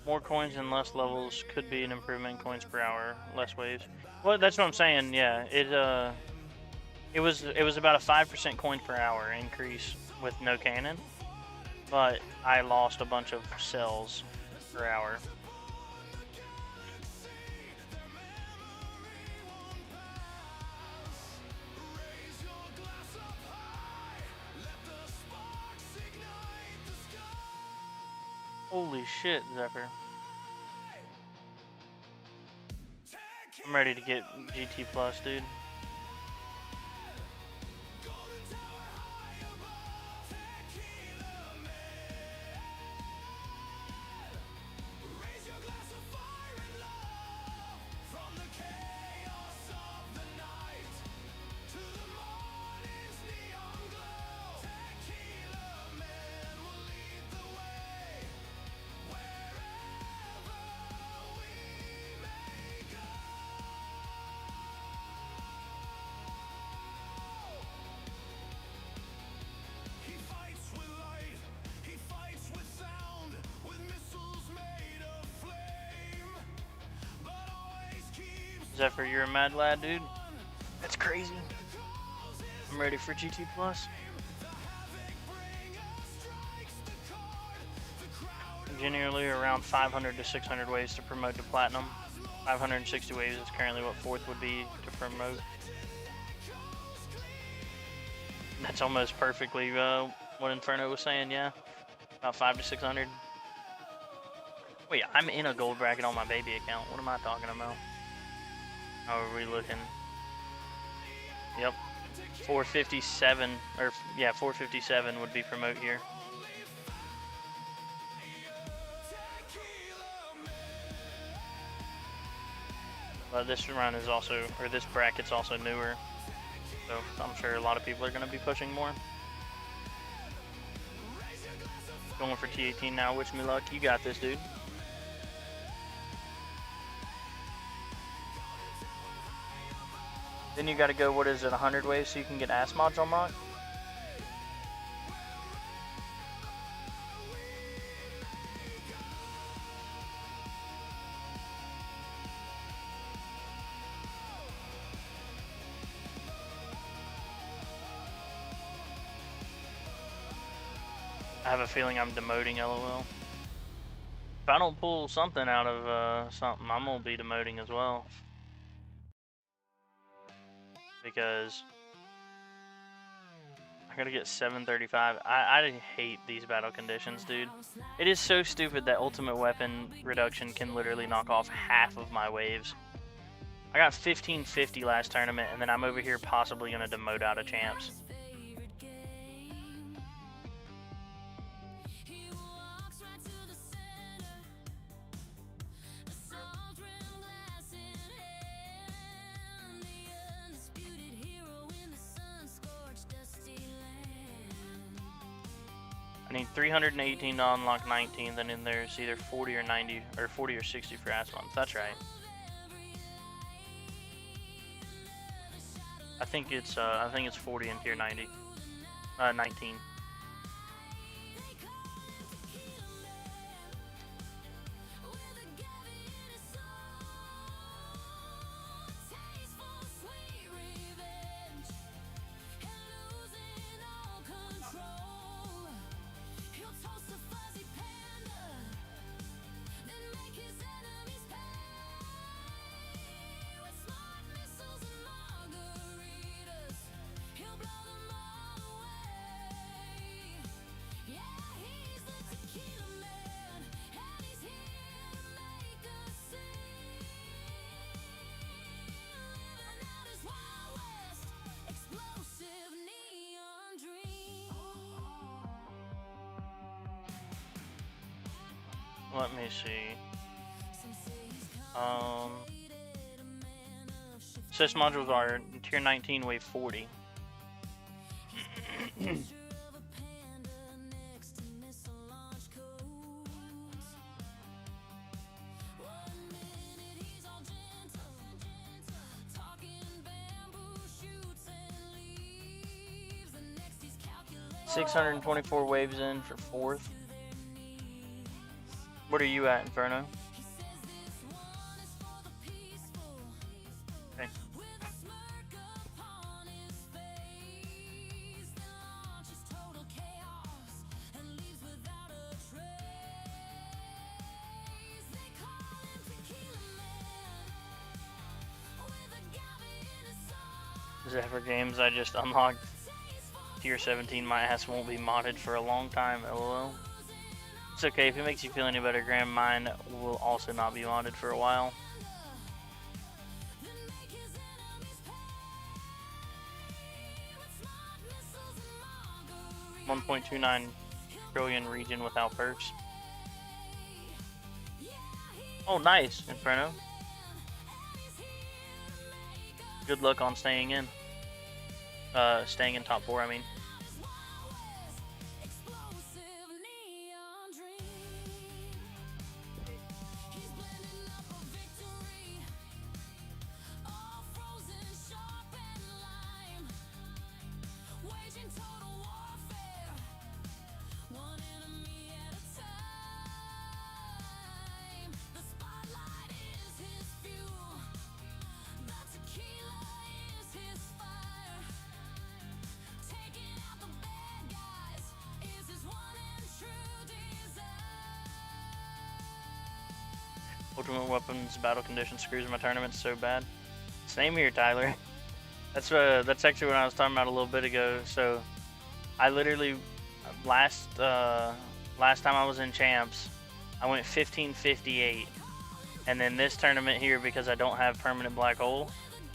Speaker 2: More coins and less levels could be an improvement in coins per hour, less waves. Well, that's what I'm saying. Yeah, it was about a 5% coin per hour increase with no cannon, but I lost a bunch of cells per hour. Holy shit, Zephyr. I'm ready to get GT Plus, dude. Zephyr, you're a mad lad, dude. That's crazy. I'm ready for GT Plus. Generally around 500 to 600 ways to promote to platinum. 560 waves is currently what fourth would be to promote. That's almost perfectly what Inferno was saying, yeah. About 5 to 600. Wait, I'm in a gold bracket on my baby account. What am I talking about? How are we looking? Yep. 457, or yeah, 457 would be promote here. This run is also, or this bracket's also newer, so I'm sure a lot of people are going to be pushing more. Going for T18 now. Wish me luck. You got this, dude. Then you got to go, what is it, 100 waves so you can get ass mods unlocked? I have a feeling I'm demoting, LOL. If I don't pull something out of something, I'm going to be demoting as well. Because I gotta get 735. I hate these battle conditions, dude. It is so stupid that ultimate weapon reduction can literally knock off half of my waves. I got 1550 last tournament, and then I'm over here possibly gonna demote out of champs. I need 318 to unlock 19, then in there's either 40 or 90, or 40 or 60 for ass months. That's right. I think it's 40 in tier 90, 19. Let me see. Sys modules are tier 19, wave 40. $624 waves in for fourth. What are you at, Inferno? Okay. Zephyr games I just unlocked. Tier 17, my ass won't be modded for a long time, lol. It's okay, if it makes you feel any better, Graham, mine will also not be modded for a while. 1.29 trillion region without perks. Oh, nice, Inferno. Good luck on staying in. Staying in top 4, I mean. Ultimate weapons battle condition screws my tournaments so bad. Same here, Tyler. That's actually what I was talking about a little bit ago. So I literally last time I was in champs, I went 1558, and then this tournament here, because I don't have permanent black hole,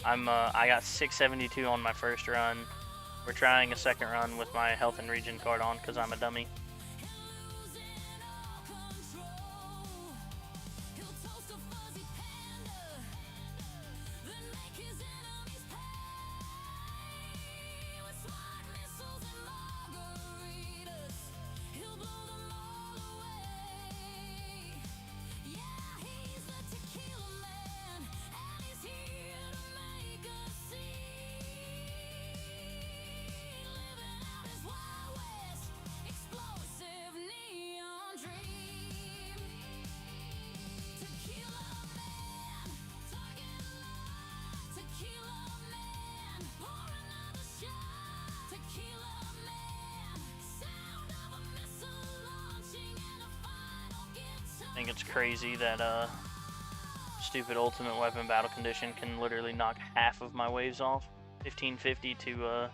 Speaker 2: I got 672 on my first run. We're trying a second run with my health and regen card on because I'm a dummy. I think it's crazy that stupid ultimate weapon battle condition can literally knock half of my waves off. 1550 to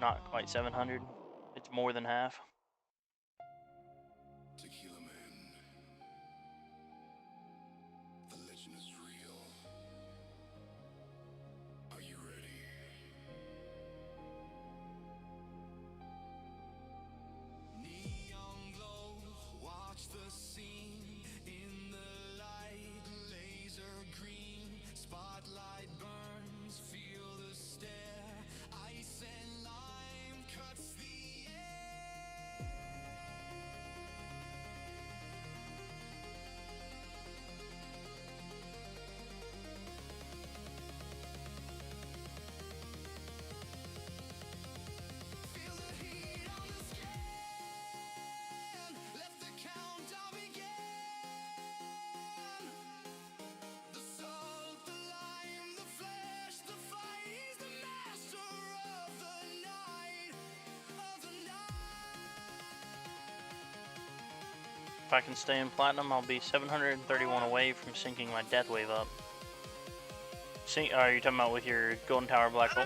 Speaker 2: not quite 700. It's more than half.
Speaker 4: Tequila Man. The legend is real. Are you ready?
Speaker 1: Neon glow, watch the scene in the light, laser green, spotlight burns, feel the stare, ice and lime cuts the air. Feel the heat on the skin, let the countdown begin. The salt, the lime, the flesh, the fight. He's the master of the night, of the night.
Speaker 2: If I can stay in platinum, I'll be 731 away from sinking my death wave up. Are you talking about with your golden tower black hole?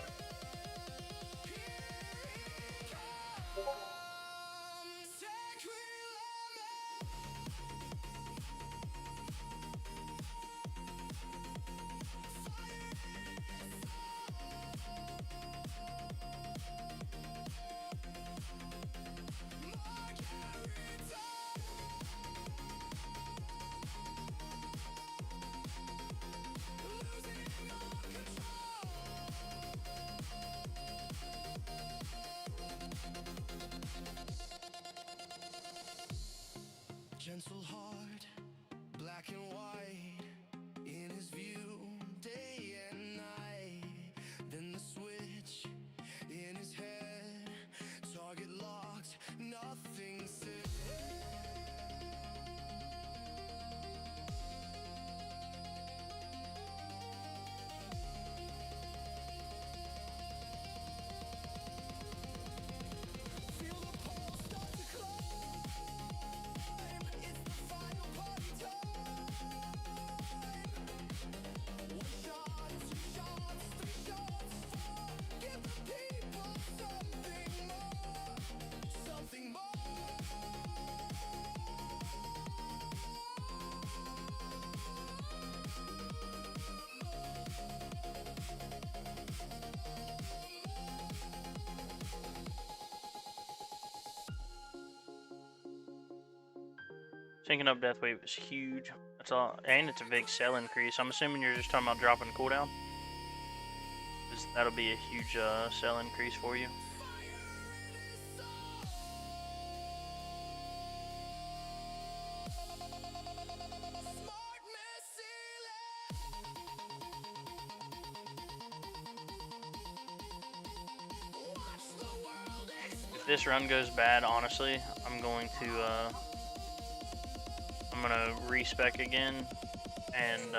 Speaker 2: Syncing up death wave is huge. That's all, and it's a big cell increase. I'm assuming you're just talking about dropping cooldown. That'll be a huge cell increase for you. If this run goes bad, honestly, I'm gonna respec again, and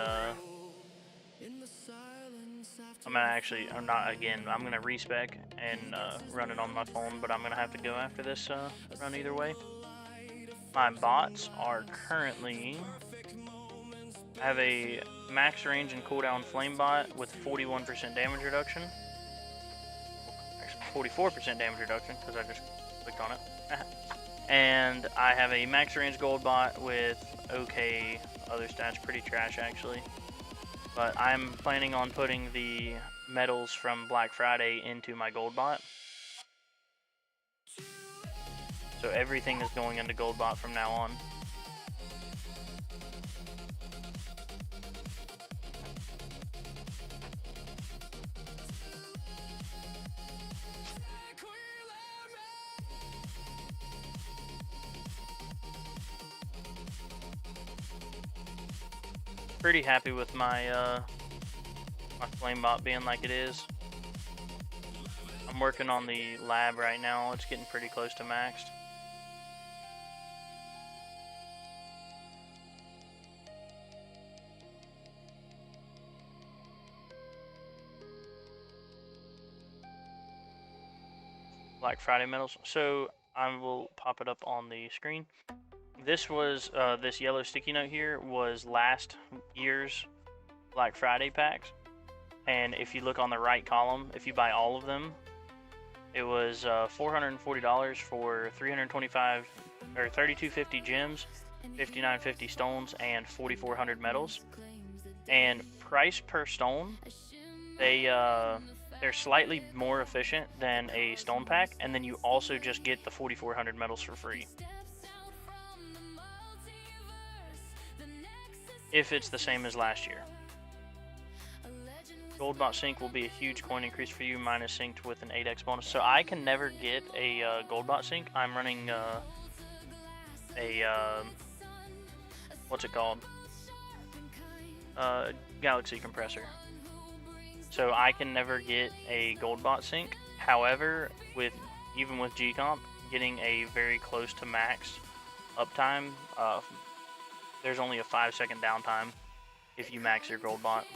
Speaker 2: I'm not again. I'm gonna respec and run it on my phone, but I'm gonna have to go after this run either way. My bots are currently. I have a max range and cooldown flame bot with 41% damage reduction. 44% damage reduction because I just clicked on it. And I have a max range gold bot with okay other stats, pretty trash actually. But I'm planning on putting the medals from Black Friday into my gold bot. So everything is going into gold bot from now on. Pretty happy with my my flame bot being like it is. I'm working on the lab right now. It's getting pretty close to maxed. Black Friday medals. So I will pop it up on the screen. This was this yellow sticky note here was last year's Black Friday packs, and if you look on the right column, if you buy all of them, it was $440 for 325 or 3250 gems, 5950 stones, and 4400 medals. And price per stone, they're slightly more efficient than a stone pack, and then you also just get the 4400 medals for free. If it's the same as last year. Gold bot sync will be a huge coin increase for you, minus synced with an 8x bonus. So I can never get a gold bot sync. I'm running what's it called? Galaxy compressor. So I can never get a gold bot sync. However, even with G-Comp, getting a very close to max uptime, there's only a 5-second downtime if you max your gold bot.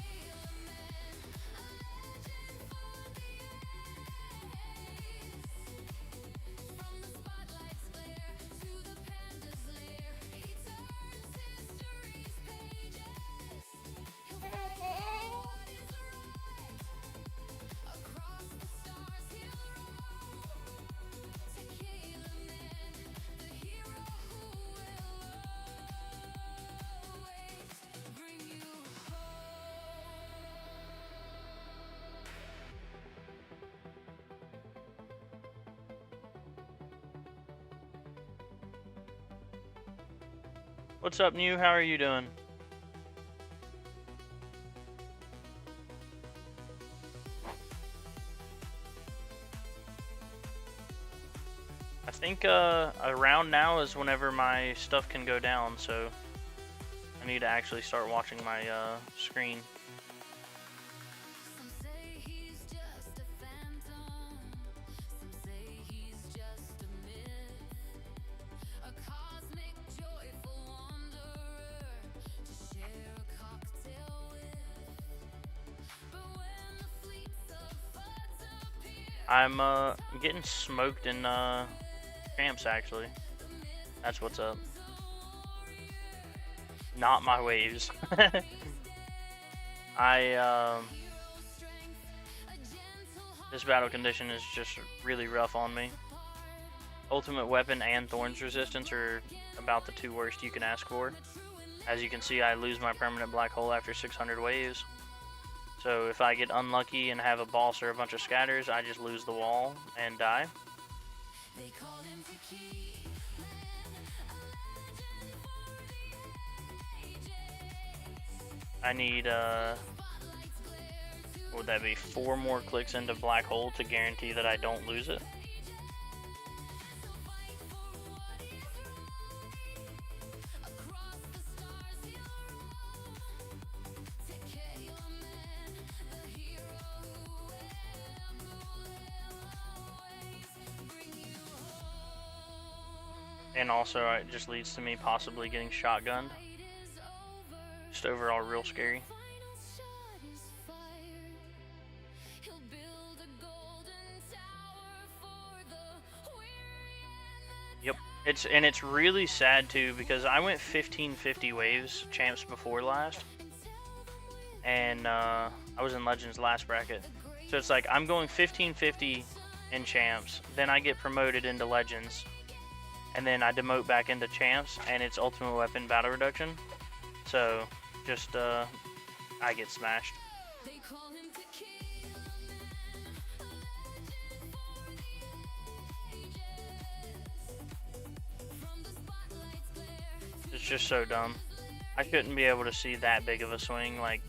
Speaker 2: What's up, New? How are you doing? I think around now is whenever my stuff can go down, so I need to actually start watching my screen. I'm getting smoked in camps actually. That's what's up. Not my waves. This battle condition is just really rough on me. Ultimate weapon and thorns resistance are about the two worst you can ask for. As you can see, I lose my permanent black hole after 600 waves. So if I get unlucky and have a boss or a bunch of scatters, I just lose the wall and die. I need, what would that be, 4 more clicks into black hole to guarantee that I don't lose it. And also, it just leads to me possibly getting shotgunned. Just overall real scary. Yep. It's really sad too, because I went 1550 waves champs before last. And I was in Legends last bracket. So it's like I'm going 1550 in champs, then I get promoted into Legends. And then I demote back into champs, and it's ultimate weapon battle reduction. So, just, I get smashed. It's just so dumb. I couldn't be able to see that big of a swing, like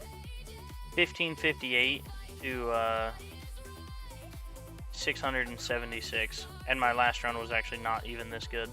Speaker 2: 1558 to 676, and my last run was actually not even this good.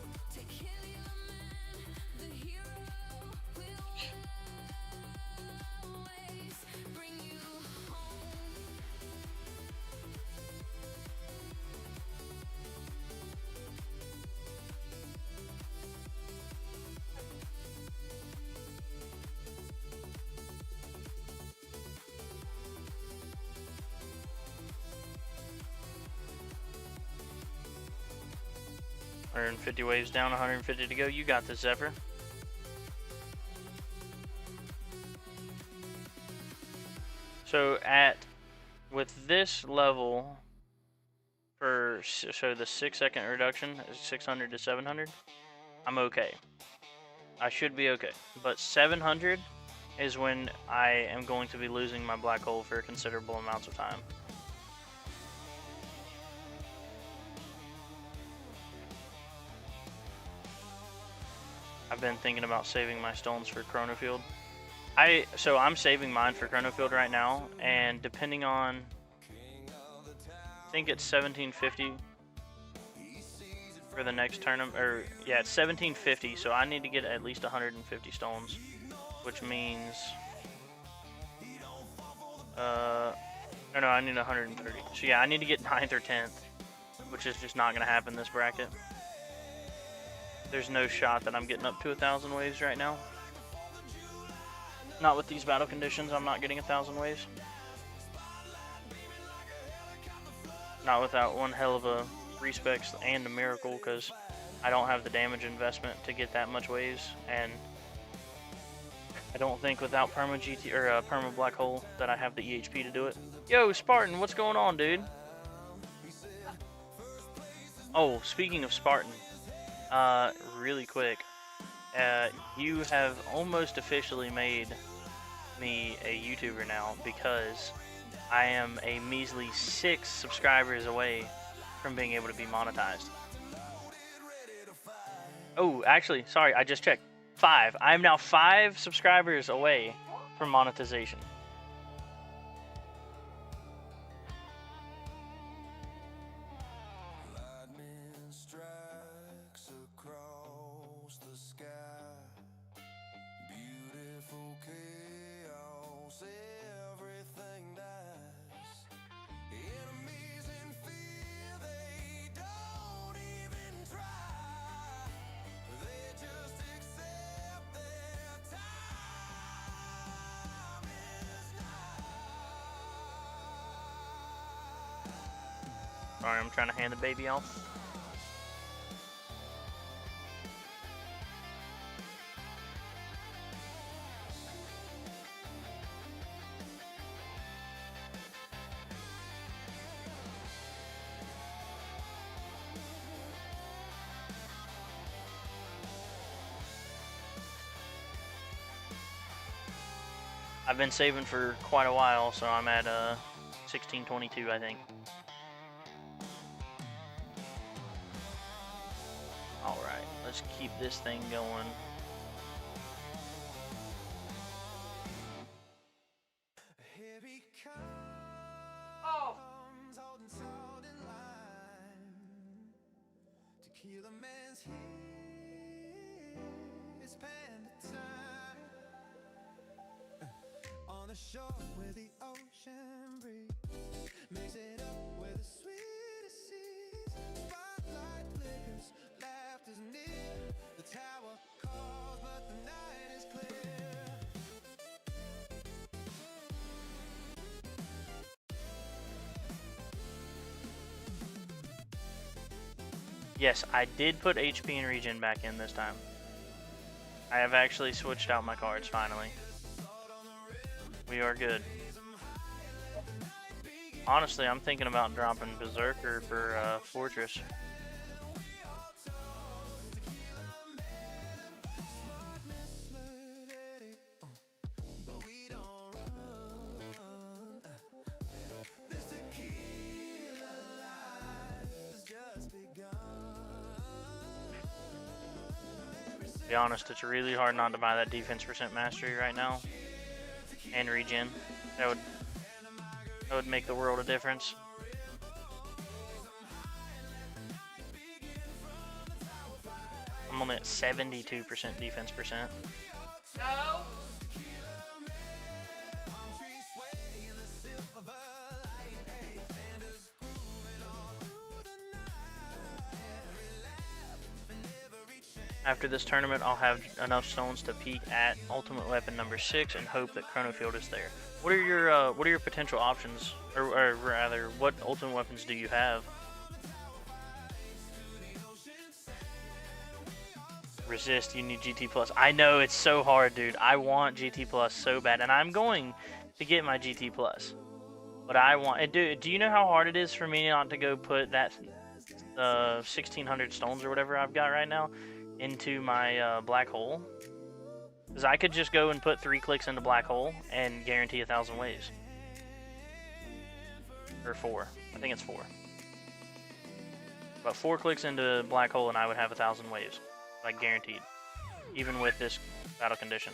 Speaker 2: And 50 waves down, 150 to go. You got this, Zephyr. So with this level, so the 6-second reduction is 600 to 700, I'm okay. I should be okay. But 700 is when I am going to be losing my black hole for considerable amounts of time. I've been thinking about saving my stones for Chronofield. So I'm saving mine for Chronofield right now, and depending on, I think it's 1750 for the next tournament, or yeah, it's 1750. So I need to get at least 150 stones, which means, no, I need 130. So yeah, I need to get 9th or 10th, which is just not gonna happen this bracket. There's no shot that I'm getting up to 1,000 waves right now. Not with these battle conditions, I'm not getting 1,000 waves. Not without one hell of a respecs and a miracle, because I don't have the damage investment to get that much waves, and I don't think without perma GT or perma black hole that I have the EHP to do it. Yo, Spartan, what's going on, dude? Oh, speaking of Spartan. Really quick, you have almost officially made me a YouTuber now, because I am a measly 6 subscribers away from being able to be monetized. Oh, actually, sorry, I just checked. 5. I am now 5 subscribers away from monetization. Sorry, I'm trying to hand the baby off. I've been saving for quite a while, so I'm at 1622, I think. Alright, let's keep this thing going.
Speaker 5: Oh.
Speaker 1: holding salt and lime. Tequila man's here. It's panda time. On the shore where the ocean breeze mix it up with the sweetest seas. Spotlight flickers, laughter's near. The tower calls, but the night is clear.
Speaker 2: Yes, I did put HP and regen back in this time. I have actually switched out my cards finally. We are good. Honestly, I'm thinking about dropping Berserker for Fortress. To be honest, it's really hard not to buy that defense percent mastery right now. And regen. That would make the world a difference. I'm only at 72% defense percent.
Speaker 5: No.
Speaker 2: After this tournament, I'll have enough stones to peak at Ultimate Weapon number 6 and hope that Chronofield is there. What are your potential options, or rather, what Ultimate Weapons do you have? Resist, you need GT Plus. I know, it's so hard, dude. I want GT Plus so bad, and I'm going to get my GT Plus. But I want, and dude, do you know how hard it is for me not to go put that 1,600 stones or whatever I've got right now into my black hole? Because I could just go and put 3 clicks into black hole and guarantee 1,000 waves. Or 4. I think it's 4. But 4 clicks into black hole and I would have 1,000 waves. Like guaranteed. Even with this battle condition.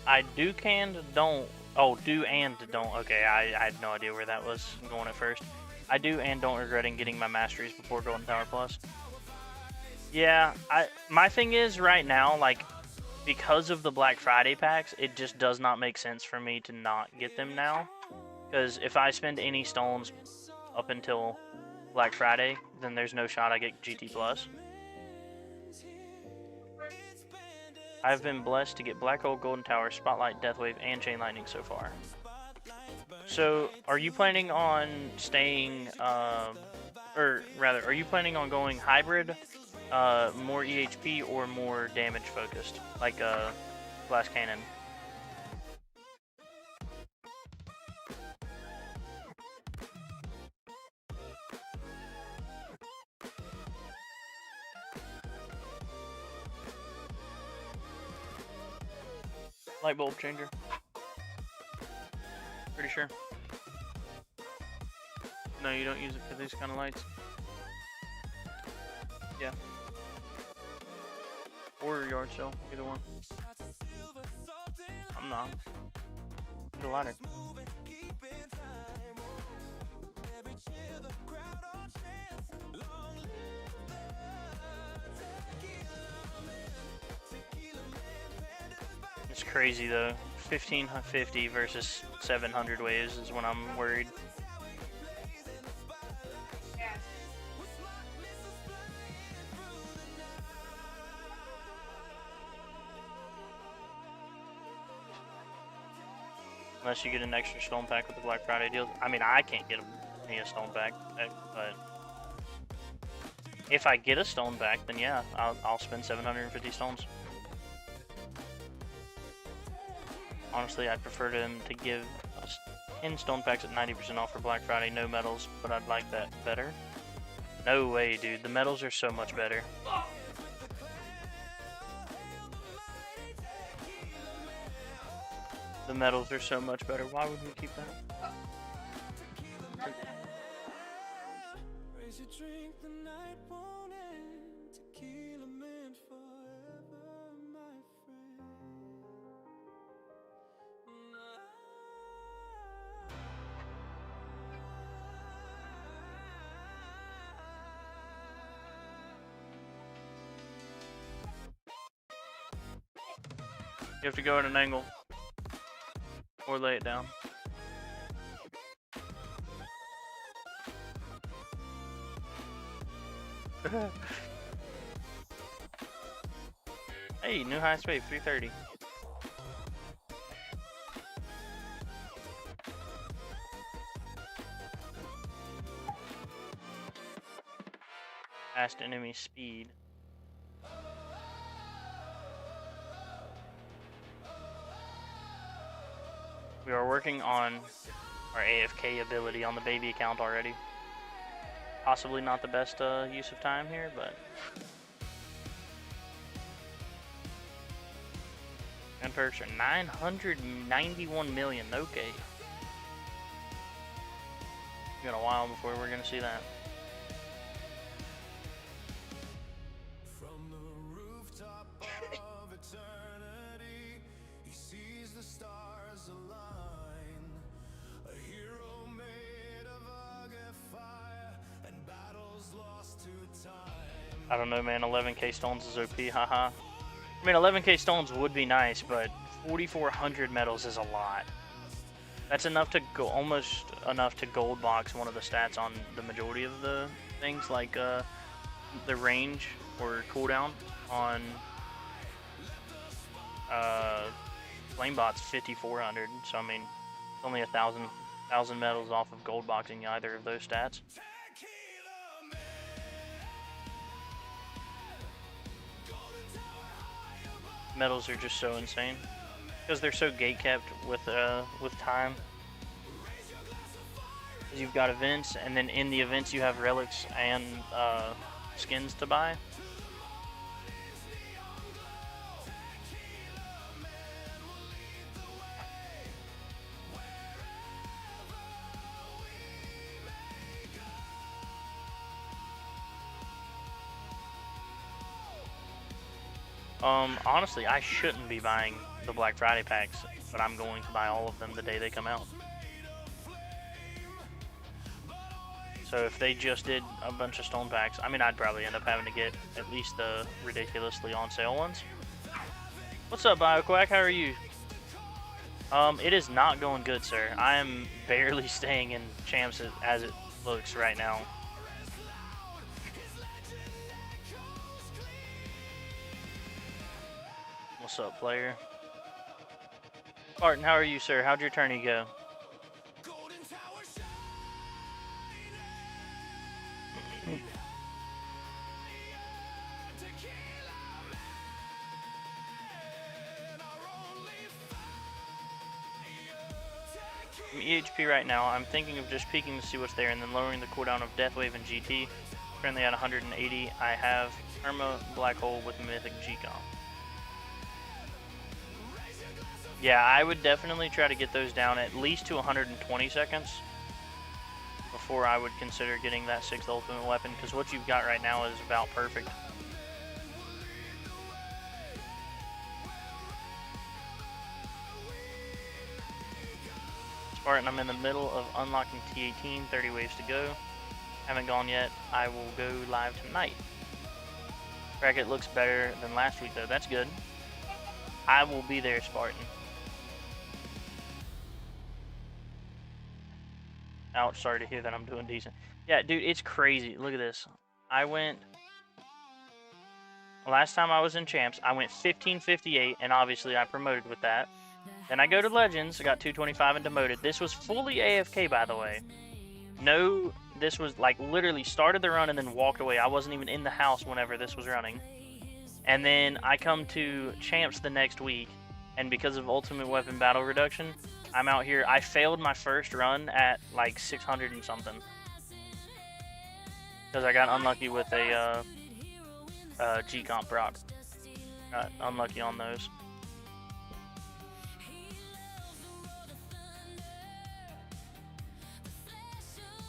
Speaker 2: I do and don't. Oh, do and don't. Okay, I had no idea where that was going at first. I do and don't regretting getting my masteries before Golden Tower Plus. Yeah, my thing is right now, like, because of the Black Friday packs, it just does not make sense for me to not get them now. Because if I spend any stones up until Black Friday, then there's no shot I get GT Plus. I've been blessed to get Black Hole, Golden Tower, Spotlight, Deathwave, and Chain Lightning so far. So, are you planning on staying, or rather, are you planning on going hybrid, more EHP, or more damage focused, like Glass Cannon? Light bulb changer. Pretty sure. No, you don't use it for these kind of lights. Yeah. Or yard sale, either one. I'm not. Get a lighter. It's crazy though. 1550 versus 700 waves is when I'm worried.
Speaker 5: Yes.
Speaker 2: Unless you get an extra stone pack with the Black Friday deal. I mean, I can't get me a stone pack, but if I get a stone pack, then yeah, I'll spend 750 stones. Honestly, I'd prefer them to give us 10 stone packs at 90% off for Black Friday, no medals, but I'd like that better. No way, dude. The medals are so much better. The medals are so much better. Why would we keep that?
Speaker 1: Raise your drink, the night won't end. Tequila meant forever, my friend.
Speaker 2: You have to go at an angle. Or lay it down. Hey, new highest wave, 330. Fast enemy speed. We are working on our AFK ability on the baby account already. Possibly not the best use of time here, but... And perks are 991 million, okay. It's been a while before we're gonna see that.
Speaker 1: From the rooftop of eternity, he sees the stars align. A hero made of rugged fire and battles lost to time.
Speaker 2: I don't know, man. 11k stones is OP, haha. I mean, 11k stones would be nice, but 4,400 medals is a lot. That's enough to go, almost enough to gold box one of the stats on the majority of the things, like the range or cooldown on Flamebot's 5,400. So I mean, it's only 1,000 medals off of gold boxing either of those stats. Medals are just so insane because they're so gate kept with time. Because you've got events, and then in the events you have relics and skins to buy. Honestly, I shouldn't be buying the Black Friday packs, but I'm going to buy all of them the day they come out. So if they just did a bunch of stone packs, I mean, I'd probably end up having to get at least the ridiculously on sale ones. What's up, BioQuack? How are you? It is not going good, sir. I am barely staying in champs as it looks right now. What's up, player? Barton, how are you, sir? How'd your tourney go? I'm EHP right now. I'm thinking of just peeking to see what's there and then lowering the cooldown of Deathwave and GT. Currently at 180. I have Irma, Black Hole with Mythic G-Comp. Yeah, I would definitely try to get those down at least to 120 seconds before I would consider getting that 6th ultimate weapon, because what you've got right now is about perfect. Spartan, I'm in the middle of unlocking T18, 30 waves to go. Haven't gone yet. I will go live tonight. Bracket looks better than last week though, that's good. I will be there, Spartan. Ouch, sorry to hear that. I'm doing decent. Yeah, dude, it's crazy. Look at this. I went... Last time I was in champs, I went 1558, and obviously I promoted with that. Then I go to Legends, I got 225 and demoted. This was fully AFK, by the way. No, this was like literally started the run and then walked away. I wasn't even in the house whenever this was running. And then I come to champs the next week, and because of ultimate weapon battle reduction, I'm out here. I failed my first run at like 600 and something because I got unlucky with a G-Comp proc. Got unlucky on those.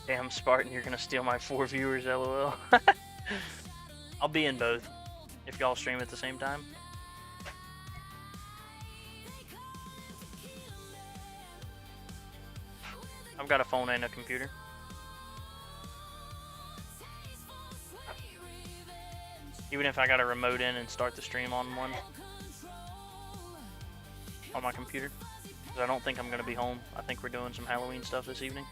Speaker 2: Damn, Spartan, you're gonna steal my 4 viewers, lol. I'll be in both if y'all stream at the same time. I've got a phone and a computer. Even if I got a remote in and start the stream on one. On my computer. Because I don't think I'm going to be home. I think we're doing some Halloween stuff this evening.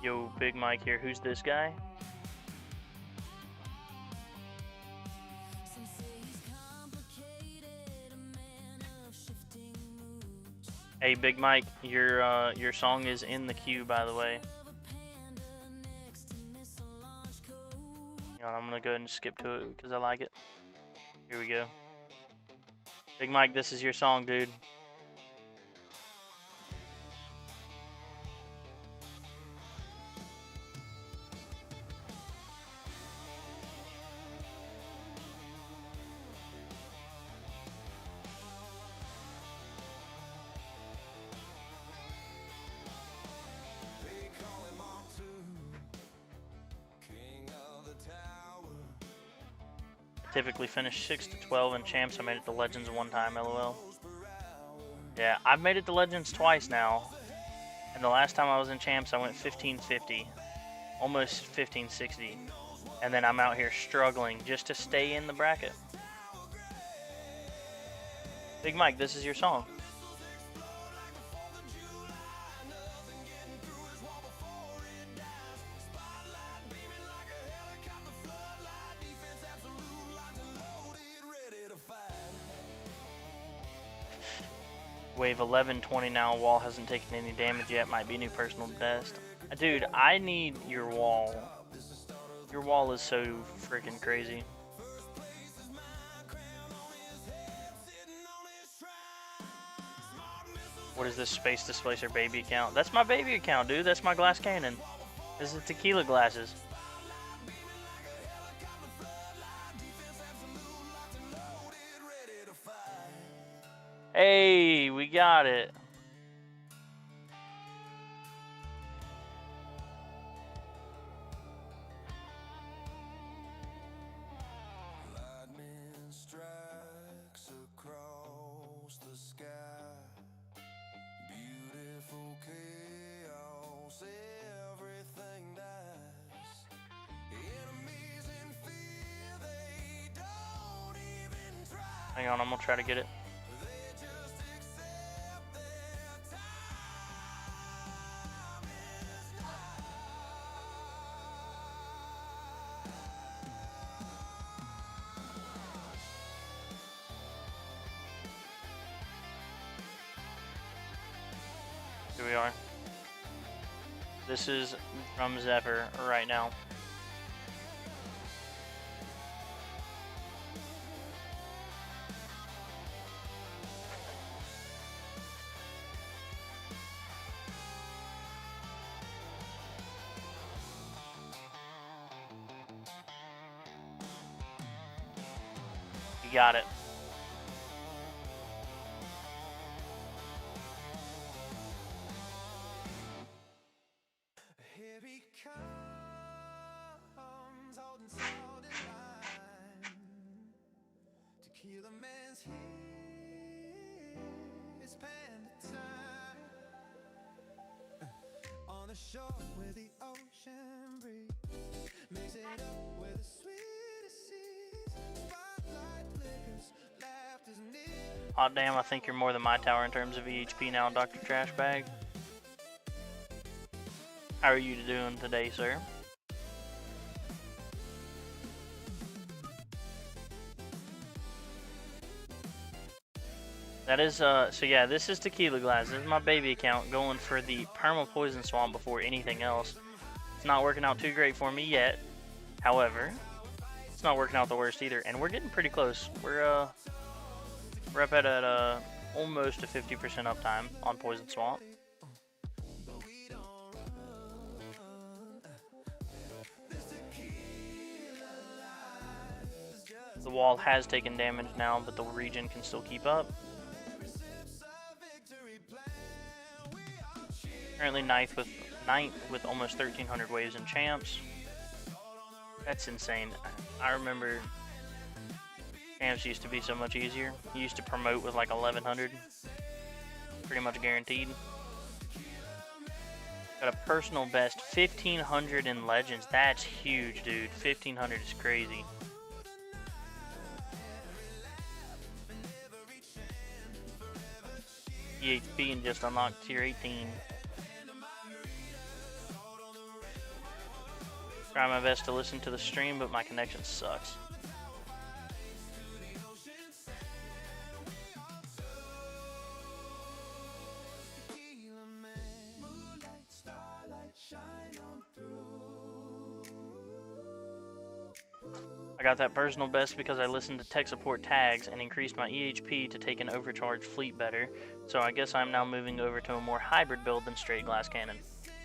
Speaker 2: Yo, Big Mike here. Who's this guy? Hey, Big Mike, your song is in the queue, by the way. I'm gonna go ahead and skip to it because I like it. Here we go. Big Mike, this is your song, dude. Typically finish 6 to 12 in champs. I made it to Legends one time, lol. Yeah, I've made it to Legends twice now. And the last time I was in champs, I went 1550. Almost 1560. And then I'm out here struggling just to stay in the bracket. Big Mike, this is your song. Wave 1120 now. Wall hasn't taken any damage yet. Might be new personal best. Dude, I need your wall. Your wall is so freaking crazy. What is this Space Displacer baby account? That's my baby account, dude. That's my glass cannon. This is tequila glasses. Hey, we got it.
Speaker 1: Lightning strikes across the sky. Beautiful chaos, everything dies. Enemies in fear, they don't even try.
Speaker 2: Hang on, I'm gonna try to get it. Here we are. This is from Zephyr right now. You got it.
Speaker 1: Here he comes, holding sword in line. Tequila man's here, it's panda time. On the shore where the ocean breeze makes it up where the sweetest seas. Spotlight flickers, laughter's near.
Speaker 2: Hot damn, I think you're more than my tower in terms of EHP now, Dr. Trashbag. How are you doing today, sir? That is, so yeah, this is Tequila Glass. This is my baby account going for the Perma Poison Swamp before anything else. It's not working out too great for me yet. However, it's not working out the worst either. And we're getting pretty close. We're We're up at almost a 50% uptime on Poison Swamp. The wall has taken damage now, but the regen can still keep up. Currently ninth with almost 1,300 waves in champs. That's insane. I remember champs used to be so much easier. You used to promote with like 1,100, pretty much guaranteed. Got a personal best 1,500 in legends. That's huge, dude. 1,500 is crazy. EHP and just unlocked tier 18. Try my best to listen to the stream, but my connection sucks. I got that personal best because I listened to tech support tags and increased my EHP to take an overcharged fleet better, so I guess I'm now moving over to a more hybrid build than straight glass cannon.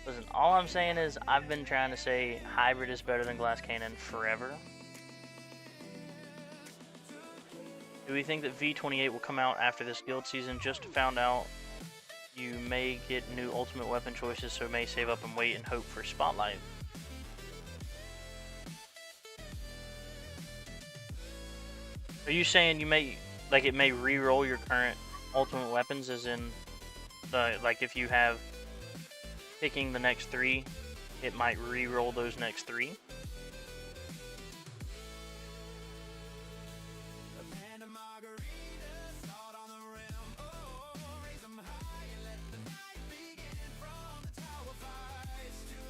Speaker 2: Listen, all I'm saying is I've been trying to say hybrid is better than glass cannon forever. Do we think that V28 will come out after this guild season? Just found out you may get new ultimate weapon choices, so may save up and wait and hope for Spotlight. Are you saying you may, like, it may re-roll your current ultimate weapons, as in, like, if you have picking the next 3, it might re-roll those next 3?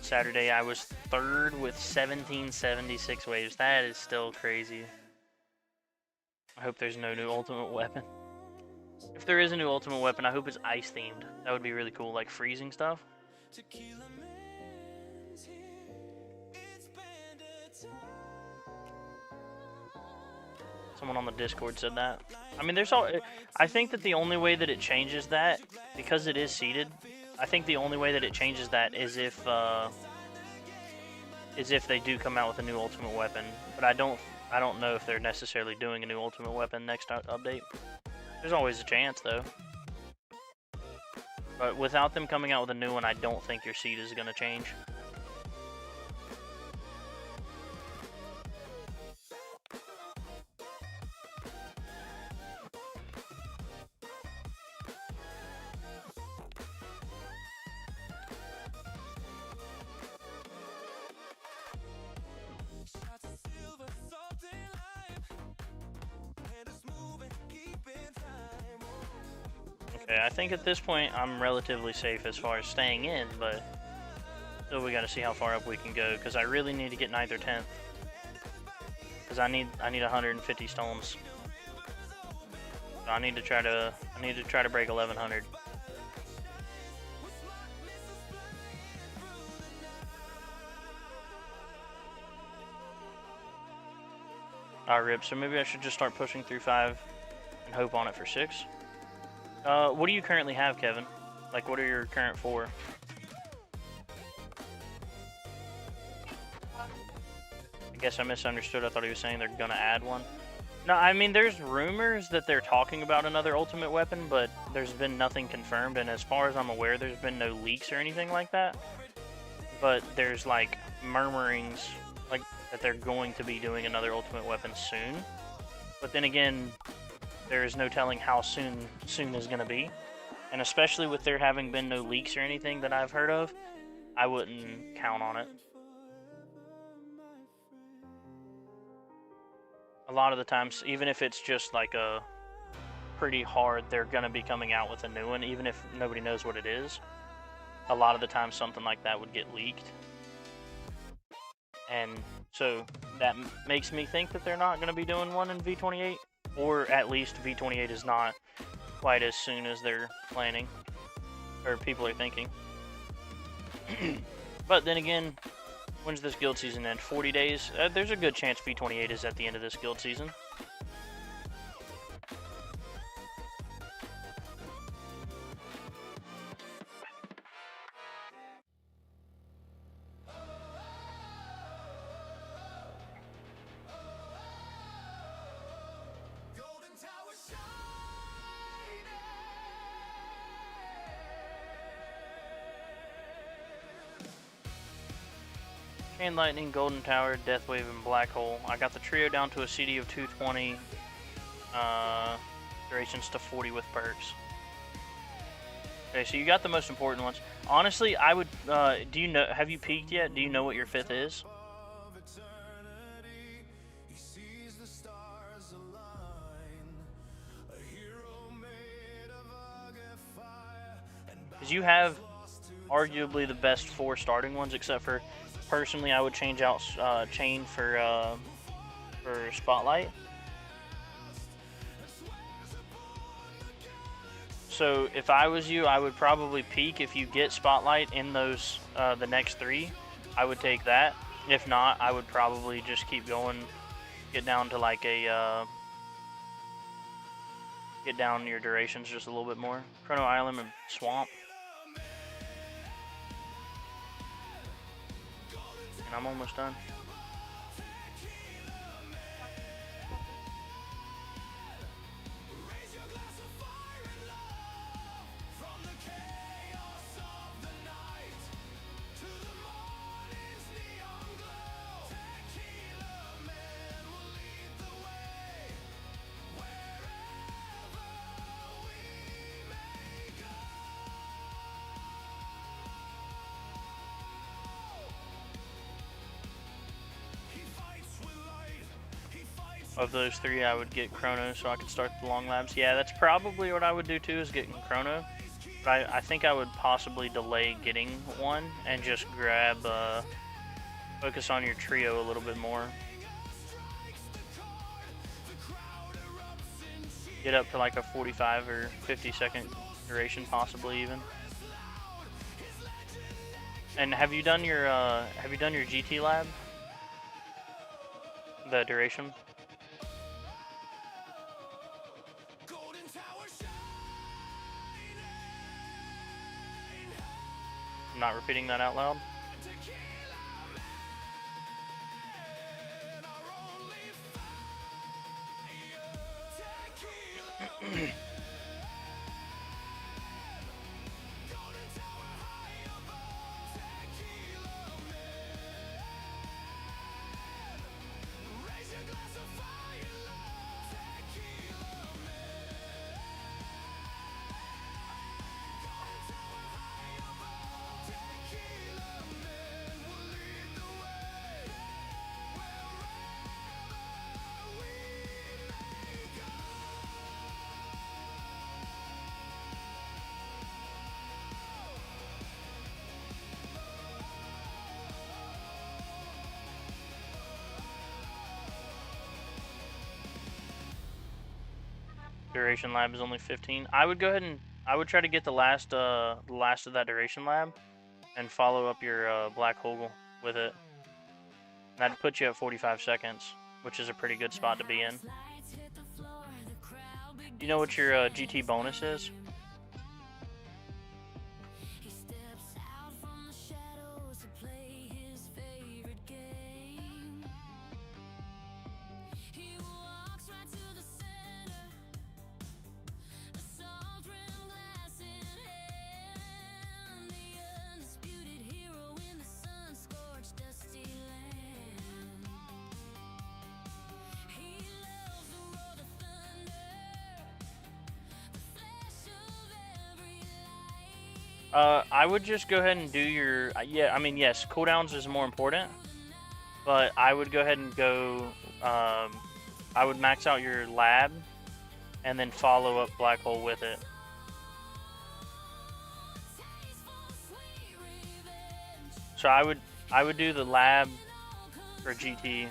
Speaker 2: Saturday I was 3rd with 1776 waves. That is still crazy. I hope there's no new ultimate weapon. If there is a new ultimate weapon, I hope it's ice themed. That would be really cool, like freezing stuff. Someone on the Discord said that. I mean, I think that the only way that it changes that, because it is seeded, I think the only way that it changes that is if they do come out with a new ultimate weapon. But I don't know if they're necessarily doing a new ultimate weapon next update. There's always a chance, though. But without them coming out with a new one, I don't think your seed is going to change. Okay, I think at this point I'm relatively safe as far as staying in, but still we gotta see how far up we can go, because I really need to get 9th or 10th. Because I need 150 stones. So I need to try to break 1100. Alright, rip, so maybe I should just start pushing through 5 and hope on it for 6. What do you currently have, Kevin? Like, what are your current 4? I guess I misunderstood. I thought he was saying they're gonna add one. No, I mean, there's rumors that they're talking about another ultimate weapon, but there's been nothing confirmed, and as far as I'm aware, there's been no leaks or anything like that. But there's, like, murmurings, like, that they're going to be doing another ultimate weapon soon. But then again, there is no telling how soon is going to be. And especially with there having been no leaks or anything that I've heard of, I wouldn't count on it. A lot of the times, even if it's just like a pretty hard, they're going to be coming out with a new one, even if nobody knows what it is. A lot of the time something like that would get leaked. And so that makes me think that they're not going to be doing one in V28. Or at least V28 is not quite as soon as they're planning, or people are thinking. But then again, when's this guild season end? 40 days? There's a good chance V28 is at the end of this guild season. Chain Lightning, Golden Tower, Death Wave, and Black Hole. I got the trio down to a CD of 220. Durations to 40 with perks. Okay, so you got the most important ones. Honestly, I would. Do you know? Have you peaked yet? Do you know what your 5th is? Because you have arguably the best 4 starting ones, except for, personally, I would change out Chain for Spotlight. So if I was you, I would probably peak. If you get Spotlight in those the next 3, I would take that. If not, I would probably just keep going, get down to like a get down your durations just a little bit more. Chrono Island and Swamp. And I'm almost done. Of those 3, I would get Chrono so I could start the long labs. Yeah, that's probably what I would do too, is getting Chrono. But I think I would possibly delay getting one and just grab, focus on your trio a little bit more. Get up to like a 45 or 50 second duration, possibly even. And have you done your GT lab? The duration? I'm not repeating that out loud. Duration lab is only 15. I would go ahead and I would try to get the last of that duration lab and follow up your black hole with it. That'd put you at 45 seconds, which is a pretty good spot to be in. You know what your GT bonus is? I would just go ahead and do your, yeah, I mean, yes, cooldowns is more important, but I would go ahead and go, I would max out your lab, and then follow up black hole with it. So I would do the lab for GT.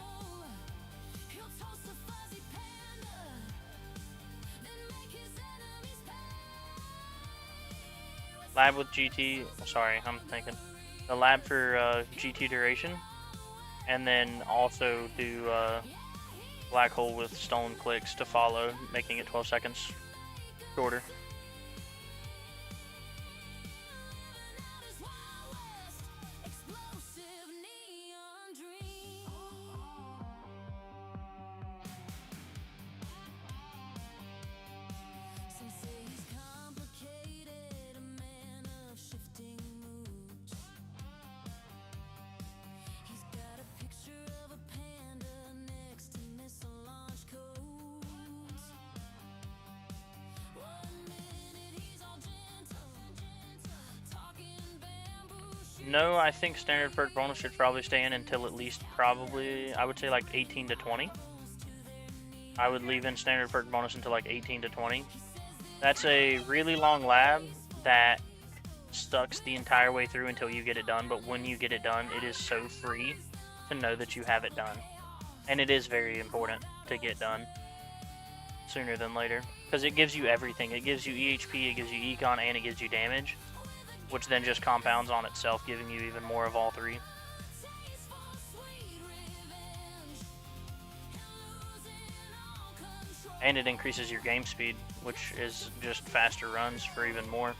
Speaker 2: Lab with GT, sorry, I'm thinking. The lab for GT duration. And then also do black hole with stone clicks to follow, making it 12 seconds shorter.
Speaker 3: He's got
Speaker 2: No, I think standard perk bonus should probably stay in until at least probably, I would say like 18 to 20. I would leave in standard perk bonus until like 18 to 20. That's a really long lab that stucks the entire way through until you get it done, but when you get it done, it is so free to know that you have it done. And it is very important to get done sooner than later, because it gives you everything. It gives you EHP, it gives you econ, and it gives you damage, which then just compounds on itself, giving you even more of all three. And it increases your game speed, which is just faster runs for even more.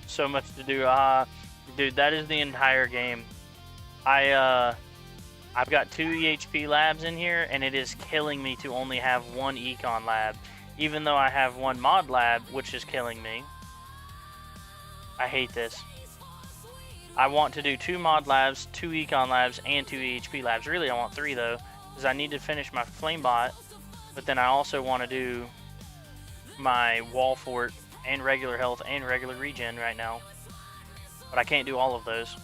Speaker 2: So much to do. Dude, that is the entire game. I've got 2 EHP labs in here, and it is killing me to only have 1 econ lab, even though I have 1 mod lab, which is killing me. I hate this. I want to do 2 mod labs, 2 econ labs, and 2 EHP labs. Really, I want 3 though, because I need to finish my flame bot, but then I also want to do my wall fort and regular health and regular regen right now, but I can't do all of those.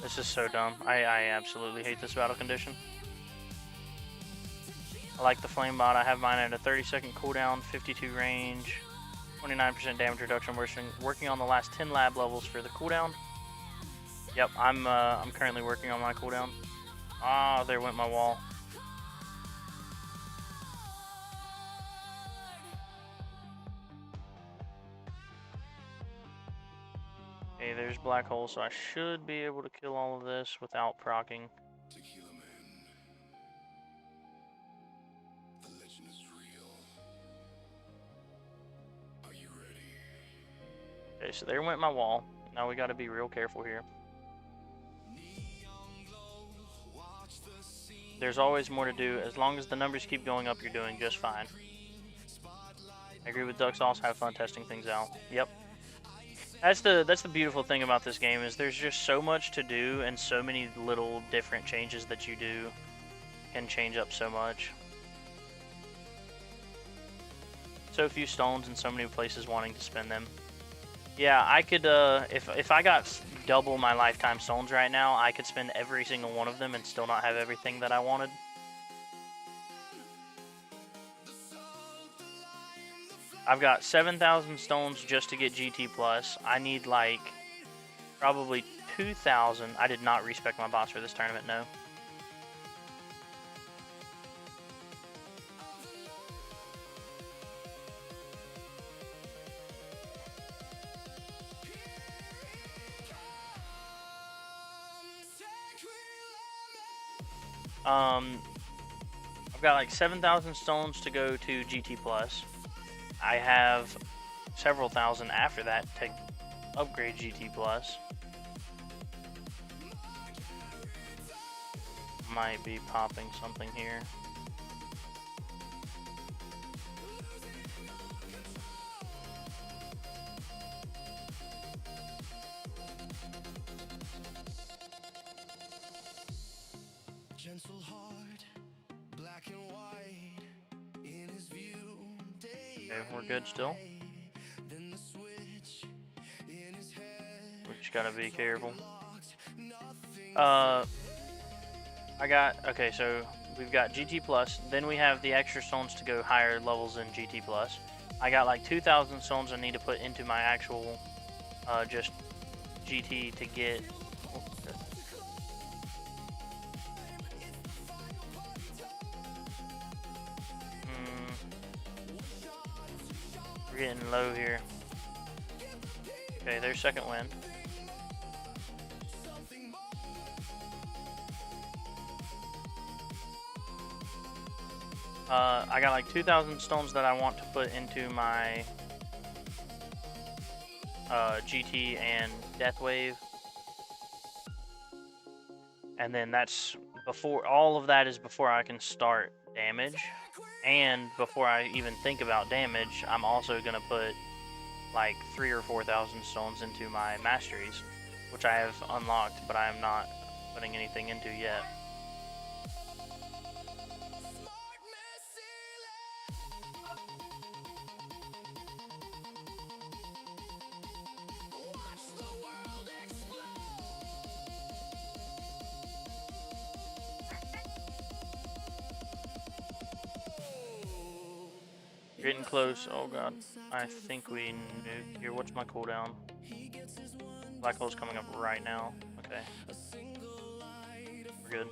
Speaker 2: This is so dumb. I absolutely hate this battle condition. I like the flame bot. I have mine at a 30-second cooldown, 52 range, 29% damage reduction. Working on the last 10 lab levels for the cooldown. Yep, I'm currently working on my cooldown. Ah, there went my wall. Okay, there's black hole, so I should be able to kill all of this without proccing.
Speaker 4: Tequila Man. The legend is real. Are you ready?
Speaker 2: Okay, so there went my wall. Now we gotta be real careful here. There's always more to do. As long as the numbers keep going up, you're doing just fine. I agree with Duck Sauce. Have fun testing things out. Yep. That's the beautiful thing about this game, is there's just so much to do, and so many little different changes that you do can change up so much. So few stones and so many places wanting to spend them. Yeah, I could, if I got double my lifetime stones right now, I could spend every single one of them and still not have everything that I wanted. I've got 7,000 stones just to get GT+. I need like probably 2,000. I did not respec my boss for this tournament, no. I've got like 7,000 stones to go to GT+. I have several thousand after that to upgrade GT+. Might be popping something here.
Speaker 1: Gentle heart, black and white, in his view, day
Speaker 2: Okay, we're good still.
Speaker 1: then the switch
Speaker 2: Just gotta be careful. Okay, so we've got GT Plus, then we have the extra stones to go higher levels in GT Plus. I got like 2,000 stones I need to put into my actual just GT to get. We're getting low here. Okay, there's second win. I got like 2,000 stones that I want to put into my GT and Death Wave. And then that's before, all of that is before I can start damage. And before I even think about damage, I'm also going to put like 3,000 or 4,000 stones into my masteries, which I have unlocked, but I am not putting anything into yet. Getting close. Oh god. I think we nuked here. What's my cooldown? Black hole's coming up right now. Okay. We're good.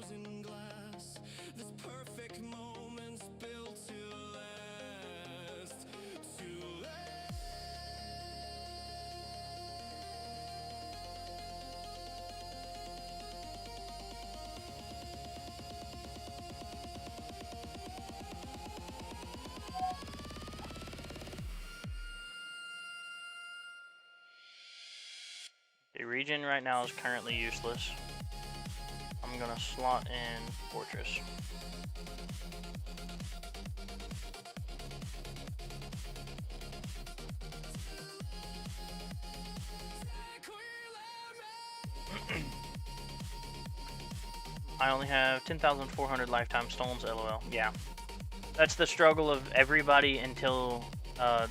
Speaker 2: The regen right now is currently useless. I'm gonna slot in Fortress. I only have 10,400 lifetime stones, lol. Yeah. That's the struggle of everybody until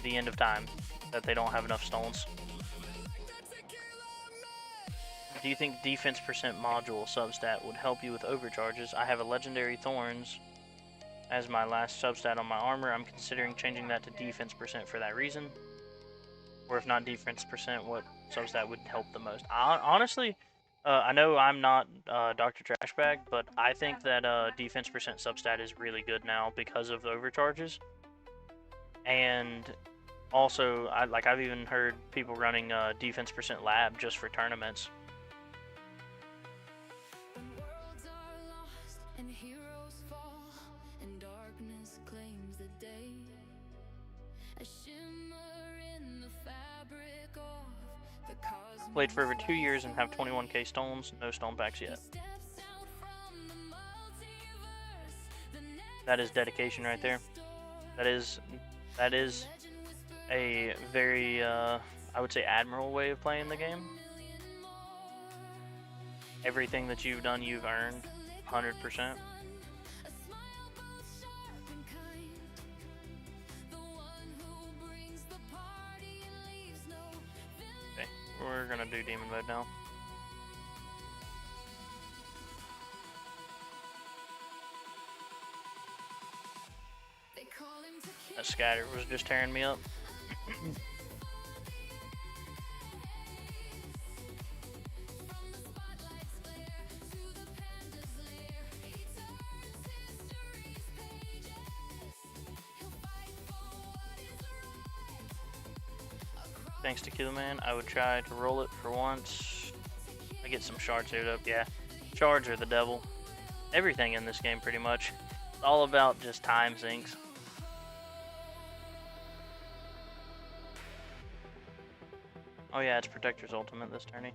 Speaker 2: the end of time, that they don't have enough stones. Do you think defense percent module substat would help you with overcharges? I have a legendary thorns as my last substat on my armor. I'm considering changing that to defense percent for that reason. Or if not defense percent, what substat would help the most? Honestly, I know I'm not Dr. Trashbag, but I think that defense percent substat is really good now because of the overcharges. And also, I've even heard people running defense percent lab just for tournaments. Played for over 2 years and have 21k stones, no stone packs yet. That is dedication right there. That is a very, I would say, admirable way of playing the game. Everything that you've done, you've earned 100%. Okay, we're gonna do demon mode now. That scatter was just tearing me up. Thanks to Killman, I would try to roll it for once. I get some shards here up. Yeah, shards are the devil. Everything in this game pretty much. It's all about just time sinks. Oh yeah, it's Protector's ultimate this tourney.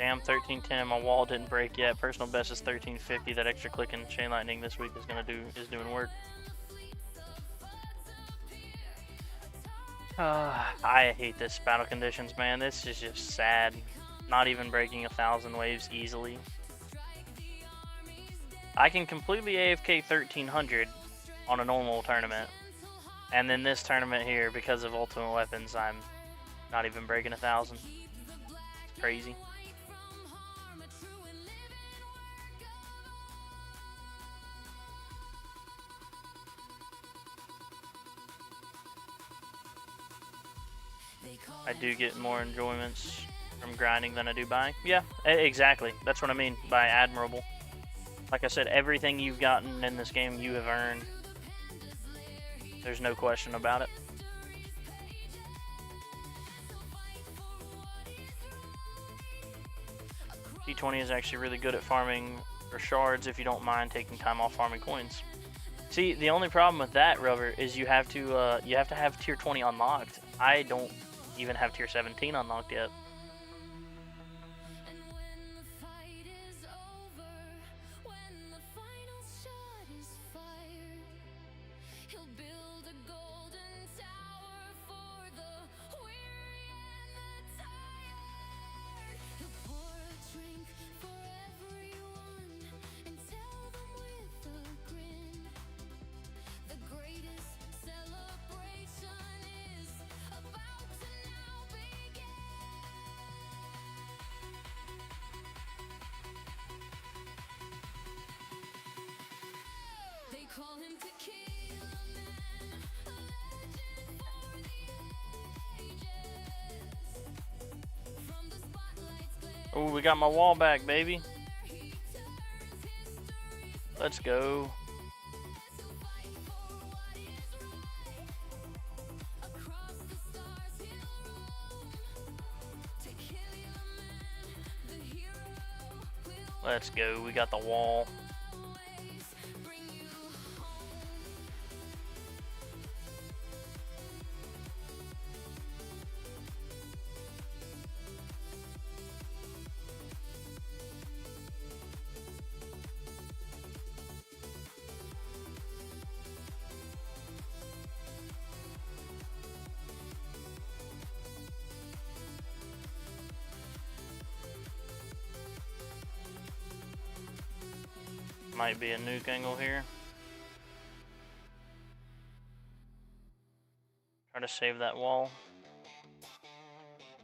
Speaker 2: Damn, 1310 and my wall didn't break yet. Personal best is 1350. That extra click in chain lightning this week is doing work. I hate this battle conditions, man. This is just sad. Not even breaking 1,000 waves easily. I can completely AFK 1300 on a normal tournament, and then this tournament here, because of ultimate weapons, I'm not even breaking 1,000. It's crazy. I do get more enjoyments from grinding than I do buying. Yeah, exactly. That's what I mean by admirable. Like I said, everything you've gotten in this game you have earned. There's no question about it. T20 is actually really good at farming for shards if you don't mind taking time off farming coins. See, the only problem with that, Rubber, is you have to have tier 20 unlocked. I don't even have tier 17 unlocked yet. Oh, we got my wall back, baby. Let's go. Let's go. We got the wall. Might be a nuke angle here. Try to save that wall.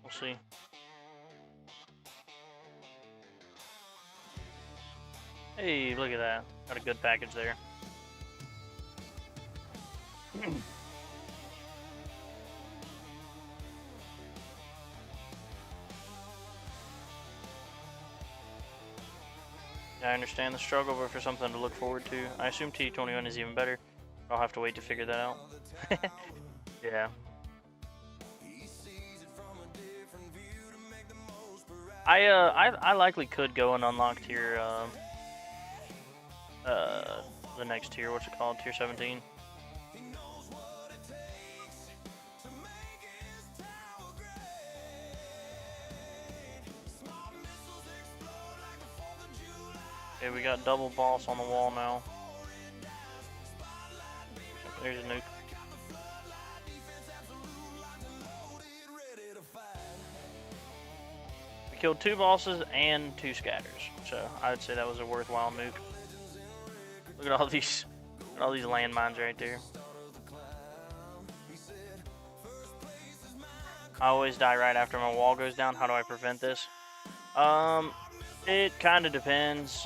Speaker 2: We'll see. Hey, look at that. Got a good package there. I understand the struggle, but for something to look forward to. I assume T21 is even better. I'll have to wait to figure that out. Yeah. I likely could go and unlock tier the next tier. What's it called? Tier 17. Okay, we got double boss on the wall now. There's a nuke. We killed 2 bosses and 2 scatters, so I would say that was a worthwhile nuke. Look at all these landmines right there. I always die right after my wall goes down. How do I prevent this? It kind of depends.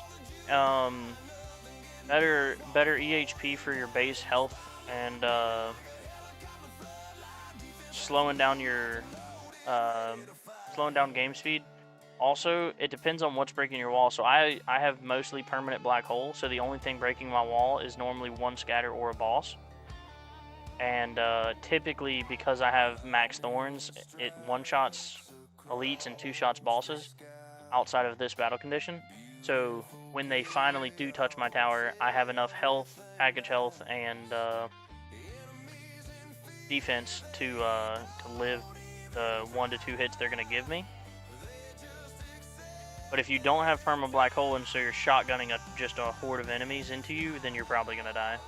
Speaker 2: Better EHP for your base health and slowing down game speed. Also, it depends on what's breaking your wall. So I have mostly permanent black hole, so the only thing breaking my wall is normally 1 scatter or a boss. And typically, because I have max thorns, it 1-shots elites and 2-shots bosses outside of this battle condition. So when they finally do touch my tower, I have enough health, package health, and defense to live the 1 to 2 hits they're gonna give me. But if you don't have perma black hole and so you're shotgunning just a horde of enemies into you, then you're probably gonna die.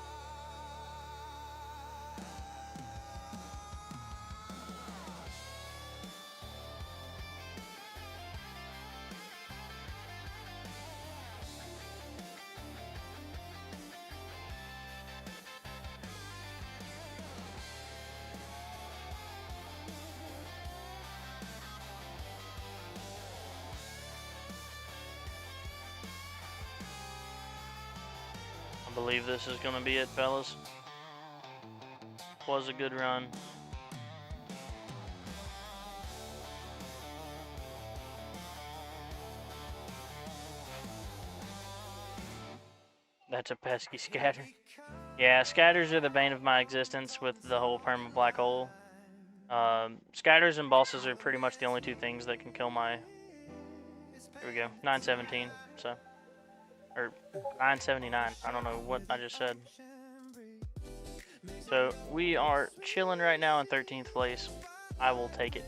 Speaker 2: I believe this is gonna be it, fellas. Was a good run. That's a pesky scatter. Yeah, scatters are the bane of my existence with the whole perma black hole. Scatters and bosses are pretty much the only two things that can kill my. Here we go, 917. So, or 979. I don't know what I just said. So we are chilling right now in 13th place. I will take it.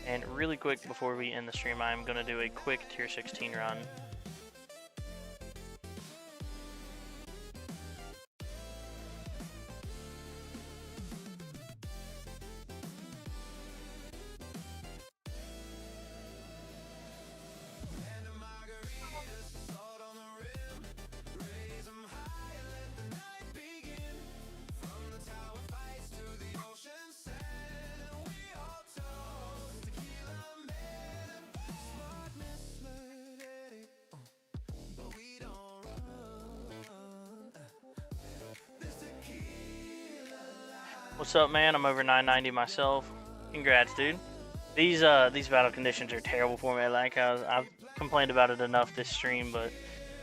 Speaker 2: And really quick before we end the stream, I'm gonna do a quick tier 16 run. What's up, man? I'm over 990 myself. Congrats, dude. These battle conditions are terrible for me. Like I've complained about it enough this stream, but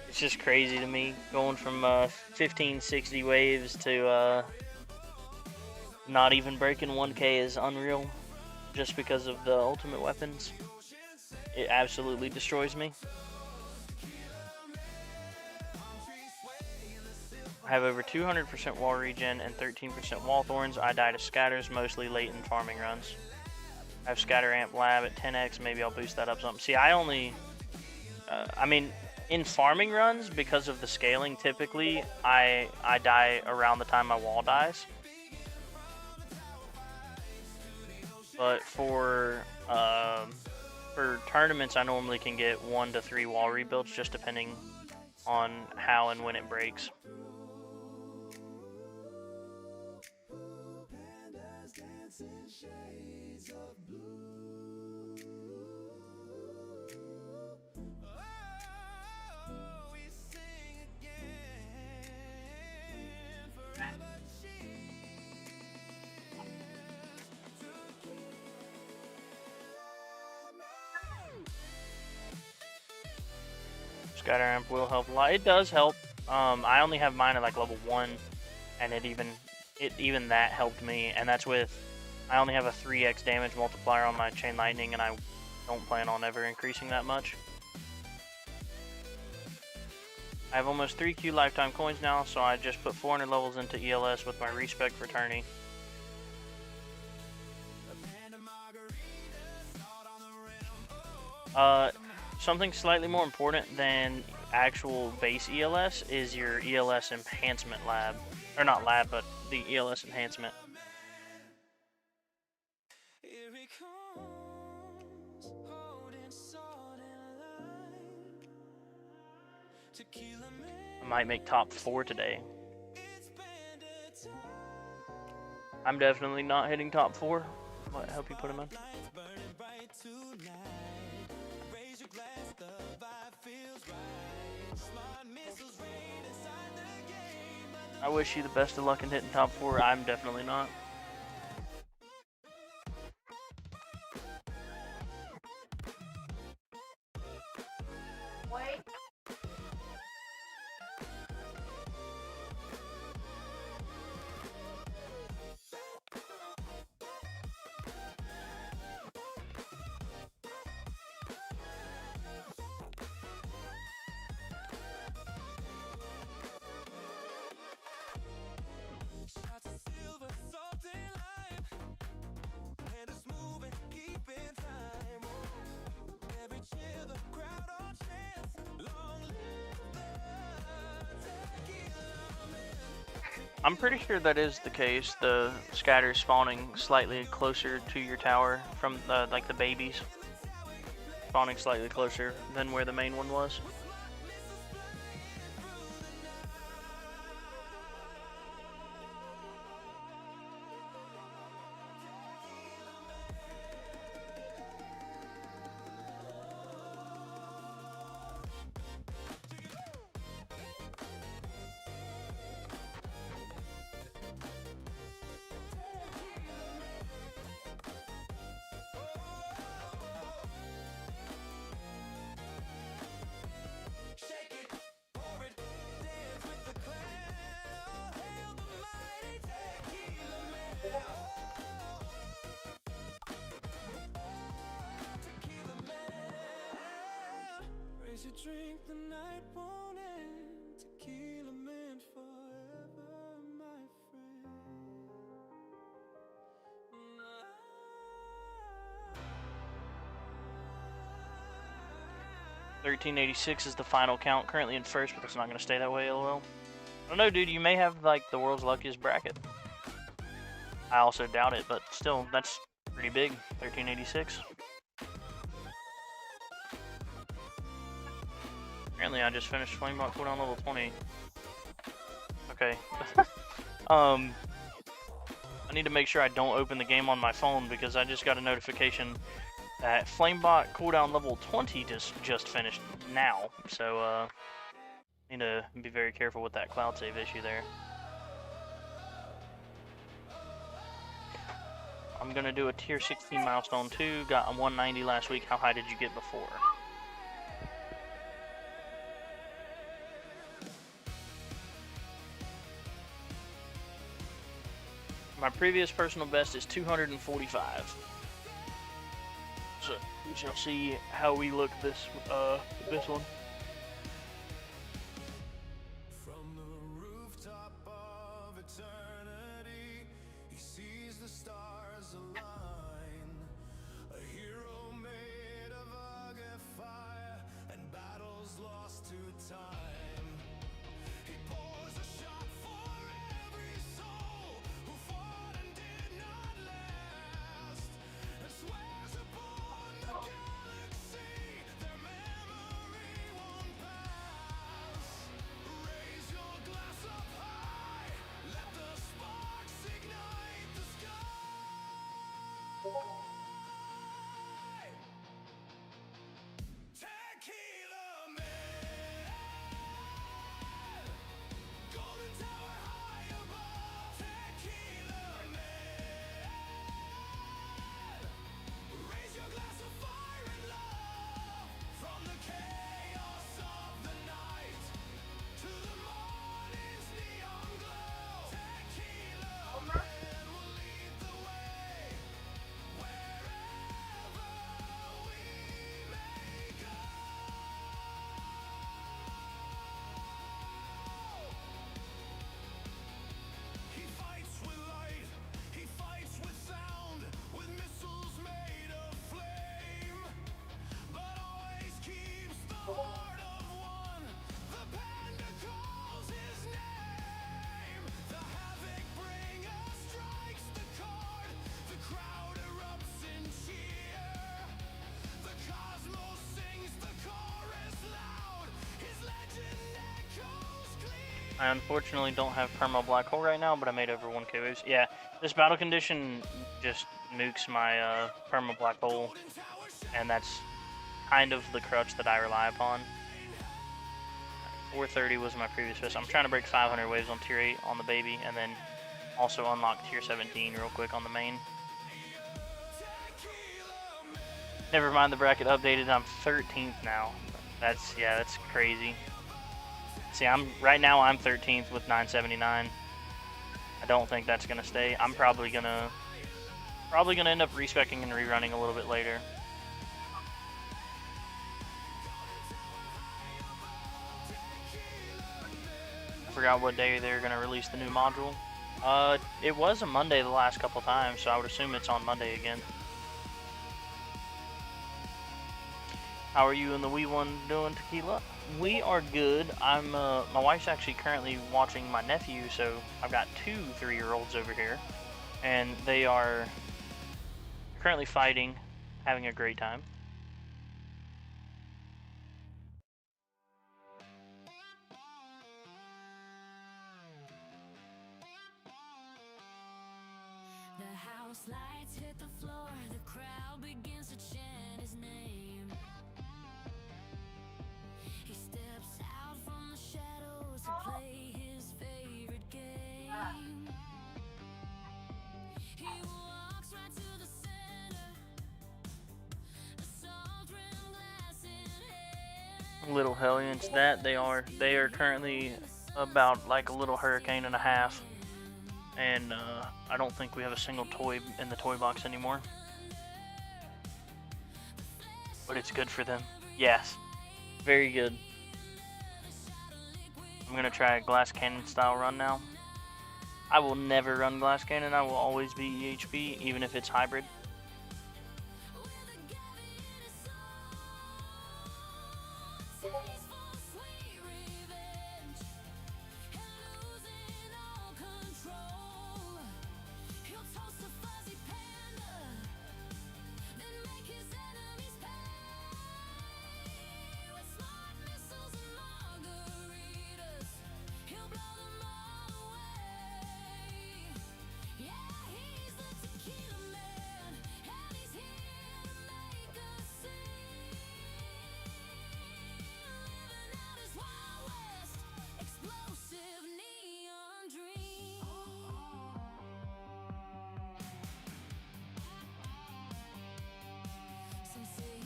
Speaker 2: it's just crazy to me going from 1560 waves to not even breaking 1K is unreal, just because of the ultimate weapons. It absolutely destroys me. I have over 200% wall regen and 13% wall thorns. I die to scatters, mostly late in farming runs. I have scatter amp lab at 10x. Maybe I'll boost that up something. See, I only, I mean, in farming runs, because of the scaling, typically I die around the time my wall dies. But for tournaments, I normally can get 1 to 3 wall rebuilds, just depending on how and when it breaks. Scatter amp will help a lot. It does help. I only have mine at like level 1, and it even that helped me. And that's with, I only have a 3x damage multiplier on my chain lightning, and I don't plan on ever increasing that much. I have almost 3Q lifetime coins now, so I just put 400 levels into ELS with my respec for Tourney. Something slightly more important than actual base ELS is your ELS enhancement lab. Or not lab, but the ELS enhancement. I might make top 4 today. I'm definitely not hitting top 4. Might help you put him in. I wish you the best of luck in hitting top 4. I'm definitely not.
Speaker 5: Wait.
Speaker 2: I'm pretty sure that is the case. The scatter spawning slightly closer to your tower from like the babies. Spawning slightly closer than where the main one was.
Speaker 1: Raise your drink, the night won't end. Tequila meant forever, my friend.
Speaker 2: 1386 is the final count. Currently in first, but it's not going to stay that way, lol. I don't know, dude. You may have, like, the world's luckiest bracket. I also doubt it, but still, that's pretty big. 1386. Apparently, I just finished Flamebot cooldown level 20. Okay. I need to make sure I don't open the game on my phone because I just got a notification that Flamebot cooldown level 20 just finished now. So, need to be very careful with that cloud save issue there. I'm gonna do a tier 16 milestone 2. Got a 190 last week. How high did you get before? My previous personal best is 245. So we shall see how we look this one.
Speaker 1: From the rooftop of eternity, he sees the stars align. A hero made of rugged fire and battles lost to time. He pours a shot for every soul who fought and did not last, and swears upon the galaxy their memory won't pass. Raise your glass up high, let the sparks ignite the sky. Tequila man, golden tower high above. Tequila man, raise your glass of fire and love. From the chaos of the night to the morning's neon glow. Tequila man will lead the way wherever we may go. He fights with light, he fights with sound, with missiles made of flame, but always keeps the heart of one. The panda calls his name. The havoc bringer strikes the chord. The crowd erupts in cheer. The cosmos sings the chorus loud. His legend echoes clear.
Speaker 2: I unfortunately don't have perma black hole right now, but I made over 1k waves. Yeah, this battle condition just nukes my perma black hole, and that's kind of the crutch that I rely upon. 430 was my previous best. I'm trying to break 500 waves on tier 8 on the baby, and then also unlock tier 17 real quick on the main. Never mind, the bracket updated. I'm 13th now. That's crazy. See, right now I'm 13th with 979. I don't think that's gonna stay. I'm probably gonna end up respecking and rerunning a little bit later. I forgot what day they're gonna release the new module. It was a Monday the last couple times, so I would assume it's on Monday again. How are you and the wee one doing, Tequila? We are good. My wife's actually currently watching my nephew, so I've got 2 3-year-olds over here, and they are currently fighting, having a great time.
Speaker 3: The house lights hit the floor, the crowd begins to chant his name. He steps out from the shadows to play his favorite game. He walks right to the center, a salt rim glass in hand.
Speaker 2: Little hellions that they are currently about like a little hurricane and a half, and I don't think we have a single toy in the toy box anymore, but it's good for them. Yes, very good. I'm gonna try a glass cannon style run now. I will never run glass cannon. I will always be EHP, even if it's hybrid.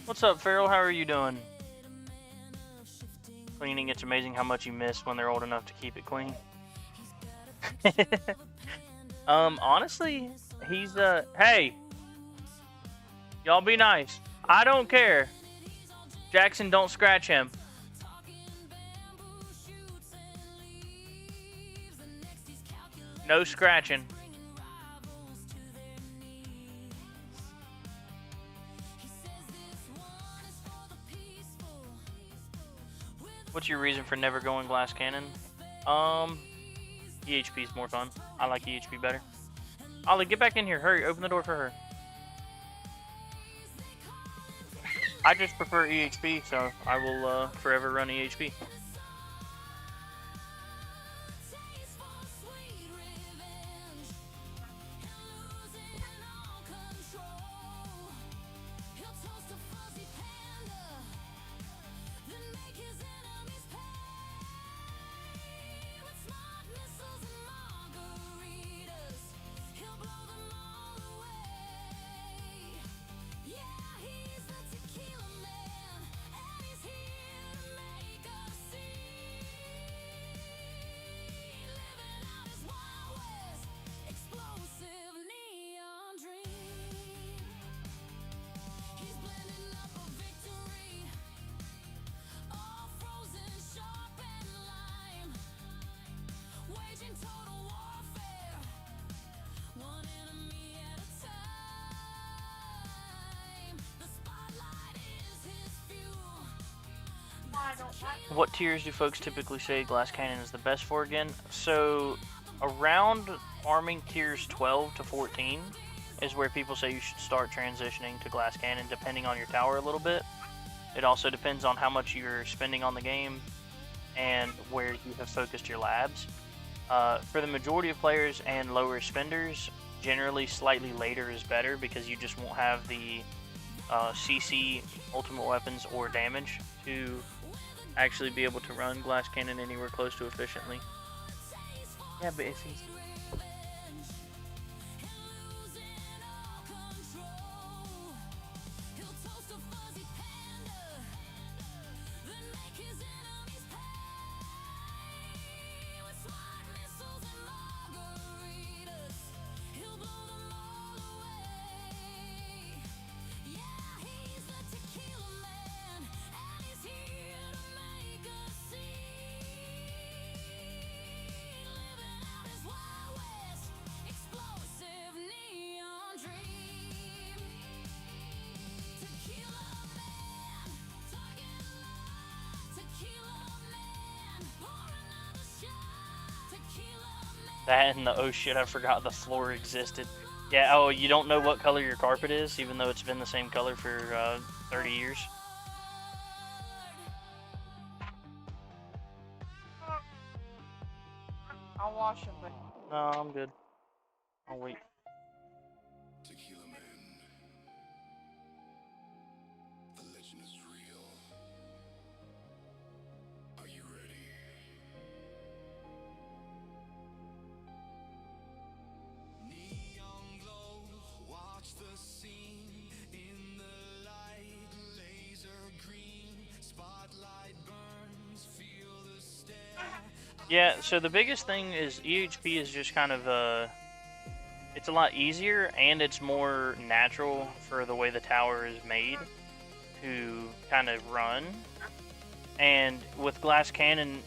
Speaker 2: What's up, Farrell? How are you doing? Cleaning, it's amazing how much you miss when they're old enough to keep it clean. Honestly, he's hey, y'all be nice. I don't care. Jackson, don't scratch him. No scratching. What's your reason for never going glass cannon? EHP is more fun. I like EHP better. Ollie, get back in here. Hurry, open the door for her. I just prefer EHP, so I will forever run EHP. What tiers do folks typically say glass cannon is the best for again? So around farming tiers 12 to 14 is where people say you should start transitioning to glass cannon, depending on your tower a little bit. It also depends on how much you're spending on the game and where you have focused your labs. For the majority of players and lower spenders, generally slightly later is better because you just won't have the CC, ultimate weapons, or damage to actually be able to run glass cannon anywhere close to efficiently. Yeah, but if he's... That and the oh shit, I forgot the floor existed. Yeah, oh, you don't know what color your carpet is, even though it's been the same color for 30 years?
Speaker 5: I'll wash them, but
Speaker 2: No, I'm good. I'll wait.
Speaker 4: Tequila Man. The legend is real. Are you ready?
Speaker 1: Neon glow, watch the scene in the light, laser green, spotlight burns, feel the stare.
Speaker 2: Yeah, so the biggest thing is EHP is just kind of it's a lot easier and it's more natural for the way the tower is made to kind of run. And with Glass Cannon,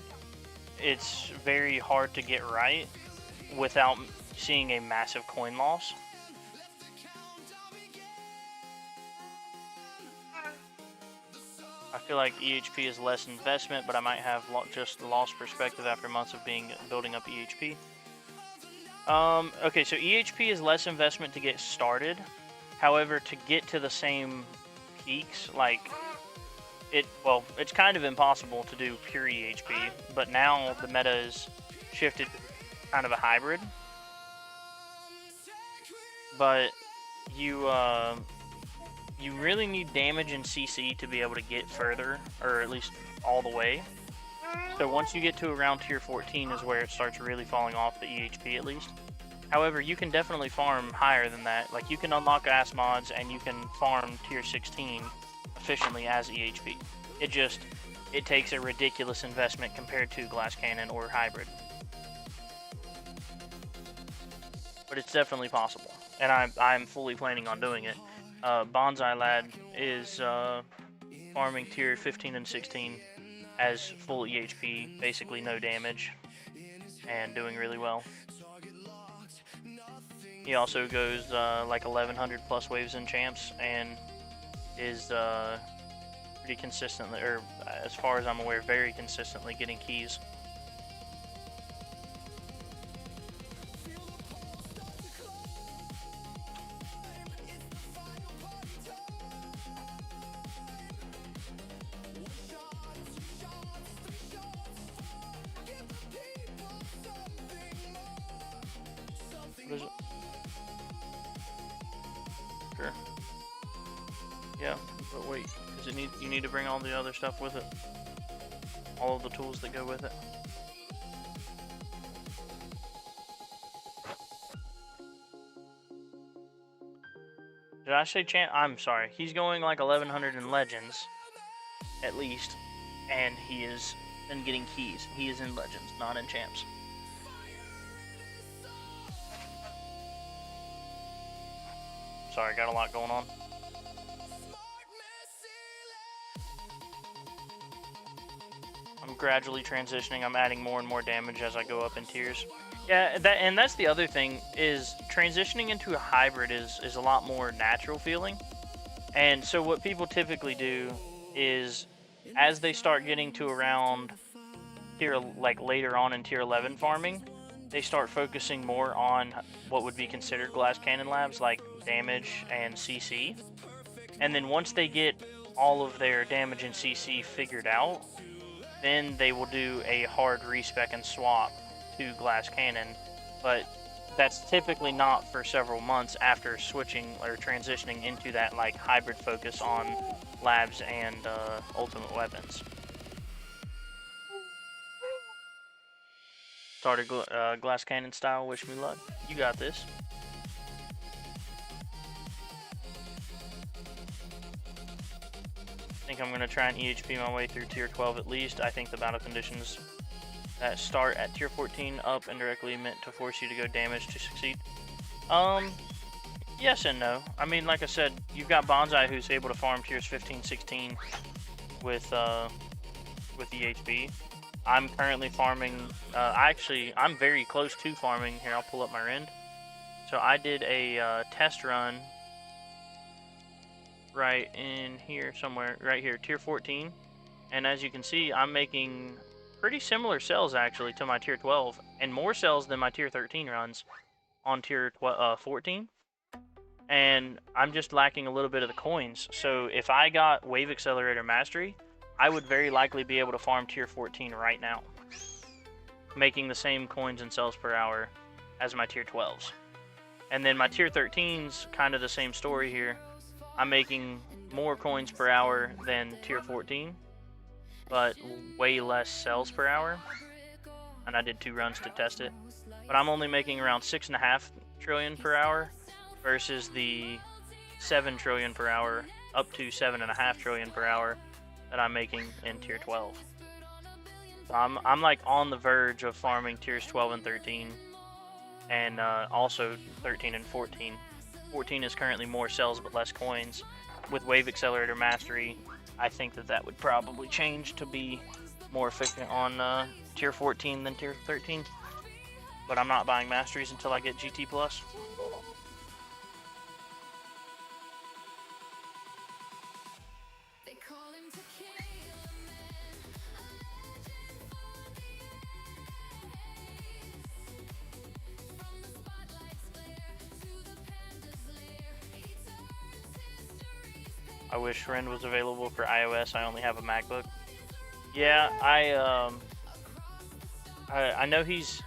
Speaker 2: it's very hard to get right without seeing a massive coin loss. I feel like EHP is less investment, but I might have just lost perspective after months of building up EHP. Okay, so EHP is less investment to get started. However, to get to the same peaks, like it's kind of impossible to do pure EHP. But now the meta is shifted to kind of a hybrid. But you really need damage and CC to be able to get further, or at least all the way. So once you get to around tier 14 is where it starts really falling off the EHP at least. However, you can definitely farm higher than that. Like, you can unlock ass mods and you can farm tier 16 efficiently as EHP. It takes a ridiculous investment compared to Glass Cannon or Hybrid. But it's definitely possible, and I'm fully planning on doing it. Bonsai Lad is farming tier 15 and 16 as full EHP, basically no damage, and doing really well. He also goes like 1100 plus waves in champs and is pretty consistently, or as far as I'm aware, very consistently getting keys. What is it? Sure. Yeah, but wait, because you need to bring all the other stuff with it. All of the tools that go with it. Did I say champ? I'm sorry. He's going like 1100 in Legends, at least, and he is then getting keys. He is in Legends, not in champs. Sorry, got a lot going on. I'm gradually transitioning. I'm adding more and more damage as I go up in tiers. Yeah, that's the other thing, is transitioning into a hybrid is a lot more natural feeling. And so what people typically do is, as they start getting to around tier, like later on in tier 11 farming, they start focusing more on what would be considered Glass Cannon labs, like damage and CC. And then once they get all of their damage and CC figured out, then they will do a hard respec and swap to Glass Cannon. But that's typically not for several months after switching or transitioning into that like hybrid focus on labs and ultimate weapons. Started Glass Cannon style, wish me luck. You got this. I think I'm going to try and EHP my way through tier 12 at least. I think the battle conditions that start at tier 14 up indirectly meant to force you to go damage to succeed. Yes and no. I mean, like I said, you've got Bonsai who's able to farm tiers 15, 16 with EHP. I'm currently farming, I'm very close to farming. Here, I'll pull up my rend. So I did a test run right in here somewhere, right here, tier 14. And as you can see, I'm making pretty similar cells actually to my tier 12, and more cells than my tier 13 runs on tier 14. And I'm just lacking a little bit of the coins. So if I got Wave Accelerator Mastery, I would very likely be able to farm tier 14 right now, making the same coins and cells per hour as my tier 12s. And then my tier 13's kind of the same story here. I'm making more coins per hour than tier 14, but way less cells per hour. And I did 2 runs to test it. But I'm only making around 6.5 trillion per hour versus the 7 trillion per hour, up to 7.5 trillion per hour that I'm making in tier 12. So I'm like on the verge of farming tiers 12 and 13, and also 13 and 14. 14 is currently more cells but less coins. With Wave Accelerator Mastery, I think that would probably change to be more efficient on tier 14 than tier 13. But I'm not buying Masteries until I get GT+. I wish Rend was available for iOS. I only have a MacBook. Yeah, I know he's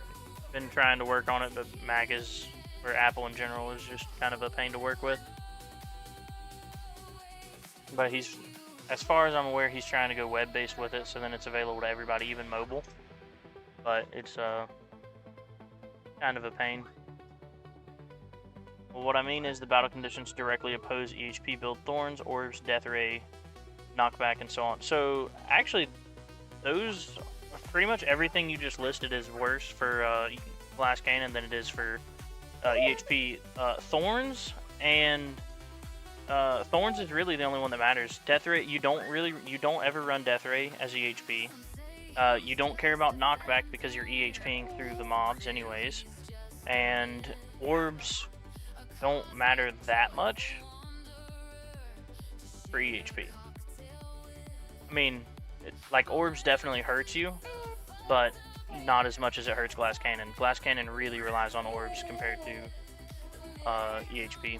Speaker 2: been trying to work on it, but Mac is, or Apple in general, is just kind of a pain to work with. But he's, as far as I'm aware, he's trying to go web-based with it, so then it's available to everybody, even mobile. But it's kind of a pain. Well, what I mean is the battle conditions directly oppose EHP build Thorns, Orbs, Death Ray, Knockback, and so on. So actually, those, pretty much everything you just listed is worse for Glass Cannon than it is for EHP. Thorns and Thorns is really the only one that matters. Death Ray, you don't ever run Death Ray as EHP. You don't care about Knockback because you're EHPing through the mobs anyways, and Orbs don't matter that much for EHP. I mean, like, Orbs definitely hurts you, but not as much as it hurts Glass Cannon. Glass Cannon really relies on Orbs compared to EHP.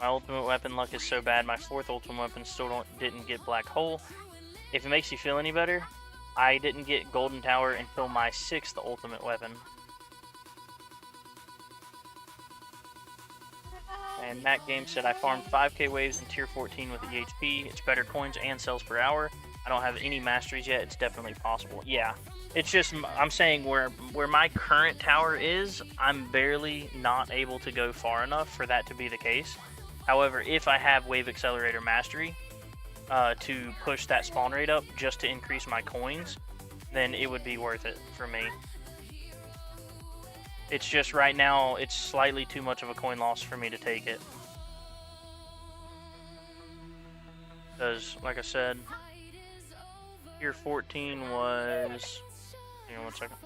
Speaker 2: My ultimate weapon luck is so bad, my 4th ultimate weapon still didn't get Black Hole. If it makes you feel any better, I didn't get Golden Tower until my 6th ultimate weapon. And Matt Game said, I farmed 5k waves in tier 14 with EHP. It's better coins and cells per hour. I don't have any masteries yet. It's definitely possible. Yeah, it's just, I'm saying where my current tower is, I'm barely not able to go far enough for that to be the case. However, if I have Wave Accelerator Mastery to push that spawn rate up just to increase my coins, then it would be worth it for me. It's just right now, it's slightly too much of a coin loss for me to take it. Because, like I said, tier 14 was... Hang on one second.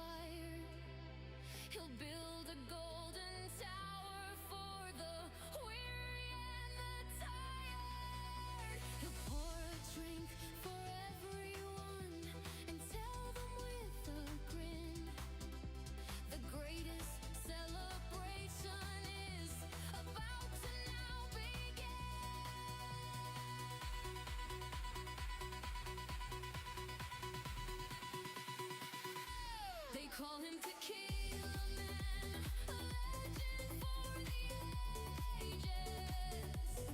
Speaker 3: Call him Tequila Man, a legend for the ages.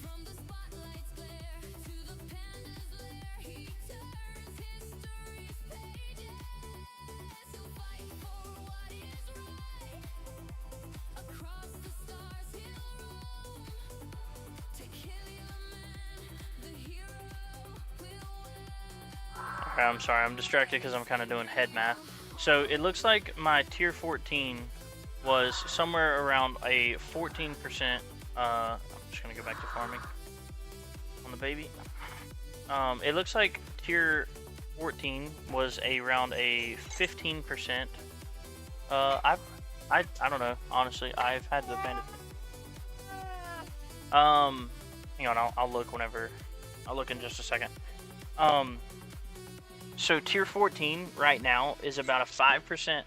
Speaker 3: From the spotlight's glare to the panda's lair, he turns history's pages. He'll fight for what is right. Across the stars he'll roam. Tequila Man, the hero will win.
Speaker 2: Okay, I'm sorry, I'm distracted because I'm kind of doing head math. So it looks like my tier 14 was somewhere around a 14%. I'm just gonna go back to farming on the baby. It looks like tier 14 was around a 15% I've I don't know. Honestly, I've had the fantasy. Hang on. I'll look whenever. I'll look in just a second. So tier 14 right now is about a 5%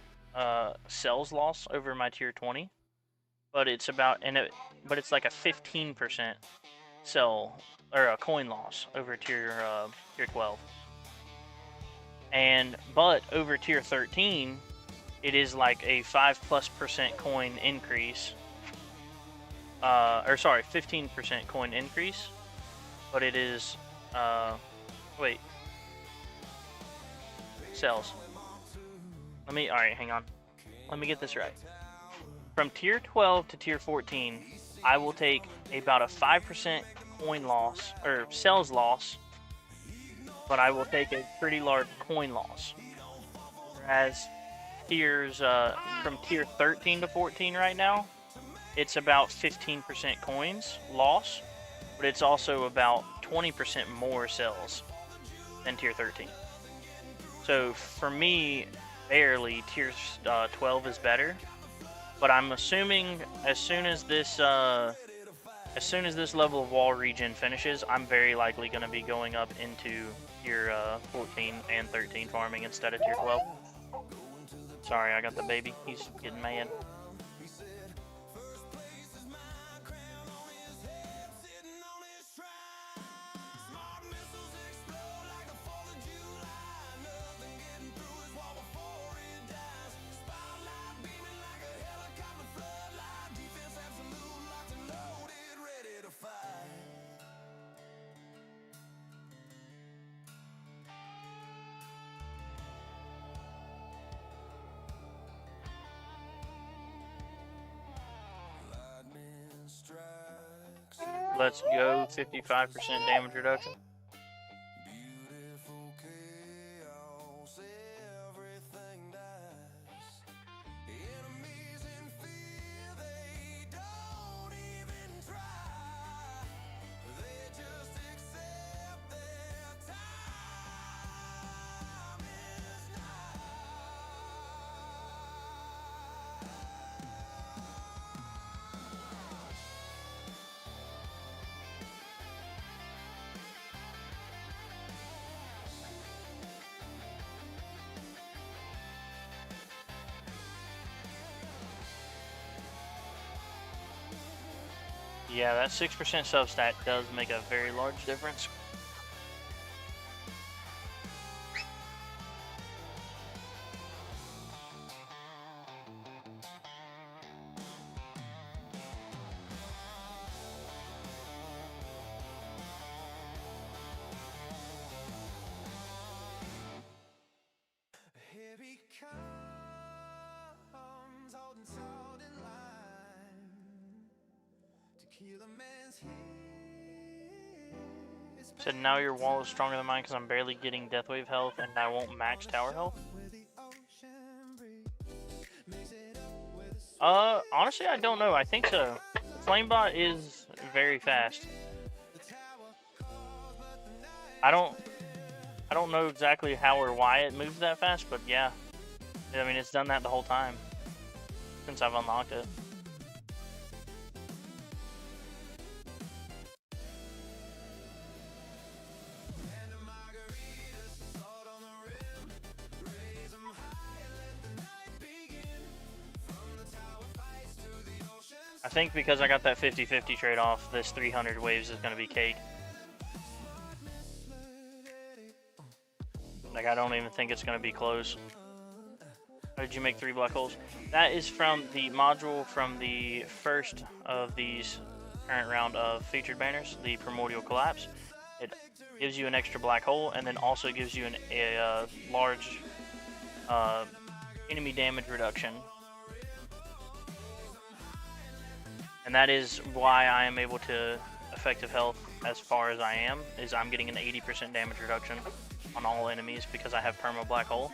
Speaker 2: sales loss over my tier 20, but it's about but it's like a 15% sell or a coin loss over tier 12. But over tier 13, it is like a 5+% coin increase. Or sorry, 15% coin increase, but it is wait. Cells. Alright, hang on. Let me get this right. From tier 12 to tier 14, I will take about a 5% coin loss, or cells loss, but I will take a pretty large coin loss. Whereas tiers, from tier 13 to 14 right now, it's about 15% coins loss, but it's also about 20% more cells than tier 13. So for me, barely tier 12 is better, but I'm assuming as soon as this level of wall regen finishes, I'm very likely going to be going up into tier 14 and 13 farming instead of tier 12. Sorry, I got the baby. He's getting mad. Let's go, 55% damage reduction. Yeah, that 6% substat does make a very large difference.
Speaker 1: Here he comes, holding salt and lime. Tequila man's here.
Speaker 2: So now your wall is stronger than mine because I'm barely getting death wave health and I won't max tower health. Honestly, I don't know. I think so. Flamebot is very fast. I don't know exactly how or why it moves that fast, but yeah. I mean, it's done that the whole time since I've unlocked it. I think because I got that 50-50 trade-off, this 300 waves is going to be cake. Like, I don't even think it's going to be close. How did you make 3 black holes? That is from the module from the first of these current round of featured banners, the Primordial Collapse. It gives you an extra black hole and then also gives you a large enemy damage reduction. And that is why I am able to effective health as far as I am, is I'm getting an 80% damage reduction on all enemies because I have perma black hole.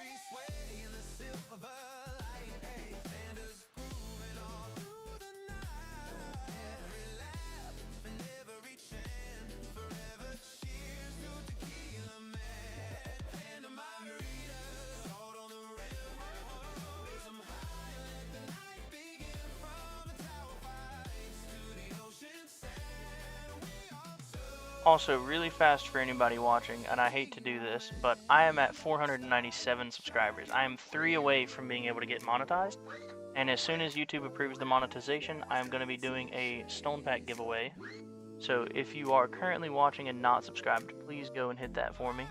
Speaker 2: Also, really fast for anybody watching, and I hate to do this, but I am at 497 subscribers. I am 3 away from being able to get monetized, and as soon as YouTube approves the monetization, I am going to be doing a Stone Pack giveaway. So if you are currently watching and not subscribed, please go and hit that for me.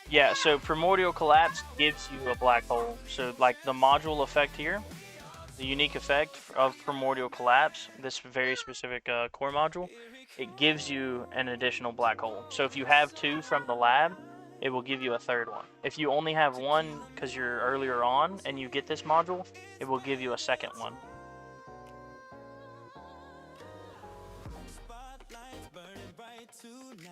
Speaker 2: Yeah, so Primordial Collapse gives you a black hole. So like the module effect here, the unique effect of Primordial Collapse, this very specific core module, it gives you an additional black hole. So if you have 2 from the lab, it will give you a 3rd one. If you only have 1 because you're earlier on and you get this module, it will give you a 2nd one.
Speaker 1: Spotlights burning bright tonight.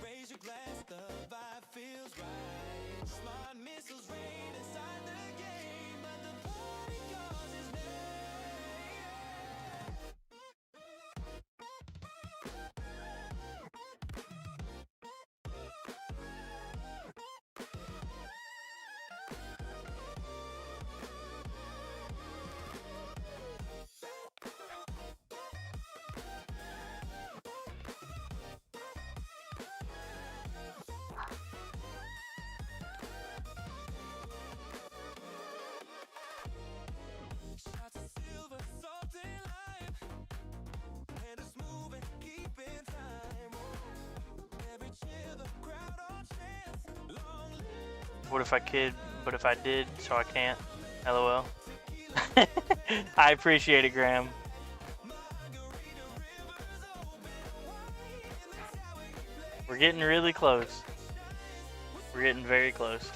Speaker 1: Raise your glass, the vibe feels right. Smart missiles rain inside the game, but the party calls his name. Shots of silver, salt and lime. And it's moving, keeping time. Every cheer, the crowd on chance. Long live.
Speaker 2: What if I could, but if I did, so I can't? LOL. I appreciate it, Graham. We're getting really close. We're getting very close.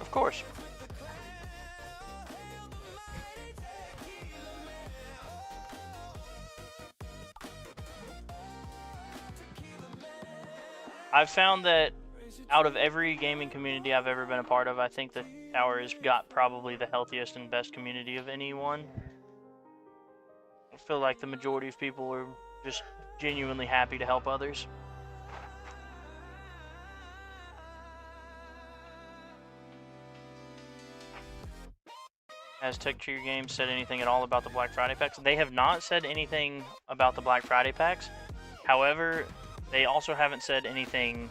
Speaker 2: Of course. I've found that out of every gaming community I've ever been a part of, I think the Tower has got probably the healthiest and best community of anyone. I feel like the majority of people are just genuinely happy to help others. Has Tech Cheer Games said anything at all about the Black Friday packs? They have not said anything about the Black Friday packs. However, they also haven't said anything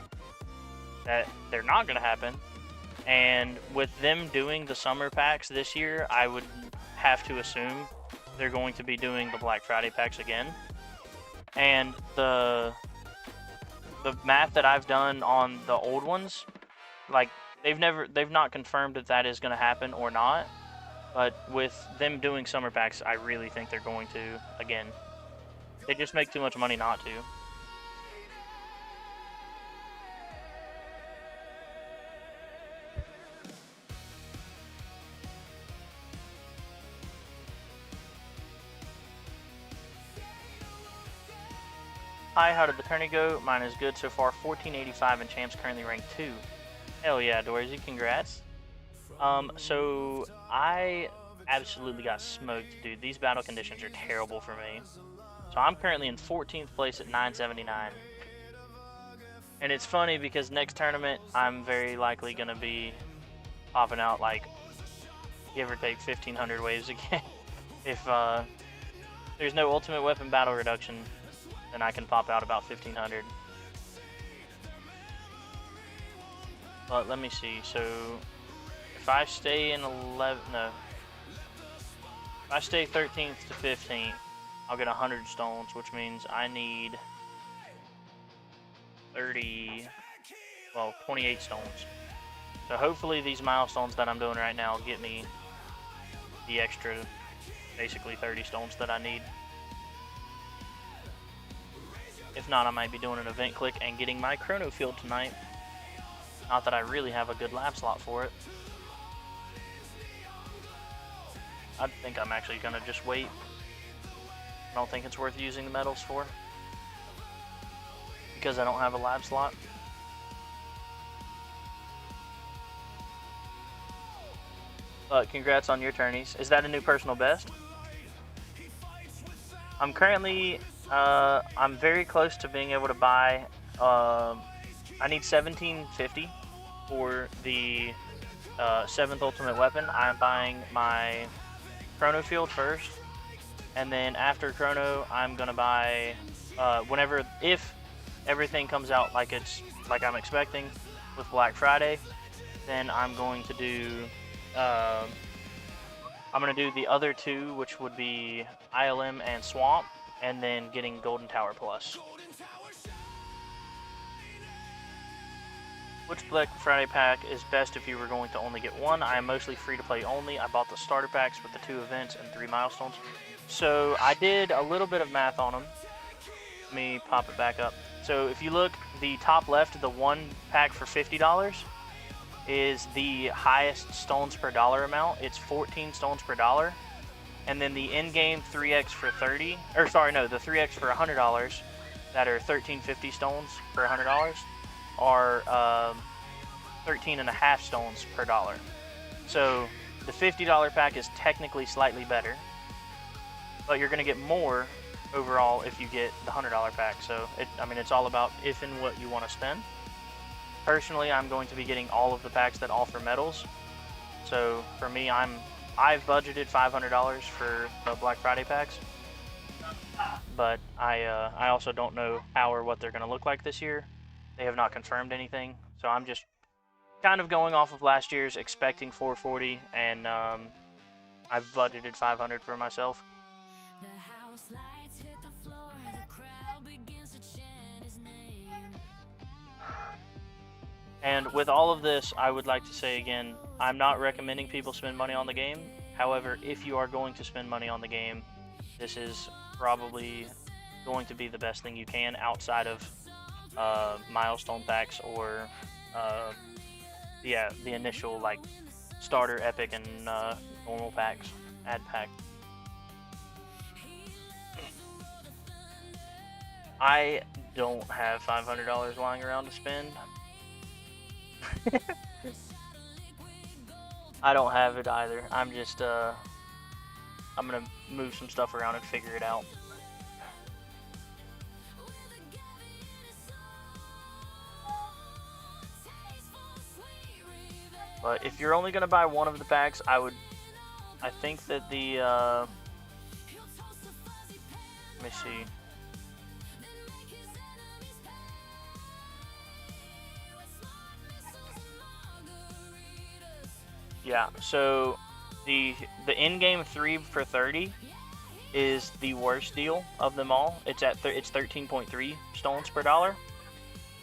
Speaker 2: that they're not going to happen. And with them doing the summer packs this year, I would have to assume they're going to be doing the Black Friday packs again. And the math that I've done on the old ones, like they've not confirmed if that is going to happen or not. But with them doing summer packs, I really think they're going to again. They just make too much money not to. Hi, how did the tourney go? Mine is good so far, 1485 and champs currently ranked 2. Hell yeah, Dorsey, congrats. So I absolutely got smoked, dude. These battle conditions are terrible for me. So I'm currently in 14th place at 979. And it's funny because next tournament, I'm very likely going to be popping out like, give or take 1500 waves again. If there's no ultimate weapon battle reduction, then I can pop out about 1500. But let me see. So if I stay in 11, no. If I stay 13th to 15th, I'll get 100 stones, which means I need 28 stones. So hopefully these milestones that I'm doing right now get me the extra, basically 30 stones that I need. If not, I might be doing an event click and getting my chrono field tonight. Not that I really have a good lab slot for it. I think I'm actually going to just wait. I don't think it's worth using the medals for, because I don't have a lab slot. But congrats on your tourneys. Is that a new personal best? I'm currently, I'm very close to being able to buy, I need 1750 for the 7th ultimate weapon. I'm buying my chrono field first, and then after chrono, I'm gonna buy, if everything comes out like I'm expecting with Black Friday, then I'm going to do, I'm going to do the other two, which would be ILM and Swamp, and then getting Golden Tower Plus. Which Black Friday pack is best if you were going to only get one? I am mostly free to play only. I bought the starter packs with the 2 events and 3 milestones. So I did a little bit of math on them. Let me pop it back up. So if you look, the top left, the one pack for $50 is the highest stones per dollar amount. It's 14 stones per dollar. And then the in-game 3x for 30, or sorry, no, the 3x for $100 that are 1350 stones for $100 are 13.5 stones per dollar. So the $50 pack is technically slightly better, but you're going to get more overall if you get the $100 pack. So it's all about if and what you want to spend. Personally, I'm going to be getting all of the packs that offer medals. So for me, I've budgeted $500 for the Black Friday packs, but I also don't know how or what they're going to look like this year. They have not confirmed anything, so I'm just kind of going off of last year's, expecting 440, and I've budgeted 500 for myself.
Speaker 3: The house lights hit the floor, the crowd begins to chant his name.
Speaker 2: And with all of this, I would like to say again, I'm not recommending people spend money on the game. However, if you are going to spend money on the game, this is probably going to be the best thing you can outside of milestone packs or the initial like starter, epic, and normal packs, ad pack. I don't have $500 lying around to spend. I don't have it either. I'm just I'm gonna move some stuff around and figure it out. But if you're only gonna buy one of the packs, I think that the let me see. Yeah, so the in-game 3 for 30 is the worst deal of them all. It's 13.3 stones per dollar.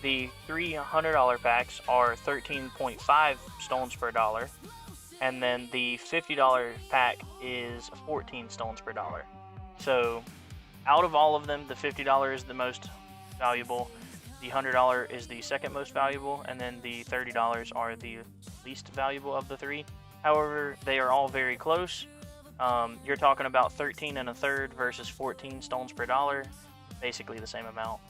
Speaker 2: The $300 packs are 13.5 stones per dollar, and then the $50 pack is 14 stones per dollar. So out of all of them, the $50 is the most valuable, the $100 is the second most valuable, and then the $30 are the least valuable of the 3. However, they are all very close. You're talking about 13 1/3 versus 14 stones per dollar, basically the same amount.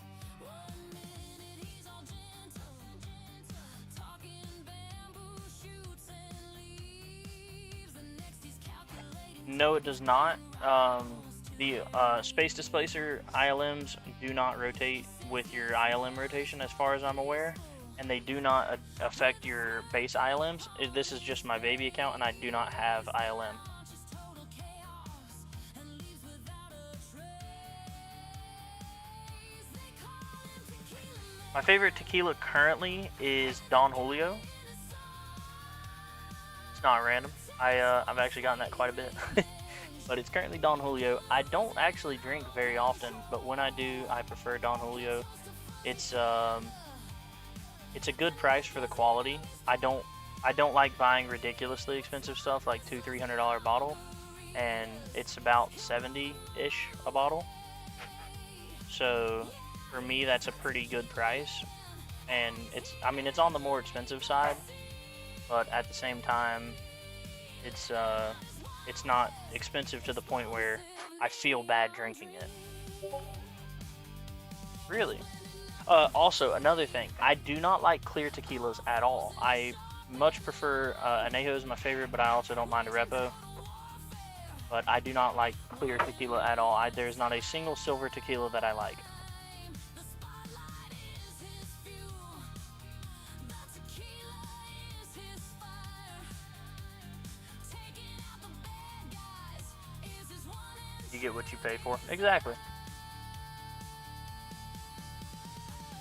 Speaker 2: No, it does not. The Space Displacer ILMs do not rotate with your ILM rotation as far as I'm aware, and they do not affect your base ILMs. This is just my baby account, and I do not have ILM. My favorite tequila currently is Don Julio. It's not random. I've actually gotten that quite a bit. But it's currently Don Julio. I don't actually drink very often, but when I do, I prefer Don Julio. It's a good price for the quality. I don't like buying ridiculously expensive stuff like $200-300 bottle, and it's about 70-ish a bottle. So for me, that's a pretty good price, and it's on the more expensive side, but at the same time, it's not expensive to the point where I feel bad drinking it. Really. Also, another thing, I do not like clear tequilas at all. I much prefer, Añejo is my favorite, but I also don't mind a Repo. But I do not like clear tequila at all. There's not a single silver tequila that I like. You get what you pay for. Exactly.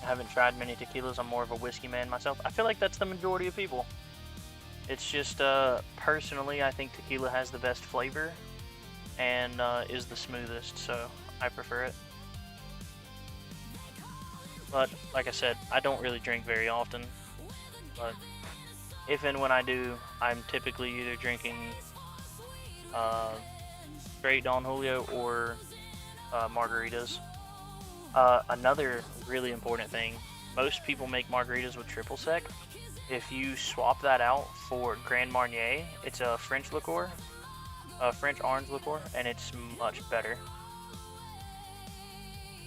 Speaker 2: I haven't tried many tequilas. I'm more of a whiskey man myself. I feel like that's the majority of people. It's just, personally, I think tequila has the best flavor and is the smoothest, so I prefer it. But, like I said, I don't really drink very often. But if and when I do, I'm typically either drinking straight Don Julio or margaritas. Another really important thing, most people make margaritas with triple sec. If you swap that out for Grand Marnier, it's a French liqueur, a French orange liqueur, and it's much better.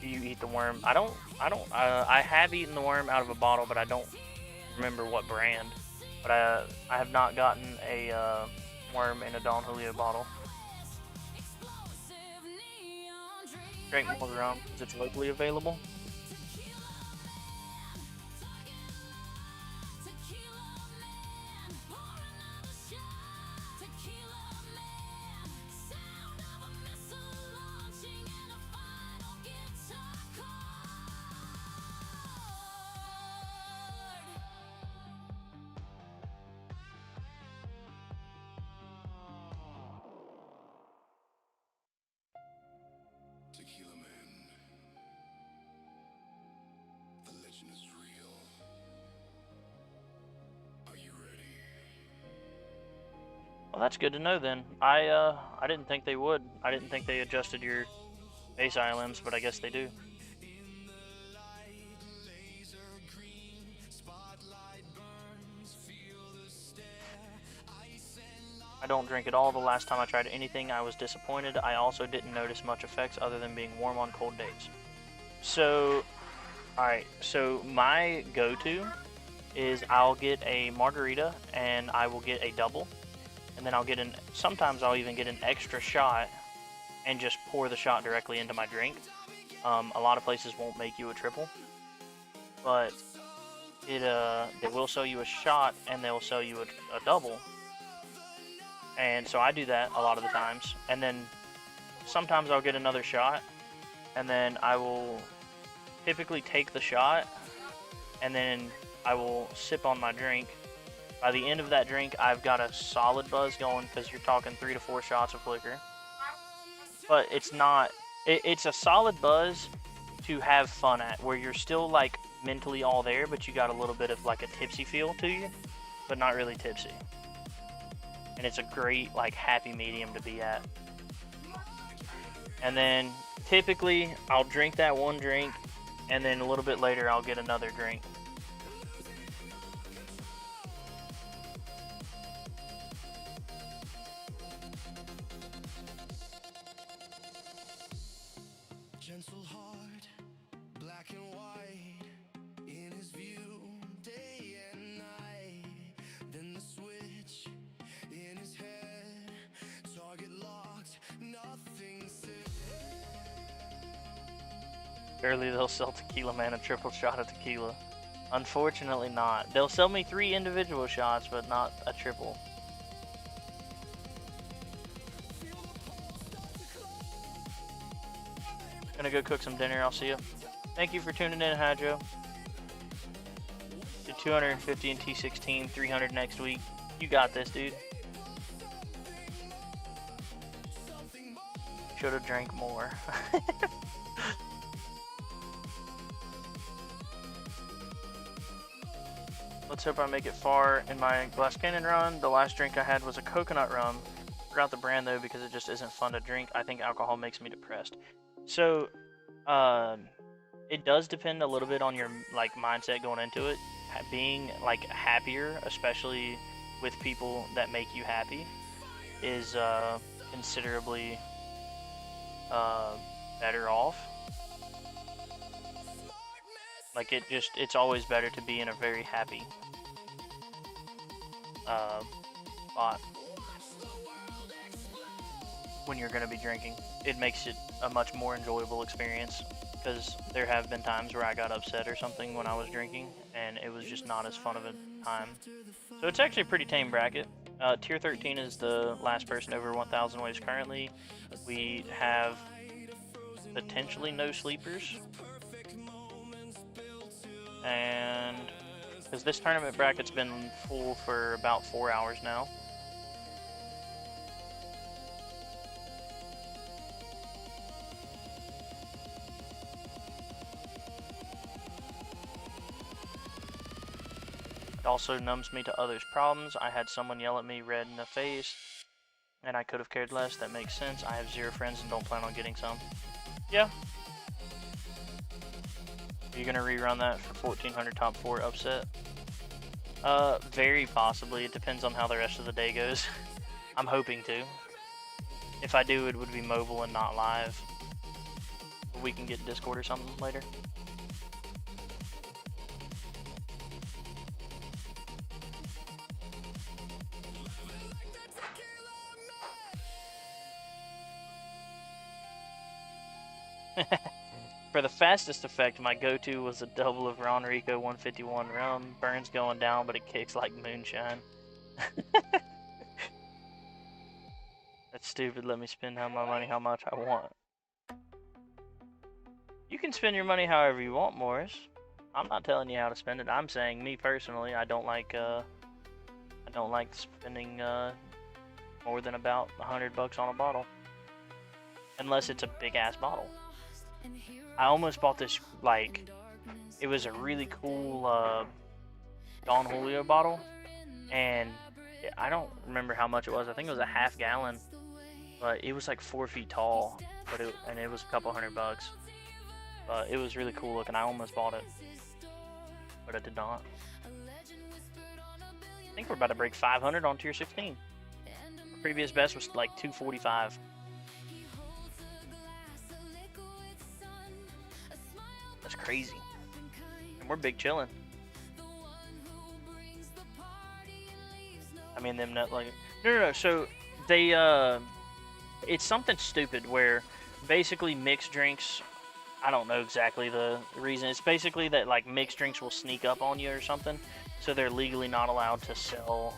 Speaker 2: You eat the worm. I have eaten the worm out of a bottle, but I don't remember what brand. But I have not gotten a worm in a Don Julio bottle. Drink more rum because it's locally available.
Speaker 4: Tequila Man. The legend is real. Are you ready?
Speaker 2: Well, that's good to know then. I didn't think they would. I didn't think they adjusted your base ILMs, but I guess they do. I don't drink at all. The last time I tried anything, I was disappointed. I also didn't notice much effects other than being warm on cold days. So, alright, so my go-to is I'll get a margarita and I will get a double. And then sometimes I'll even get an extra shot and just pour the shot directly into my drink. A lot of places won't make you a triple, but they will sell you a shot and they'll sell you a double. And so I do that a lot of the times. And then sometimes I'll get another shot, and then I will typically take the shot, and then I will sip on my drink. By the end of that drink, I've got a solid buzz going, because you're talking 3 to 4 shots of liquor. But it's not, it's a solid buzz to have fun at, where you're still like mentally all there, but you got a little bit of like a tipsy feel to you, but not really tipsy. And it's a great like happy medium to be at. And then typically I'll drink that one drink, and then a little bit later I'll get another drink.
Speaker 1: Gentle heart, black and white, in his view, day and night. Then the switch in his head, target locked, nothing said.
Speaker 2: Barely they'll sell Tequila Man a triple shot of tequila. Unfortunately not. They'll sell me 3 individual shots, but not a triple. Gonna go cook some dinner. I'll see you. Thank you for tuning in, Hydro. The 250 in T16, 300 next week. You got this, dude. Should have drank more. Let's hope I make it far in my Glass Cannon run. The last drink I had was a coconut rum. Forgot the brand though because it just isn't fun to drink. I think alcohol makes me depressed. So, it does depend a little bit on your like mindset going into it. Being like happier, especially with people that make you happy, is considerably better off. Like it's always better to be in a very happy spot when you're going to be drinking. It makes it a much more enjoyable experience, because there have been times where I got upset or something when I was drinking, and it was just not as fun of a time. So it's actually a pretty tame bracket. Tier 13 is the last person over 1,000 waves currently. We have potentially no sleepers. And because this tournament bracket's been full for about 4 hours now. It also numbs me to others' problems. I had someone yell at me red in the face, and I could have cared less. That makes sense. I have 0 friends and don't plan on getting some. Yeah. Are you gonna rerun that for 1400 top 4 upset? Very possibly. It depends on how the rest of the day goes. I'm hoping to. If I do, it would be mobile and not live. We can get Discord or something later. For the fastest effect, my go-to was a double of Ron Rico 151 rum. Burns going down, but it kicks like moonshine. That's stupid. Let me spend my money how much I want. You can spend your money however you want, Morris. I'm not telling you how to spend it. I'm saying, me personally, I don't like spending more than about $100 on a bottle, unless it's a big ass bottle. I almost bought this, like, it was a really cool Don Julio bottle, and I don't remember how much it was. I think it was a half gallon, but it was like 4 feet tall, and it was a couple $100. But it was really cool looking. I almost bought it, but I did not. I think we're about to break 500 on tier 16. Our previous best was like 245. That's crazy. And we're big chilling. I mean, them not like no. So they it's something stupid where basically mixed drinks. I don't know exactly the reason. It's basically that like mixed drinks will sneak up on you or something. So they're legally not allowed to sell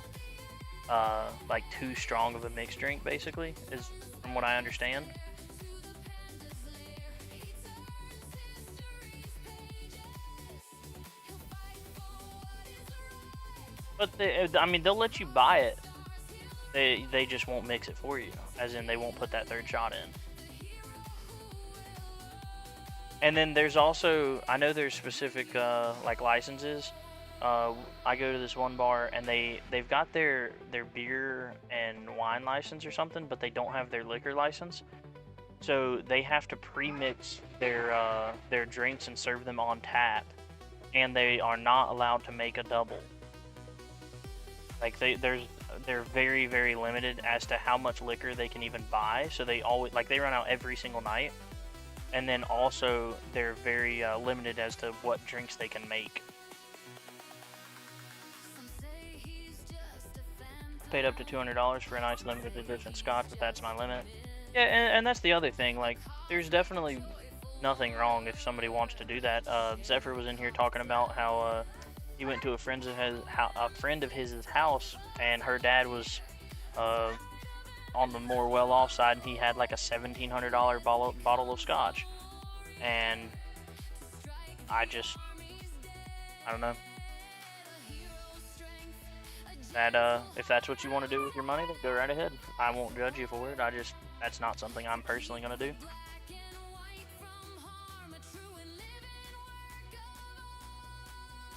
Speaker 2: like too strong of a mixed drink. Basically, is from what I understand. But I mean, they'll let you buy it. They just won't mix it for you. As in, they won't put that third shot in. And then there's also, I know there's specific like licenses. I go to this one bar and they've got their beer and wine license or something, but they don't have their liquor license. So they have to pre-mix their drinks and serve them on tap, and they are not allowed to make a double. Like they're very, very limited as to how much liquor they can even buy. So they always, like, they run out every single night. And then also they're very limited as to what drinks they can make. I paid up to $200 for a nice limited edition scotch, but that's my limit. Yeah, and that's the other thing. Like, there's definitely nothing wrong if somebody wants to do that. Zephyr was in here talking about how he went to a friend of his house, and her dad was on the more well-off side, and he had like a $1,700 bottle of scotch. And I don't know. That if that's what you want to do with your money, then go right ahead. I won't judge you for it. that's not something I'm personally gonna do.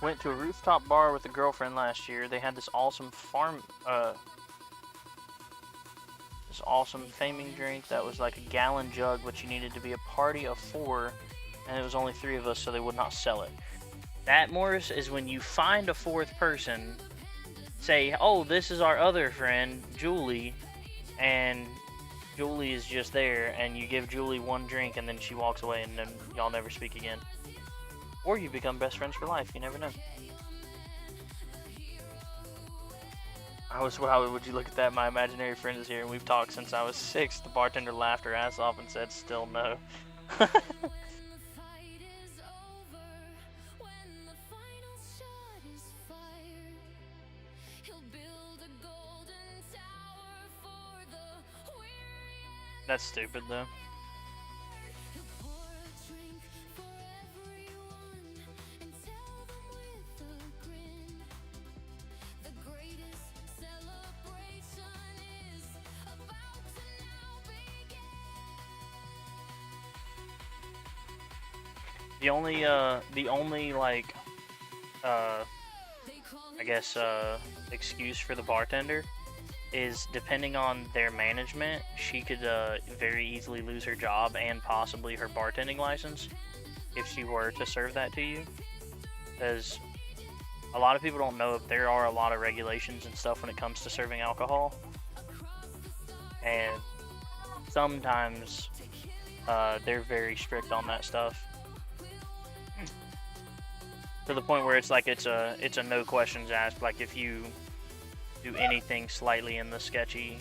Speaker 2: Went to a rooftop bar with a girlfriend last year. They had this awesome this awesome faming drink that was like a gallon jug, but you needed to be a party of 4, and it was only 3 of us, so they would not sell it. That, Morris, is when you find a 4th person, say, oh, this is our other friend, Julie, and Julie is just there, and you give Julie 1 drink, and then she walks away, and then y'all never speak again. Or you become best friends for life, you never know. How would you look at that? My imaginary friend is here, and we've talked since I was 6. The bartender laughed her ass off and said, still no. That's stupid, though. The only like, I guess, excuse for the bartender is depending on their management, she could very easily lose her job and possibly her bartending license if she were to serve that to you. Because a lot of people don't know if there are a lot of regulations and stuff when it comes to serving alcohol. And sometimes they're very strict on that stuff. To the point where it's like it's a no questions asked. Like if you do anything slightly in the sketchy,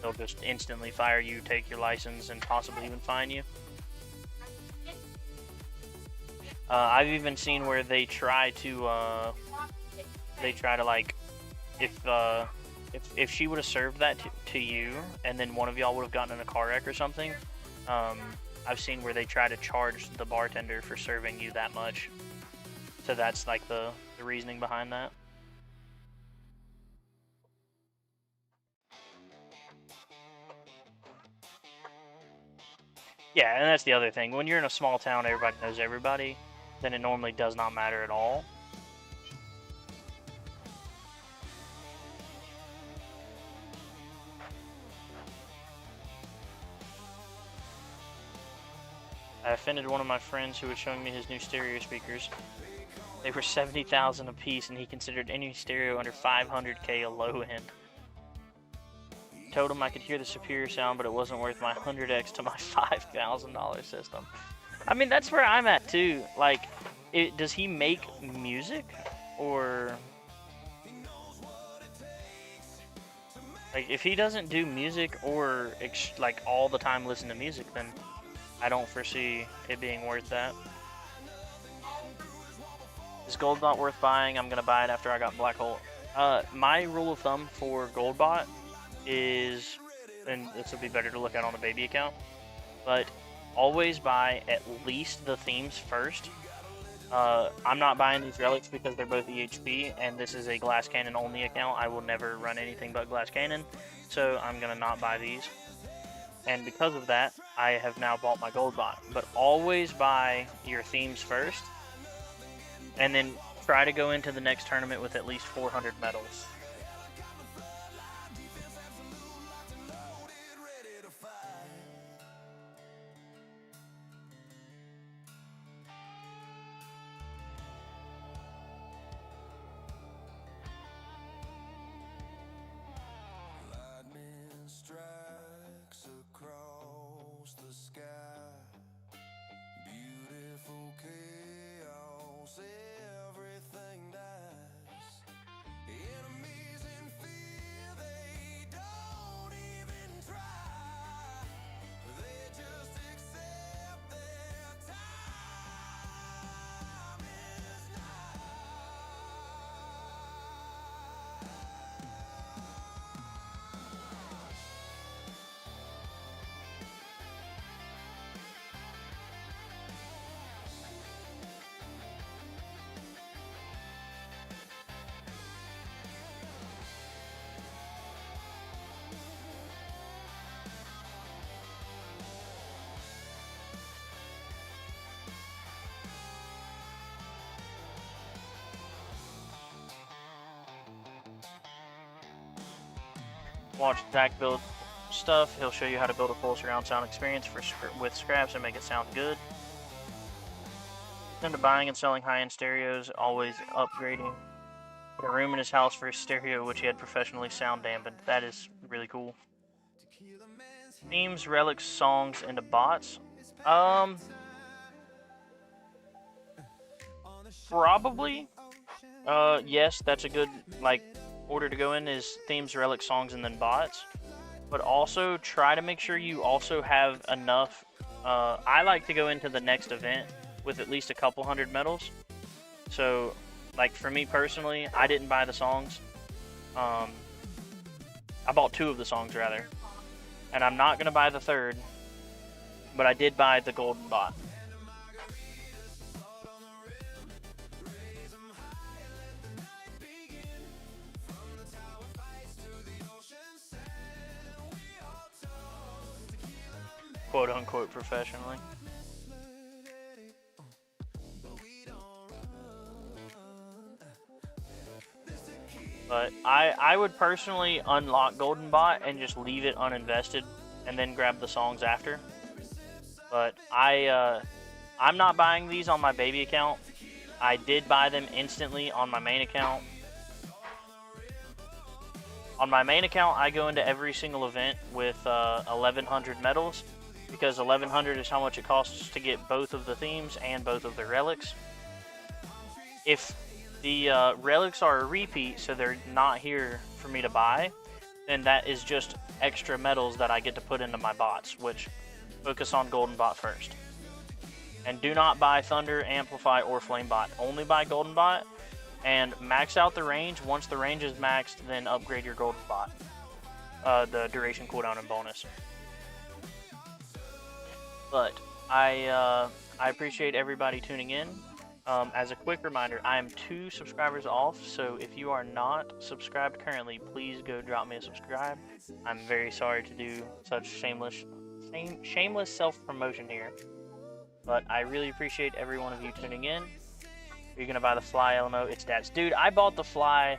Speaker 2: they'll just instantly fire you, take your license, and possibly even fine you. I've even seen where they try to like, if she would have served that to you, and then one of y'all would have gotten in a car wreck or something, I've seen where they try to charge the bartender for serving you that much. So that's like the reasoning behind that. Yeah, and that's the other thing. When you're in a small town, everybody knows everybody, then it normally does not matter at all. I offended one of my friends who was showing me his new stereo speakers. They were $70,000 a piece, and he considered any stereo under $500K a low end. Told him I could hear the superior sound, but it wasn't worth my 100x to my $5,000 system. I mean, that's where I'm at too. Like, does he make music, or like if he doesn't do music or like all the time listen to music, then I don't foresee it being worth that. Is Goldbot worth buying? I'm gonna buy it after I got Black Hole. My rule of thumb for Goldbot is, and this would be better to look at on a baby account, but always buy at least the themes first. I'm not buying these relics because they're both EHP, and this is a Glass Cannon only account. I will never run anything but Glass Cannon, so I'm gonna not buy these. And because of that, I have now bought my Goldbot. But always buy your themes first, and then try to go into the next tournament with at least 400 medals.
Speaker 1: Everything dies. Enemies
Speaker 2: watch Zach build stuff. He'll show you how to build a full surround sound experience with scraps and make it sound good. Into buying and selling high-end stereos, always upgrading. Put a room in his house for his stereo, which he had professionally sound dampened. That is really cool. Themes, relics, songs into bots. Probably. Yes, that's a good order to go in is themes, relics, songs, and then bots. But also try to make sure you also have enough. I like to go into the next event with at least a couple hundred medals. So, like for me personally, I didn't buy the songs. I bought 2 of the songs rather, and I'm not gonna buy the 3rd. But I did buy the golden bot. Quote unquote professionally. But I would personally unlock Golden Bot and just leave it uninvested and then grab the songs after. But I'm not buying these on my baby account. I did buy them instantly on my main account. On my main account, I go into every single event with 1,100 medals because 1,100 is how much it costs to get both of the themes and both of the relics. If the relics are a repeat, so they're not here for me to buy, then that is just extra medals that I get to put into my bots, which focus on Golden Bot first. And do not buy Thunder, Amplify, or Flame Bot. Only buy Golden Bot and max out the range. Once the range is maxed, then upgrade your Golden Bot. The duration cooldown and bonus. But I appreciate everybody tuning in. As a quick reminder, I am 2 subscribers off, so if you are not subscribed currently, please go drop me a subscribe. I'm very sorry to do such shameless self-promotion here, but I really appreciate every one of you tuning in. If you're gonna buy the fly LMO, it's Dad's. Dude, I bought the fly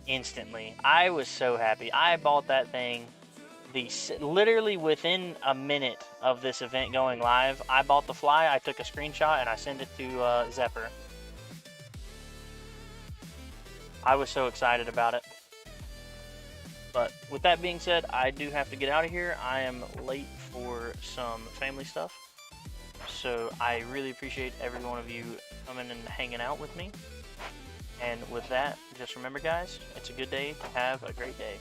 Speaker 2: instantly. I was so happy. I bought that thing literally within a minute of this event going live. I bought the fly, I took a screenshot, and I sent it to Zephyr. I was so excited about it. But with that being said, I do have to get out of here. I am late for some family stuff. So I really appreciate every one of you coming and hanging out with me. And with that, just remember guys, it's a good day to have a great day.